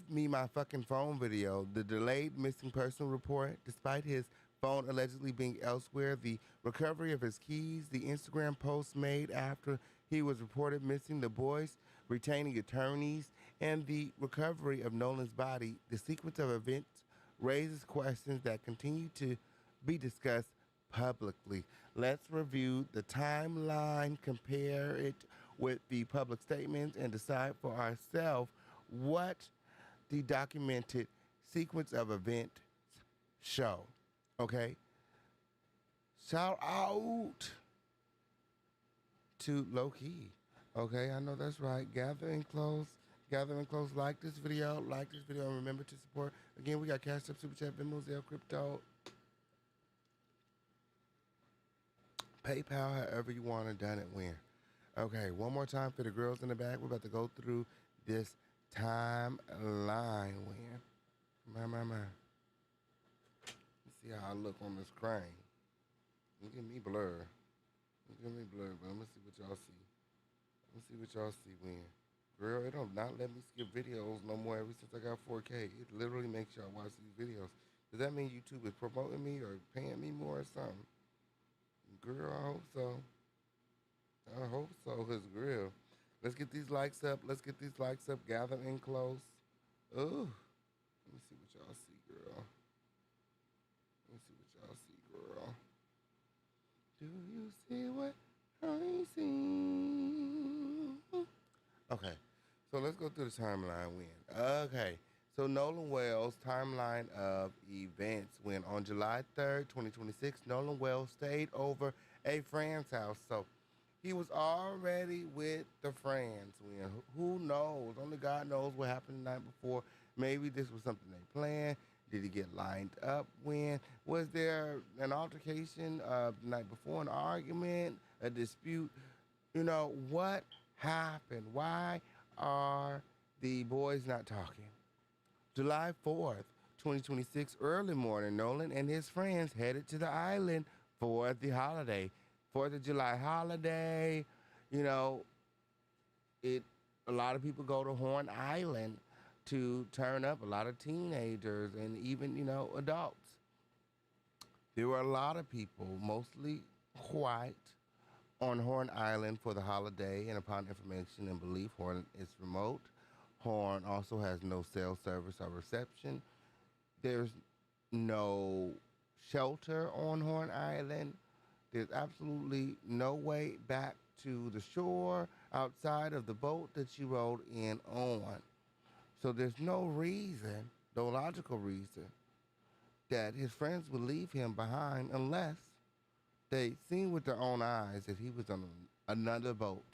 B: me my fucking phone video, the delayed missing person report, despite his phone allegedly being elsewhere, the recovery of his keys, the Instagram posts made after he was reported missing, the boys retaining attorneys, and the recovery of Nolan's body. The sequence of events raises questions that continue to be discussed publicly. Let's review the timeline, compare it with the public statements, and decide for ourselves what the documented sequence of events show. Okay? Shout out to Low Key. Okay, I know that's right. Gathering close. Like this video, and remember to support. Again, we got Cash App, Super Chat, Venmo, Zelle, Crypto, PayPal, however you want to done it when. Okay, one more time for the girls in the back. We're about to go through this timeline when. My. Let's see how I look on this crane. Look at me blur. But I'm gonna see what y'all see. When. Girl, it don't not let me skip videos no more ever since I got 4K. It literally makes y'all watch these videos. Does that mean YouTube is promoting me or paying me more or something? Girl, I hope so. Cause girl, let's get these likes up. Gather in close. Ooh. Let me see what y'all see, girl. see what y'all see, girl. Do you see what I see? Okay, so let's go through the timeline when. Okay, so Nolan Wells' timeline of events when on July 3rd, 2026, Nolan Wells stayed over a friend's house. So he was already with the friends when. Who knows? Only God knows what happened the night before. Maybe this was something they planned. Did he get lined up when? Was there an altercation the night before, an argument, a dispute? You know, what happened? Why are the boys not talking? July 4th, 2026, early morning, Nolan and his friends headed to the island for the holiday. 4th of July holiday, you know, a lot of people go to Horn Island to turn up, a lot of teenagers and even, you know, adults. There were a lot of people, mostly white, on Horn Island for the holiday, and upon information and belief, Horn is remote. Horn also has no cell service or reception. There's no shelter on Horn Island. There's absolutely no way back to the shore outside of the boat that you rode in on. So there's no reason, no logical reason, that his friends would leave him behind unless they seen with their own eyes that he was on another boat.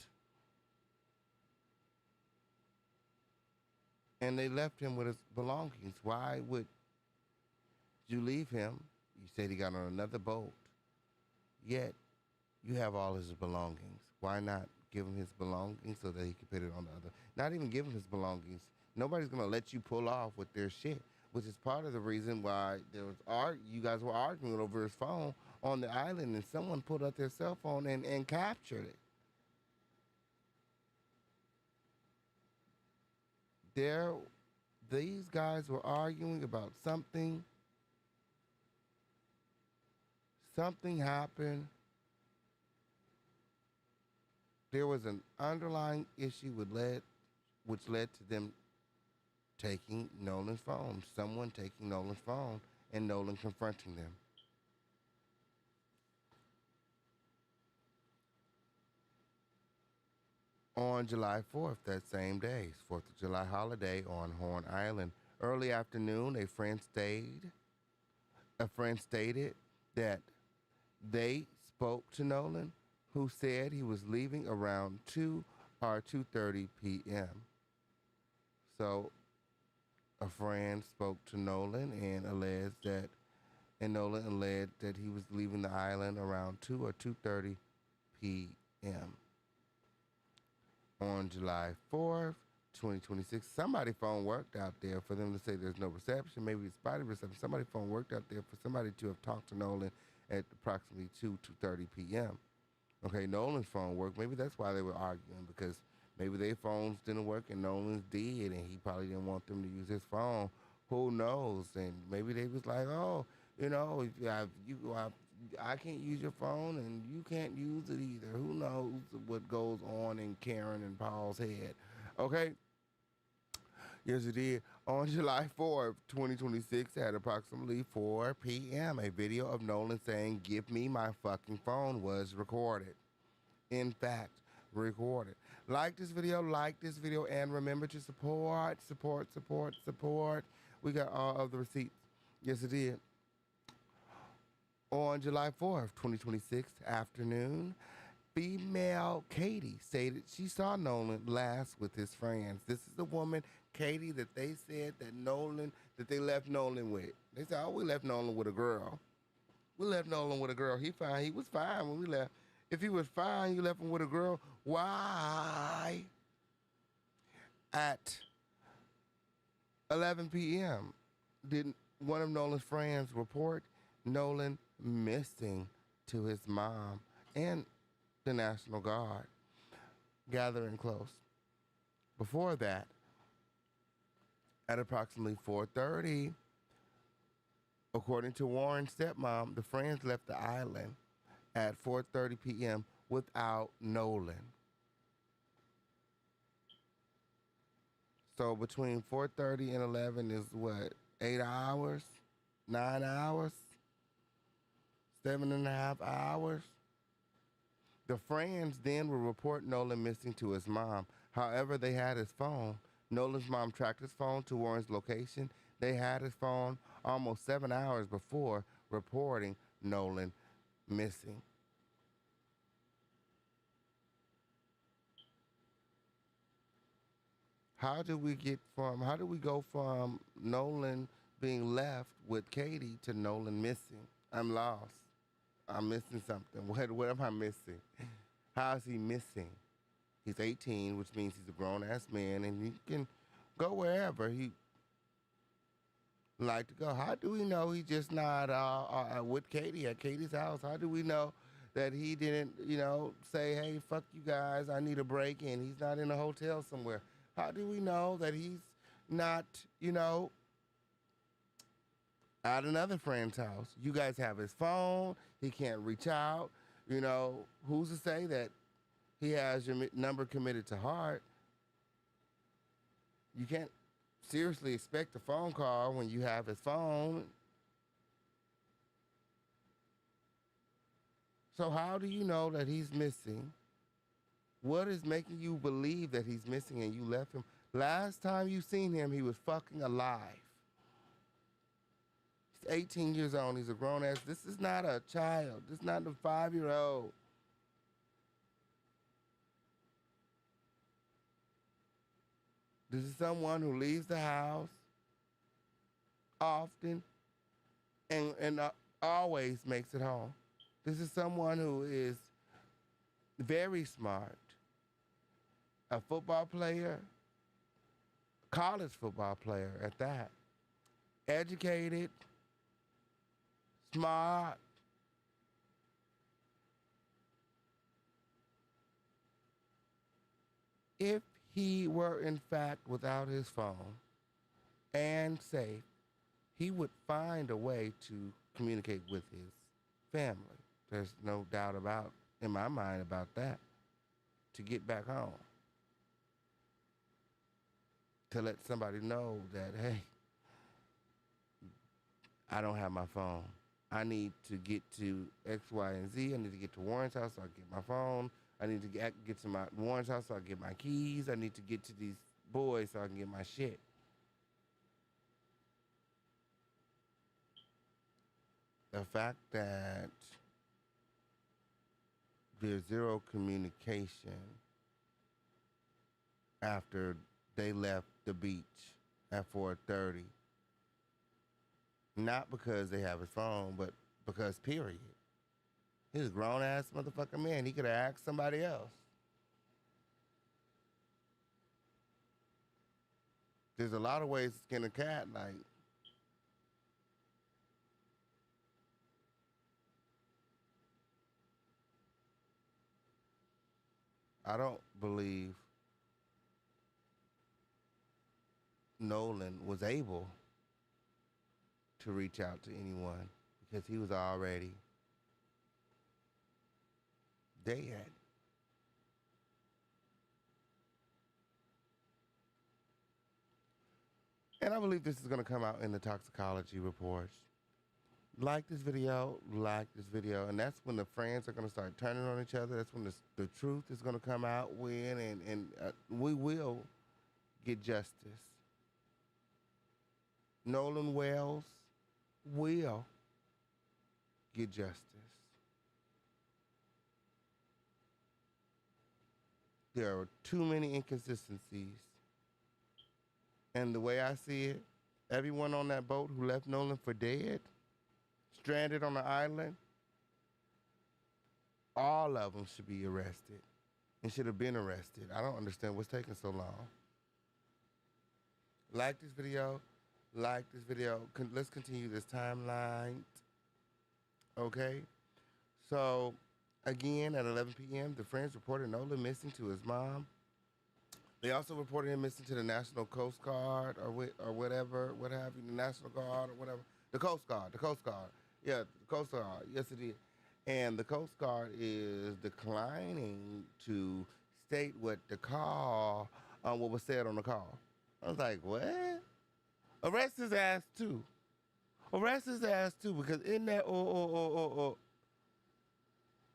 B: And they left him with his belongings. Why would you leave him? You said he got on another boat, yet you have all his belongings. Why not give him his belongings so that he could put it on the other? Not even give him his belongings. Nobody's gonna let you pull off with their shit, which is part of the reason why there was you guys were arguing over his phone on the island, and someone pulled out their cell phone and captured it. These guys were arguing about something. Something happened. There was an underlying issue which led to them taking Nolan's phone. Someone taking Nolan's phone and Nolan confronting them. On July 4th, that same day, 4th of July holiday on Horn Island, early afternoon, a friend stated that they spoke to Nolan, who said he was leaving around 2 or 2:30 p.m. So a friend spoke to Nolan and Nolan alleged that he was leaving the island around 2 or 2:30 p.m. On July 4th, 2026, somebody's phone worked out there for them to say there's no reception. Maybe it's spotty reception. Somebody's phone worked out there for somebody to have talked to Nolan at approximately 2:30 p.m. Okay, Nolan's phone worked. Maybe that's why they were arguing, because maybe their phones didn't work and Nolan's did, and he probably didn't want them to use his phone. Who knows? And maybe they was like, oh, you know, I can't use your phone and you can't use it either. Who knows what goes on in Karen and Paul's head? Okay? Yes, it did. On July 4th, 2026, at approximately 4 p.m., a video of Nolan saying, "Give me my fucking phone," was recorded. In fact, recorded. Like this video, and remember to support. We got all of the receipts. Yes, it did. On July 4th, 2026, afternoon, female Katie stated she saw Nolan last with his friends. This is the woman, Katie, that they said that they left Nolan with. They said, oh, we left Nolan with a girl. We left Nolan with a girl. He was fine when we left. If he was fine, you left him with a girl. Why? At 11 p.m., did one of Nolan's friends report Nolan missing to his mom and the National Guard, gathering close. Before that, at approximately 4:30, according to Warren's stepmom, the friends left the island at 4:30 p.m. without Nolan. So between 4:30 and 11 is what, 8 hours, 9 hours? 7.5 hours. The friends then will report Nolan missing to his mom. However, they had his phone. Nolan's mom tracked his phone to Warren's location. They had his phone almost 7 hours before reporting Nolan missing. How do we go from Nolan being left with Katie to Nolan missing? I'm lost. I'm missing something. What am I missing? How is he missing? He's 18, which means he's a grown-ass man, and he can go wherever he like to go. How do we know he's just not with Katie at Katie's house? How do we know that he didn't, say, hey, fuck you guys, I need a break, and he's not in a hotel somewhere? How do we know that he's not, at another friend's house? You guys have his phone. He can't reach out. Who's to say that he has your number committed to heart? You can't seriously expect a phone call when you have his phone. So how do you know that he's missing? What is making you believe that he's missing and you left him? Last time you seen him, he was fucking alive. He's 18 years old. He's a grown ass. This is not a child. This is not a 5-year-old. This is someone who leaves the house often and always makes it home. This is someone who is very smart, a football player, college football player at that, educated, smart. If he were in fact without his phone and safe, he would find a way to communicate with his family. There's no doubt in my mind about that, to get back home. To let somebody know that, hey, I don't have my phone. I need to get to X, Y, and Z. I need to get to Warren's house so I get my phone. I need to get to Warren's house so I get my keys. I need to get to these boys so I can get my shit. The fact that there's zero communication after they left the beach at 4:30. Not because they have his phone, but because period. He's a grown-ass motherfucking man. He could have asked somebody else. There's a lot of ways to skin a cat, like, I don't believe Nolan was able to reach out to anyone because he was already dead. And I believe this is going to come out in the toxicology reports. Like this video, and that's when the friends are going to start turning on each other. That's when the truth is going to come out and we will get justice. Nolan Wells will get justice. There are too many inconsistencies. And the way I see it, everyone on that boat who left Nolan for dead, stranded on the island, all of them should be arrested and should have been arrested. I don't understand what's taking so long. Like this video. Let's continue this timeline. Okay? So, again, at 11 p.m., the friends reported Nolan missing to his mom. They also reported him missing to the National Coast Guard or whatever, what have you, the National Guard or whatever. The Coast Guard. Yeah, the Coast Guard. Yes, it is. And the Coast Guard is declining to state what was said on the call. I was like, what? Arrest his ass too. Because in that,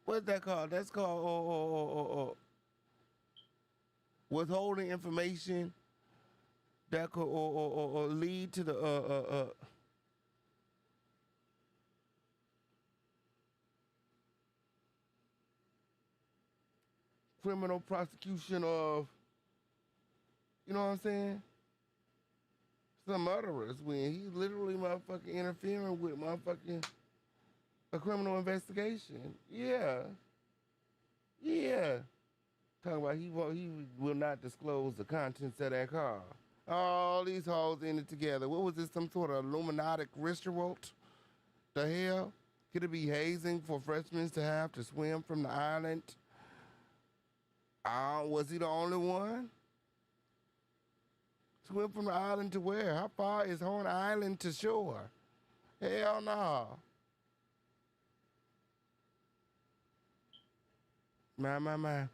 B: What's that called? That's called withholding information that could or lead to the criminal prosecution of, you know what I'm saying? Some murderers when he's literally motherfucking interfering with motherfucking a criminal investigation. Yeah. Talking about he will not disclose the contents of that car. All these hoes in it together. What was this? Some sort of Illuminati ritual? The hell? Could it be hazing for freshmen to have to swim from the island? Was he the only one? Swim from the island to where? How far is Horn Island to shore? Hell no. My.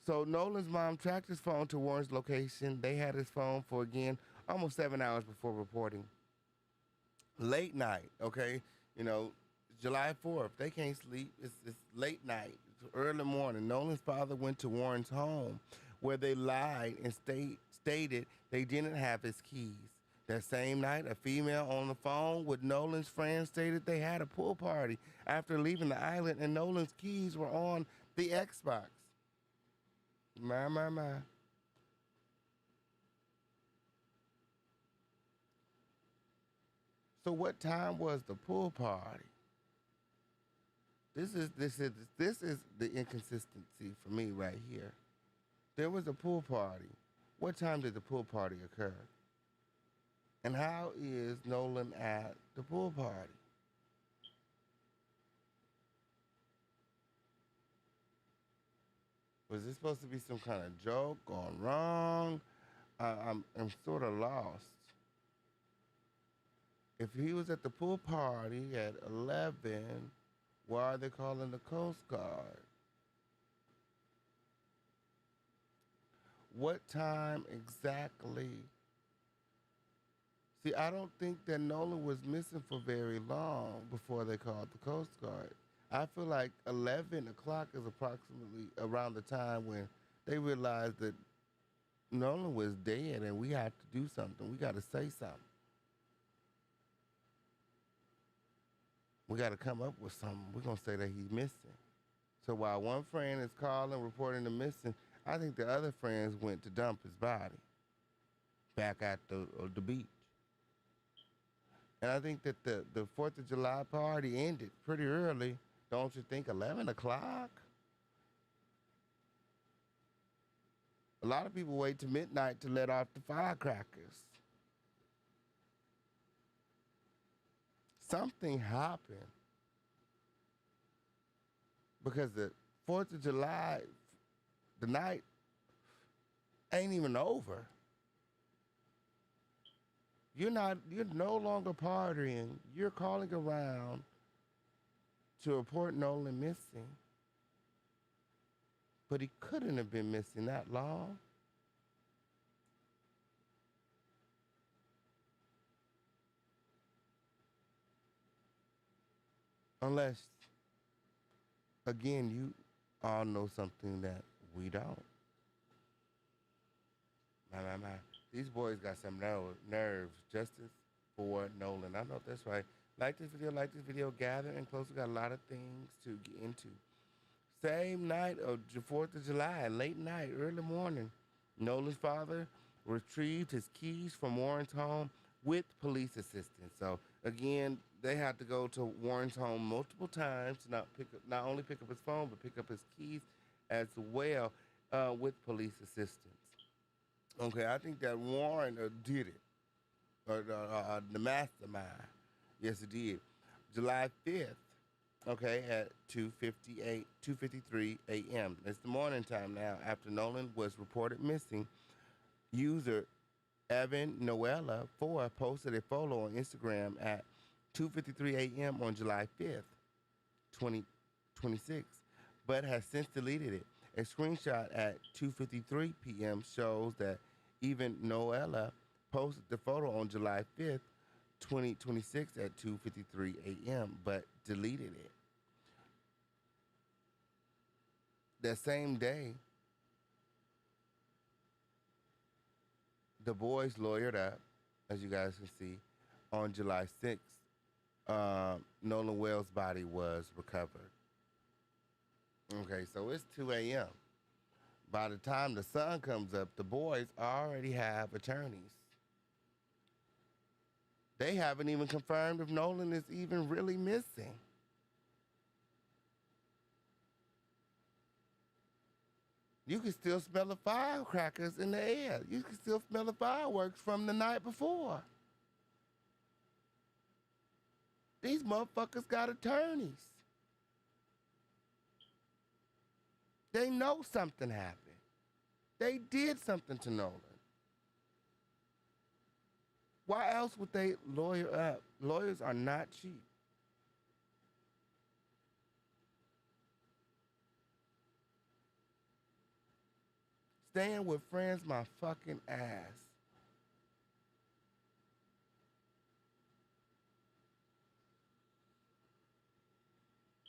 B: So Nolan's mom tracked his phone to Warren's location. They had his phone for, again, almost 7 hours before reporting. Late night, okay? You know, July 4th, they can't sleep. It's late night, it's early morning. Nolan's father went to Warren's home where they lied and stated they didn't have his keys. That same night, a female on the phone with Nolan's friend stated they had a pool party after leaving the island and Nolan's keys were on the Xbox. My. So what time was the pool party? This is the inconsistency for me right here. There was a pool party. What time did the pool party occur? And how is Nolan at the pool party? Was this supposed to be some kind of joke gone wrong? I'm sort of lost. If he was at the pool party at 11, why are they calling the Coast Guard? What time exactly? See, I don't think that Nolan was missing for very long before they called the Coast Guard. I feel like 11 o'clock is approximately around the time when they realized that Nolan was dead and we have to do something. We got to say something. We got to come up with something. We're going to say that he's missing. So while one friend is calling, reporting him missing, I think the other friends went to dump his body back at the beach. And I think that the 4th of July party ended pretty early. Don't you think 11 o'clock? A lot of people wait till midnight to let off the firecrackers. Something happened. Because the 4th of July, the night ain't even over. You're no longer partying. You're calling around to report Nolan missing. But he couldn't have been missing that long. Unless, again, you all know something that we don't. My. These boys got some nerves. Justice for Nolan. I know that's right. Like this video, gather and close. We got a lot of things to get into. Same night of the 4th of July, late night, early morning, Nolan's father retrieved his keys from Warren's home with police assistance. So again, they had to go to Warren's home multiple times to not only pick up his phone, but pick up his keys as well with police assistance. Okay, I think that Warren did it, the mastermind. Yes, it did. July 5th, okay, at 2:53 a.m. It's the morning time now. After Nolan was reported missing, user Evan Noella 4 posted a photo on Instagram at 2:53 a.m. on July 5th, 2026, but has since deleted it. A screenshot at 2:53 p.m. shows that even Noella posted the photo on July 5th, 2026 at 2:53 a.m., but deleted it. that same day, the boys lawyered up, as you guys can see, on July 6th. Nolan Wells' body was recovered. Okay, so it's 2 a.m. By the time the sun comes up, the boys already have attorneys. They haven't even confirmed if Nolan is even really missing. You can still smell the firecrackers in the air. You can still smell the fireworks from the night before. These motherfuckers got attorneys. They know something happened. They did something to Nolan. Why else would they lawyer up? Lawyers are not cheap. Staying with friends, my fucking ass.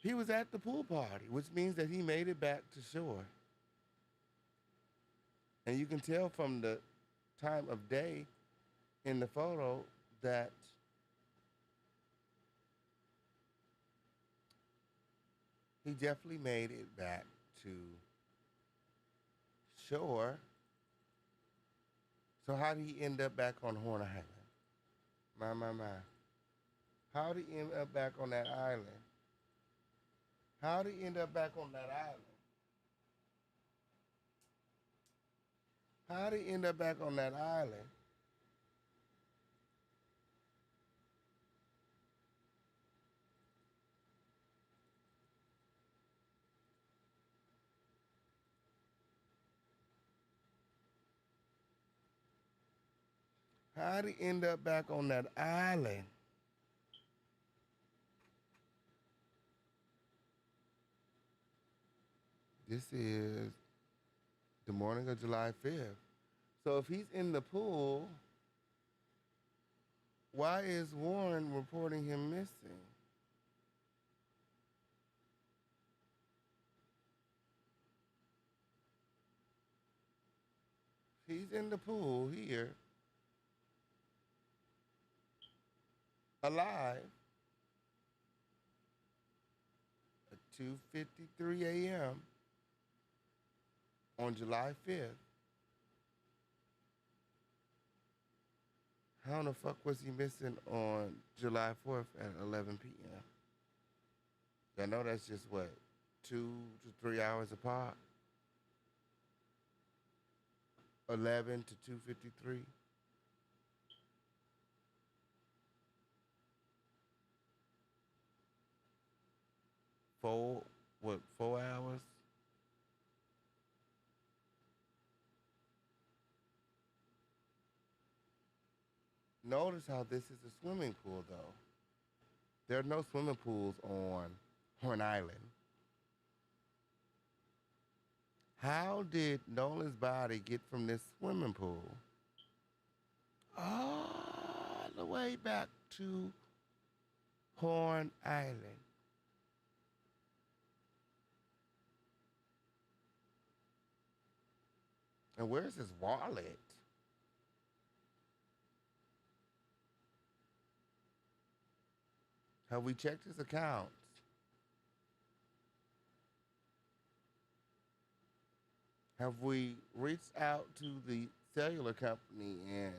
B: He was at the pool party, which means that he made it back to shore. And you can tell from the time of day in the photo that he definitely made it back to shore. So how did he end up back on Horn Island? My. How did he end up back on that island? How did he end up back on that island? How did he end up back on that island? How did he end up back on that island? This is the morning of July 5th. So if he's in the pool, why is Warren reporting him missing? He's in the pool here, alive, at 2:53 a.m. on July 5th. How the fuck was he missing on July 4th at 11 p.m.? I know that's just what, 2 to 3 hours apart? 11 to 2:53. Four hours? Notice how this is a swimming pool, though. There are no swimming pools on Horn Island. How did Nolan's body get from this swimming pool all the way back to Horn Island? And where's his wallet? Have we checked his accounts? Have we reached out to the cellular company and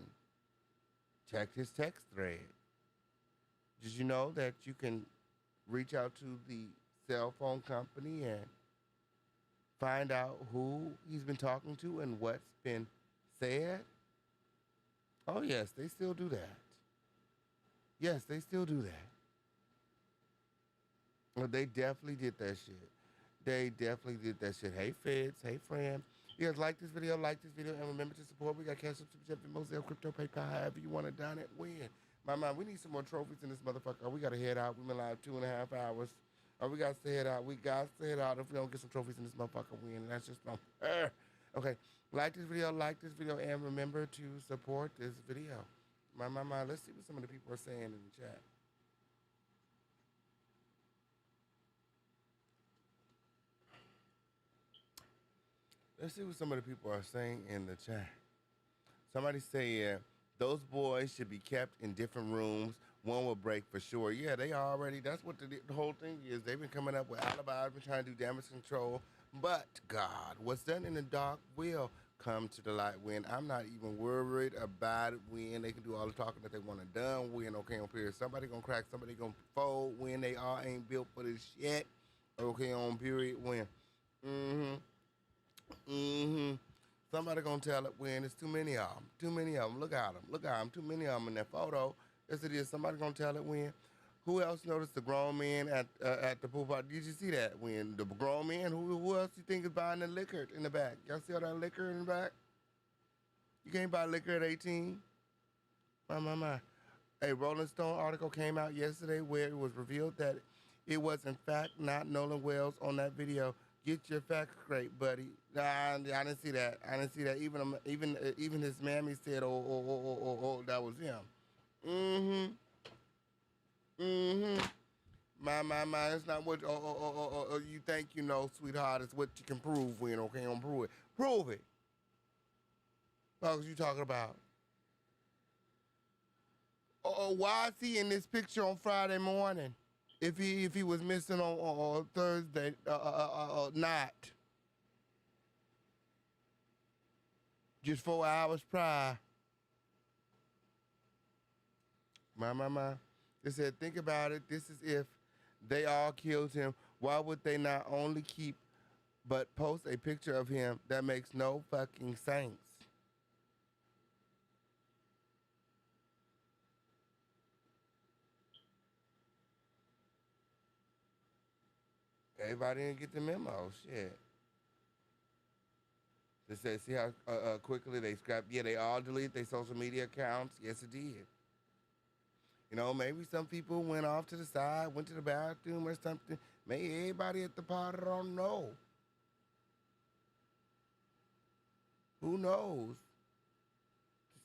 B: checked his text thread? Did you know that you can reach out to the cell phone company and find out who he's been talking to and what's been said? Oh, yes, they still do that. Yes, they still do that. Well, they definitely did that shit. They definitely did that shit. Hey, Feds. Hey, friend. You guys like this video, and remember to support. We got Cash App, Super Chat, Venmo, Zelle, Crypto, PayPal, however you want to done it. Win. My man, we need some more trophies in this motherfucker. We got to head out. We've been live 2.5 hours. We got to head out. We got to head out. If we don't get some trophies in this motherfucker, win. And that's just no. Okay. Like this video, and remember to support this video. My. Let's see what some of the people are saying in the chat. Let's see what some of the people are saying in the chat. Somebody said those boys should be kept in different rooms. One will break for sure. Yeah, they already, that's what the whole thing is. They've been coming up with alibis, been trying to do damage control. But God, what's done in the dark will come to the light when I'm not even worried about it when they can do all the talking that they want to done when, okay, on period. Somebody gonna crack, somebody gonna fold when they all ain't built for this shit. Okay, on period when. Somebody gonna tell it when it's too many of them. Too many of them. Look at them. Look at them. Too many of them in that photo. Yes, it is. Somebody gonna tell it when. Who else noticed the grown man at the pool party? Did you see that? When the grown man, who else you think is buying the liquor in the back? Y'all see all that liquor in the back? You can't buy liquor at 18. My. A Rolling Stone article came out yesterday where it was revealed that it was in fact not Nolan Wells on that video. Get your facts straight, buddy. Nah, I didn't see that. I didn't see that. Even his mammy said, oh, that was him. My. It's not what you think you know, sweetheart. It's what you can prove when, okay? Don't prove it. Prove it. What was you talking about? Why is he in this picture on Friday morning? If he was missing on Thursday night, just 4 hours prior. My. They said, think about it. This is if they all killed him. Why would they not only keep but post a picture of him? That makes no fucking sense. Everybody didn't get the memo. Shit. They said, see how quickly they scrapped. Yeah, they all deleted their social media accounts. Yes, it did. You know, maybe some people went off to the side, went to the bathroom or something. Maybe everybody at the party don't know. Who knows?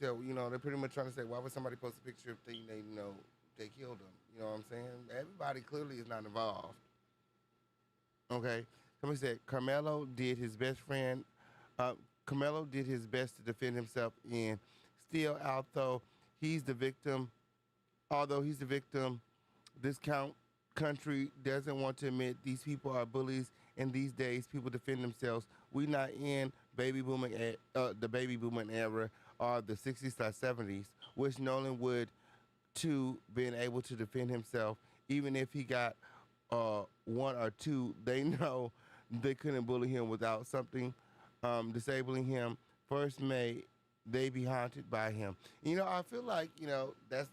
B: So, you know, they're pretty much trying to say, why would somebody post a picture if they know they killed them? You know what I'm saying? Everybody clearly is not involved. Okay. Somebody said Carmelo did his best to defend himself and still although he's the victim, this country doesn't want to admit these people are bullies and these days people defend themselves. We not in the baby booming era or the 60s/70s, which Nolan would too been able to defend himself even if he got one or two. They know they couldn't bully him without something disabling him. First may they be haunted by him. You know, I feel like, that's,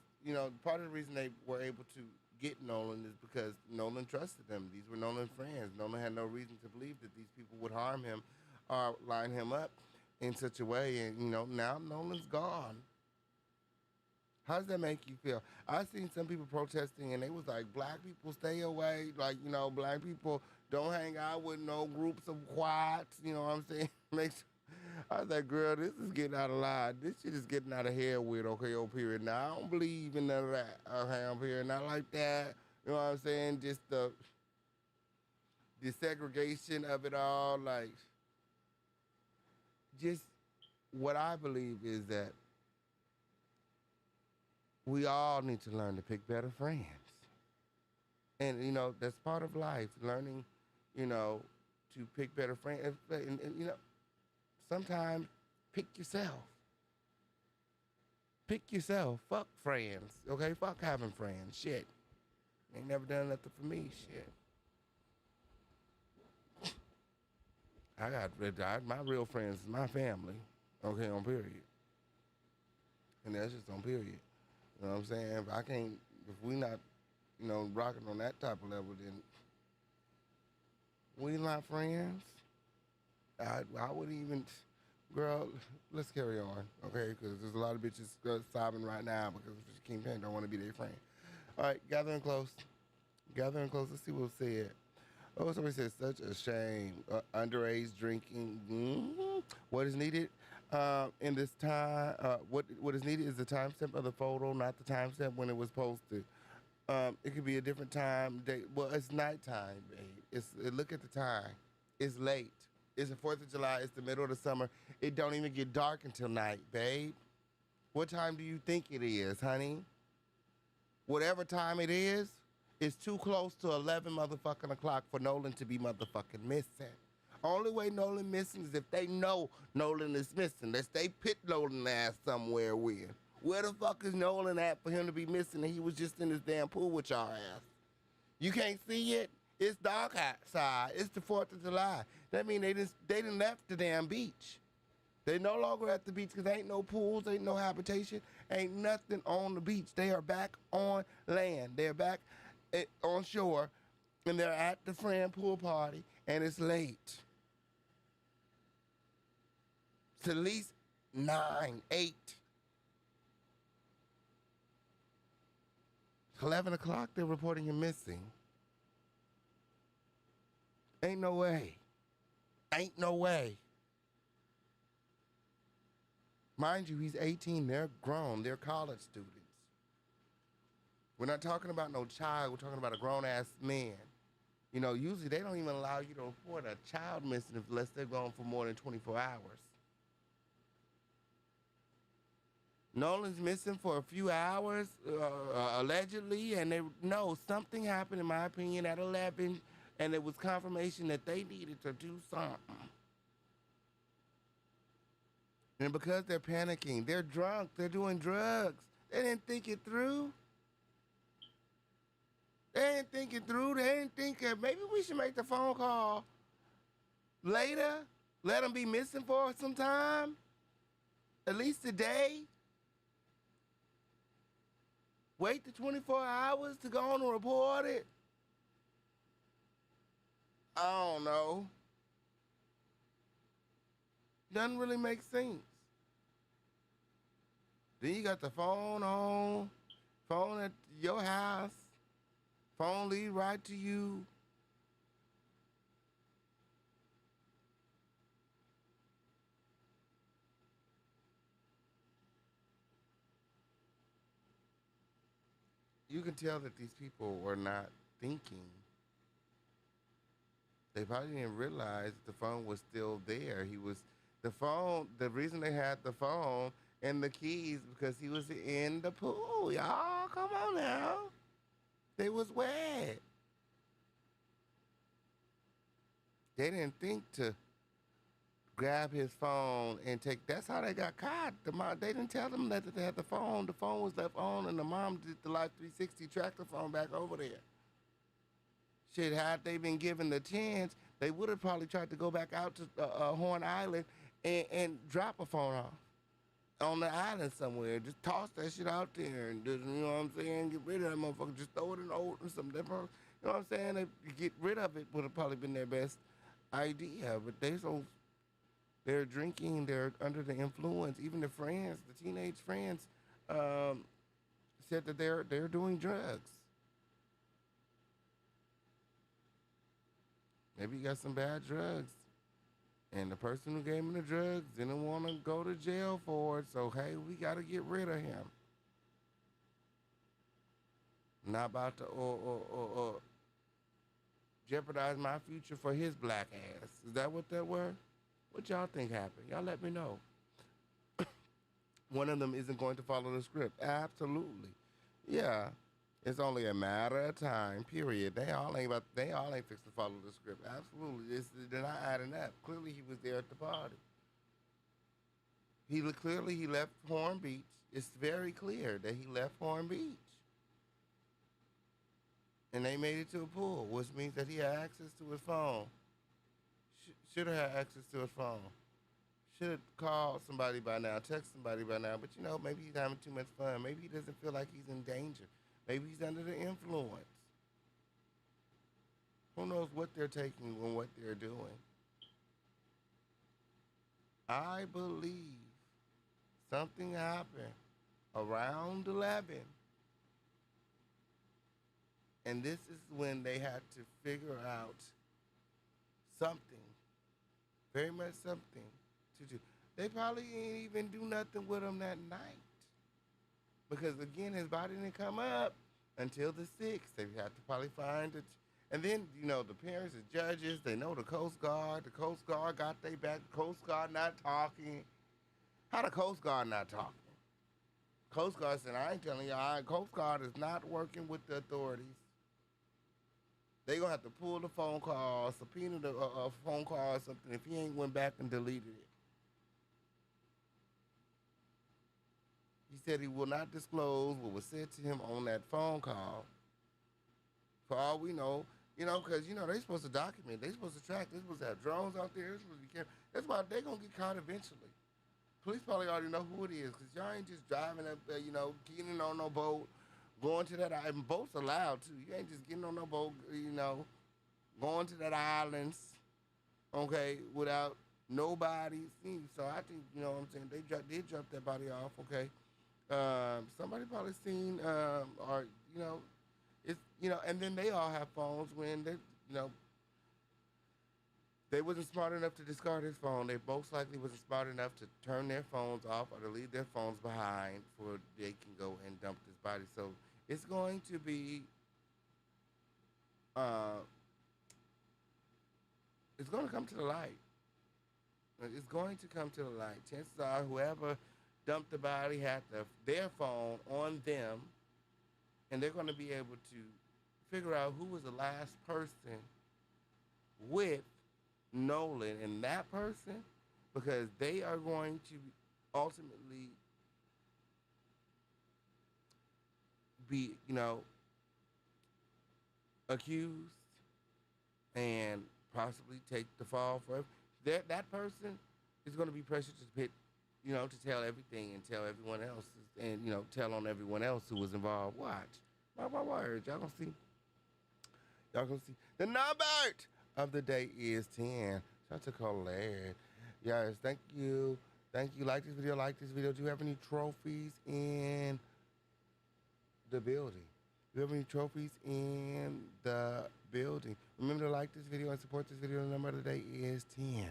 B: part of the reason they were able to get Nolan is because Nolan trusted them. These were Nolan's friends. Nolan had no reason to believe that these people would harm him or line him up in such a way. And, now Nolan's gone. How does that make you feel? I seen some people protesting and they was like, black people stay away. Like, black people don't hang out with no groups of quads. You know what I'm saying? I was like, girl, this is getting out of line. This shit is getting out of hand with, okay, on period. Now, I don't believe in none of that, okay, on period. Not like that. You know what I'm saying? Just the segregation of it all. Like, just what I believe is that we all need to learn to pick better friends. And, that's part of life, learning, to pick better friends. And sometimes pick yourself. Pick yourself. Fuck friends, okay? Fuck having friends. Shit. Ain't never done nothing for me. Shit. My real friends is my family, okay, on period. And that's just on period. You know what I'm saying? If we not, rocking on that type of level, then we not friends. I wouldn't even, girl, let's carry on, okay? Because there's a lot of bitches sobbing right now because Kingpin don't want to be their friend. All right, gathering close. Let's see what's said. Oh, somebody said, such a shame. Underage drinking. What is needed in this time? What is needed is the timestamp of the photo, not the timestamp when it was posted. It could be a different time. Well, it's nighttime, babe. Look at the time. It's late. It's the 4th of July. It's the middle of the summer. It don't even get dark until night, babe. What time do you think it is, honey? Whatever time it is, it's too close to 11 motherfucking o'clock for Nolan to be motherfucking missing. Only way Nolan missing is if they know Nolan is missing. Unless they pit Nolan ass somewhere weird. Where the fuck is Nolan at for him to be missing and he was just in his damn pool with y'all ass? You can't see it? It's dark outside. It's the 4th of July. That means they done left the damn beach. They no longer at the beach because ain't no pools, ain't no habitation, ain't nothing on the beach. They are back on land. They're back on shore, and they're at the friend pool party, and it's late. It's at least 9, 8. 11 o'clock, they're reporting him missing. Ain't no way. Ain't no way. Mind you, he's 18. They're grown. They're college students. We're not talking about no child. We're talking about a grown-ass man. You know, usually they don't even allow you to report a child missing unless they're gone for more than 24 hours. Nolan's missing for a few hours, allegedly, and they know something happened, in my opinion, at 11, and it was confirmation that they needed to do something. And because they're panicking, they're drunk, they're doing drugs. They didn't think it through. They didn't think maybe we should make the phone call later. Let them be missing for some time. At least a day. Wait the 24 hours to go on and report it. I don't know. Doesn't really make sense. Then you got the phone on, phone at your house, phone lead right to you. You can tell that these people were not thinking. They probably didn't realize the phone was still there. The reason they had the phone and the keys because he was in the pool. Y'all, come on now. They was wet. They didn't think to grab his phone and take. That's how they got caught. They didn't tell them that they had the phone. The phone was left on, and the mom did the Life 360, tracked the phone back over there. Shit, had they been given the chance, they would have probably tried to go back out to Horn Island and drop a phone off on the island somewhere. Just toss that shit out there and just, you know what I'm saying, get rid of that motherfucker. Just throw it in the ocean or something. You know what I'm saying? To get rid of it would have probably been their best idea. But they're drinking, they're under the influence. Even the friends, the teenage friends, said that they're doing drugs. Maybe he got some bad drugs. And the person who gave him the drugs didn't want to go to jail for it. So, hey, we got to get rid of him. Not about to jeopardize my future for his black ass. Is that what that were? What y'all think happened? Y'all let me know. One of them isn't going to follow the script. Absolutely. Yeah. It's only a matter of time, period. They all ain't fixed to follow the script. Absolutely. They're not adding up. Clearly he was there at the party. He left Horn Beach. It's very clear that he left Horn Beach. And they made it to a pool, which means that he had access to his phone. Should have had access to his phone. Should have called somebody by now, text somebody by now. But, maybe he's having too much fun. Maybe he doesn't feel like he's in danger. Maybe he's under the influence. Who knows what they're taking and what they're doing. I believe something happened around 11. And this is when they had to figure out something, very much something to do. They probably ain't even do nothing with him that night. Because again, his body didn't come up until the 6th. They had to probably find it And then, you know, the parents and judges, they know the Coast Guard. The Coast Guard got their back. The Coast Guard not talking. How the Coast Guard not talking? Coast Guard said, I ain't telling y'all, Coast Guard is not working with the authorities. They gonna have to pull the phone call, subpoena the phone call or something if he ain't went back and deleted it. He said he will not disclose what was said to him on that phone call. For all we know, you know, because, you know, they supposed to document. They supposed to track. They supposed to have drones out there. They supposed to be careful. That's why they going to get caught eventually. Police probably already know who it is because y'all ain't just driving up there, you know, getting on no boat, going to that island. Boats allowed, too. You ain't just getting on no boat, you know, going to that islands, okay, without nobody seeing. So I think, you know what I'm saying, they did drop that body off, okay. Somebody probably seen, or, you know, it's, you know, and then they all have phones when they, you know, they wasn't smart enough to discard his phone. They most likely wasn't smart enough to turn their phones off or to leave their phones behind before they can go and dump this body. So it's going to be, it's going to come to the light. It's going to come to the light. Chances are whoever dumped the body had their phone on them, and they're going to be able to figure out who was the last person with Nolan and that person, because they are going to ultimately be, you know, accused and possibly take the fall for it. That person is going to be pressured to pit, you know, to tell everything and tell everyone else, and, you know, tell on everyone else who was involved. Watch. My word. Y'all gonna see. Y'all gonna see. The number of the day is 10. Shout out to Colette. Yes, thank you. Thank you. Like this video. Do you have any trophies in the building? Do you have any trophies in the building? Remember to like this video and support this video. The number of the day is 10.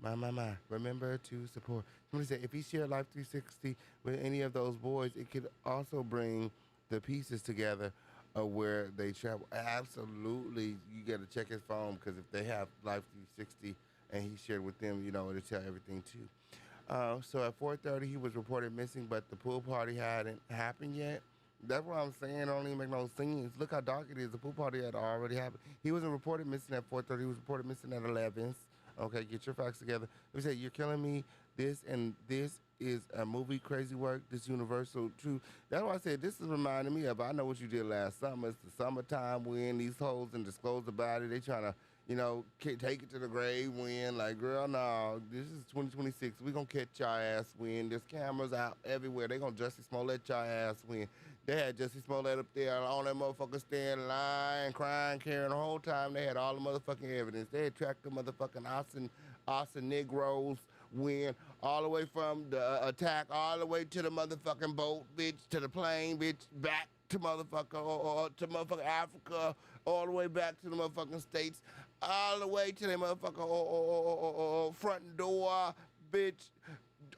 B: My. Remember to support. Somebody said if he shared Life 360 with any of those boys, it could also bring the pieces together of where they travel. Absolutely. You got to check his phone, because if they have Life 360 and he shared with them, you know, it'll tell everything too. So at 4:30, he was reported missing, but the pool party hadn't happened yet. That's what I'm saying. Don't even make no sense. Look how dark it is. The pool party had already happened. He wasn't reported missing at 4:30. He was reported missing at 11. Okay, get your facts together. We say, you're killing me. This is a movie, crazy work. This universal truth. That's why I said this is reminding me of, I know what you did last summer. It's the summertime when these hoes and disclose about it. They trying to, you know, take it to the grave when, like, girl, no, this is 2026. We gonna catch y'all ass when. There's cameras out everywhere. They gonna Jussie Smollett y'all ass when. They had Jussie Smollett up there on that motherfucker standing, lying, crying, carrying the whole time. They had all the motherfucking evidence. They had tracked the motherfucking Austin Negroes when, all the way from the attack, all the way to the motherfucking boat, bitch, to the plane, bitch, back to motherfucker, or to motherfucking Africa, all the way back to the motherfucking States, all the way to the motherfucking front door, bitch,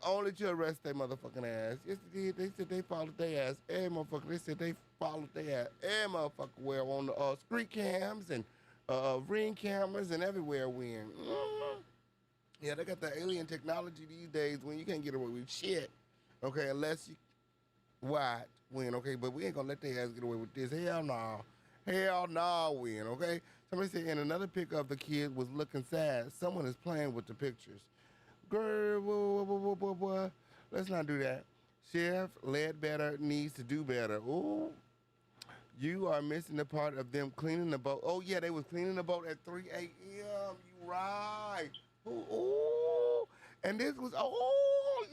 B: only to arrest their motherfucking ass. Yes, they said they followed their ass. Every motherfucker, they said they followed their ass. Every motherfucker where on the street cams and ring cameras and everywhere when. Yeah, they got the alien technology these days when you can't get away with shit. Okay, unless you white win, okay? But we ain't gonna let their ass get away with this. Hell no. Hell no, win, okay? Somebody said, and another pic of the kid was looking sad. Someone is playing with the pictures. Girl, whoa. Let's not do that. Chef Ledbetter needs to do better. Ooh. You are missing the part of them cleaning the boat. Oh, yeah, they was cleaning the boat at 3 a.m. You right. Ooh. And this was,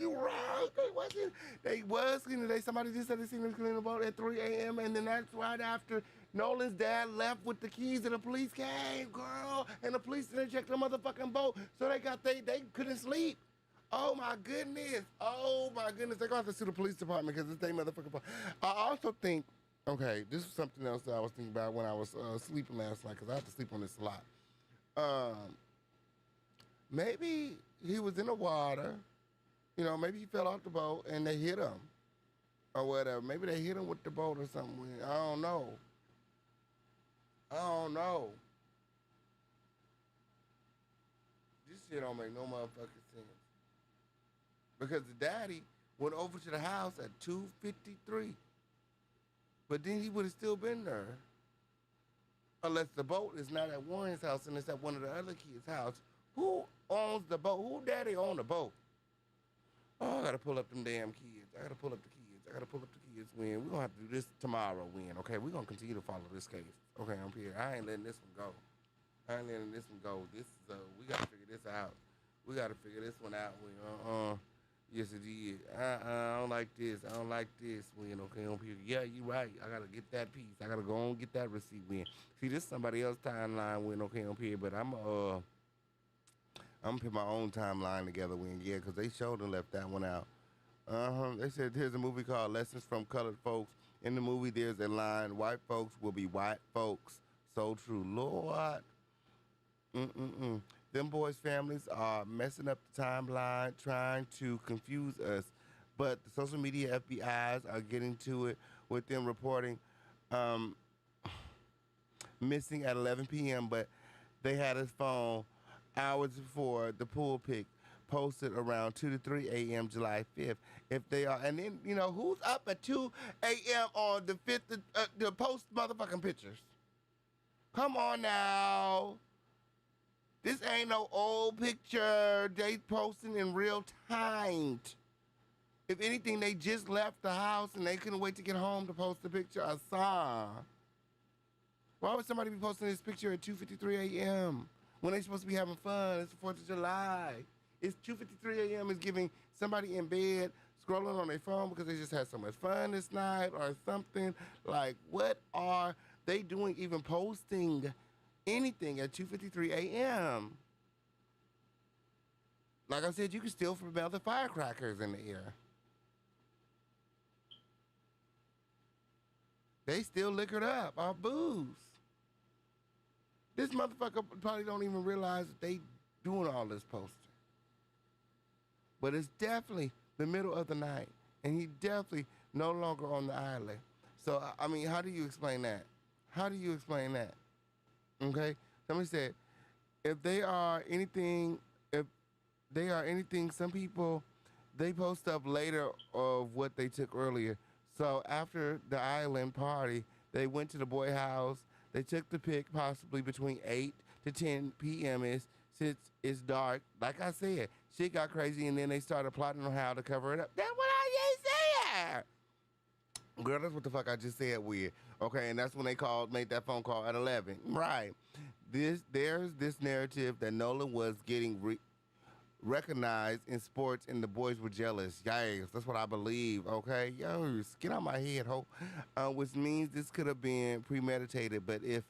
B: you right. They was cleaning. Somebody just said they seen them cleaning the boat at 3 a.m. And then that's right after Nolan's dad left with the keys and the police came, girl. And the police didn't check the motherfucking boat. So they couldn't sleep. Oh my goodness. They're gonna have to sue the police department because it's their motherfucking boat. I also think, okay, this is something else that I was thinking about when I was sleeping last night, because I have to sleep on this a lot. Maybe he was in the water, you know, maybe he fell off the boat and they hit him or whatever. Maybe they hit him with the boat or something. I don't know. shit don't make no motherfucking sense. Because the daddy went over to the house at 2:53. But then he would have still been there. Unless the boat is not at Warren's house and it's at one of the other kids' house. Who owns the boat? Who daddy own the boat? Oh, I gotta pull up them damn kids. I gotta pull up the kids. We're gonna have to do this tomorrow, okay? We're gonna continue to follow this case. Okay, I'm here. I ain't letting this one go. This is we gotta figure this out. We gotta figure this one out, Yes, it is. I don't like this. Okay, I'm here. Yeah, you right. I gotta get that piece. I gotta go and get that receipt, See, this is somebody else's timeline, okay, I'm here, but I'm gonna put my own timeline together, because they showed and left that one out. They said there's a movie called Lessons from Colored Folks. In the movie, there's a line, white folks will be white folks. So true. Lord. Them boys' families are messing up the timeline, trying to confuse us. But the social media FBIs are getting to it with them reporting missing at 11 p.m., but they had his phone hours before the pool pic posted around 2 to 3 a.m. July 5th. If they are, and then, who's up at 2 a.m. on the 5th to post motherfucking pictures? Come on now. This ain't no old picture. They posting in real time. If anything, they just left the house and they couldn't wait to get home to post the picture I saw. Why would somebody be posting this picture at 2:53 a.m. when they supposed to be having fun? It's the 4th of July. It's 2:53 a.m. It's giving somebody in bed scrolling on their phone because they just had so much fun this night or something. Like, what are they doing even posting anything at 2:53 a.m.? Like I said, you can still smell the firecrackers in the air. They still liquored up off booze. This motherfucker probably don't even realize that they doing all this posting. But it's definitely the middle of the night, and he definitely no longer on the island. So, I mean, how do you explain that? Okay? Somebody said, if they are anything, some people, they post up later of what they took earlier. So after the island party, they went to the boy house. They took the pic possibly between 8 to 10 p.m. Since it's dark. Like I said, shit got crazy, and then they started plotting on how to cover it up. That's what I just said. Girl, that's what the fuck I just said, weird. Okay, and that's when they made that phone call at 11. Right. There's this narrative that Nolan was getting recognized in sports and the boys were jealous. Yikes, that's what I believe, okay? Yo, get out my head, ho. Which means this could have been premeditated, but if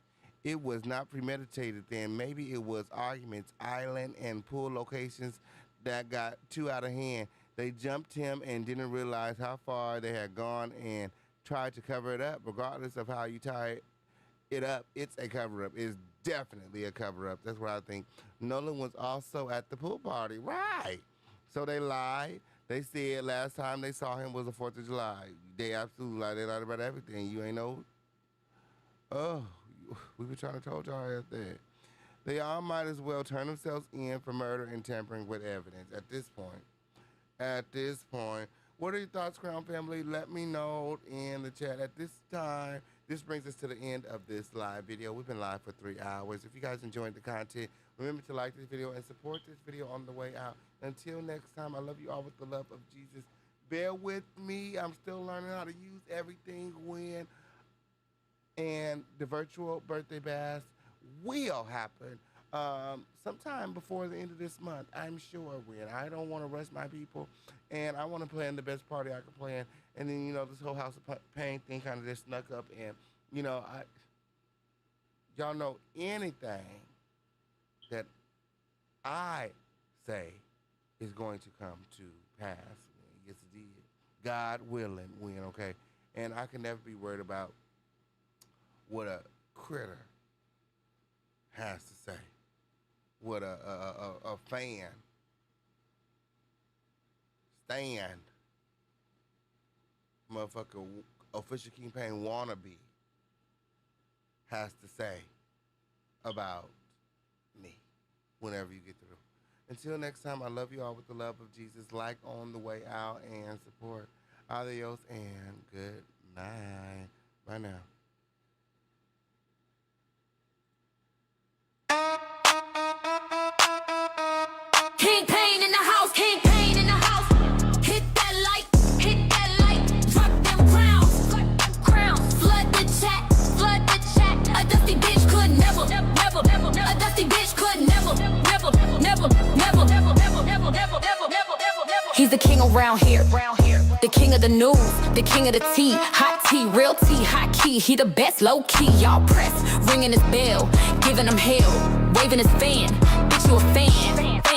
B: it was not premeditated, then maybe it was arguments, island and pool locations that got too out of hand. They jumped him and didn't realize how far they had gone and tried to cover it up. Regardless of how you tie it up, it's a cover-up. It's definitely a cover-up. That's what I think. Nolan was also at the pool party. Right. So they lied. They said last time they saw him was the 4th of July. They absolutely lied. They lied about everything. You ain't know. Oh, we were trying to told y'all that. They all might as well turn themselves in for murder and tampering with evidence at this point. What are your thoughts, Crown Family? Let me know in the chat. At this time, this brings us to the end of this live video. We've been live for 3 hours. If you guys enjoyed the content, remember to like this video and support this video on the way out. Until next time, I love you all with the love of Jesus. Bear with me. I'm still learning how to use everything and the virtual birthday bash will happen sometime before the end of this month, I'm sure. I don't want to rush my people, and I want to plan the best party I can plan. And then, this whole House of Pain thing kind of just snuck up, and, y'all know anything that I say is going to come to pass. Yes, it did. God willing, okay? And I can never be worried about what a critter has to say. What a fan, stand, motherfucker, official campaign wannabe has to say about me whenever you get through. Until next time, I love you all with the love of Jesus. Like on the way out and support. Adios and good night. Bye now.
A: King Pain in the house, King Pain in the house. Hit that light, drop them crowns, flood the chat. A dusty bitch could never, a dusty bitch could never. He's the king around here, the king of the news, the king of the tea, hot tea, real tea, hot key. He the best, low key, y'all press, ringing his bell, giving him hell, waving his fan. Bitch, you a fan.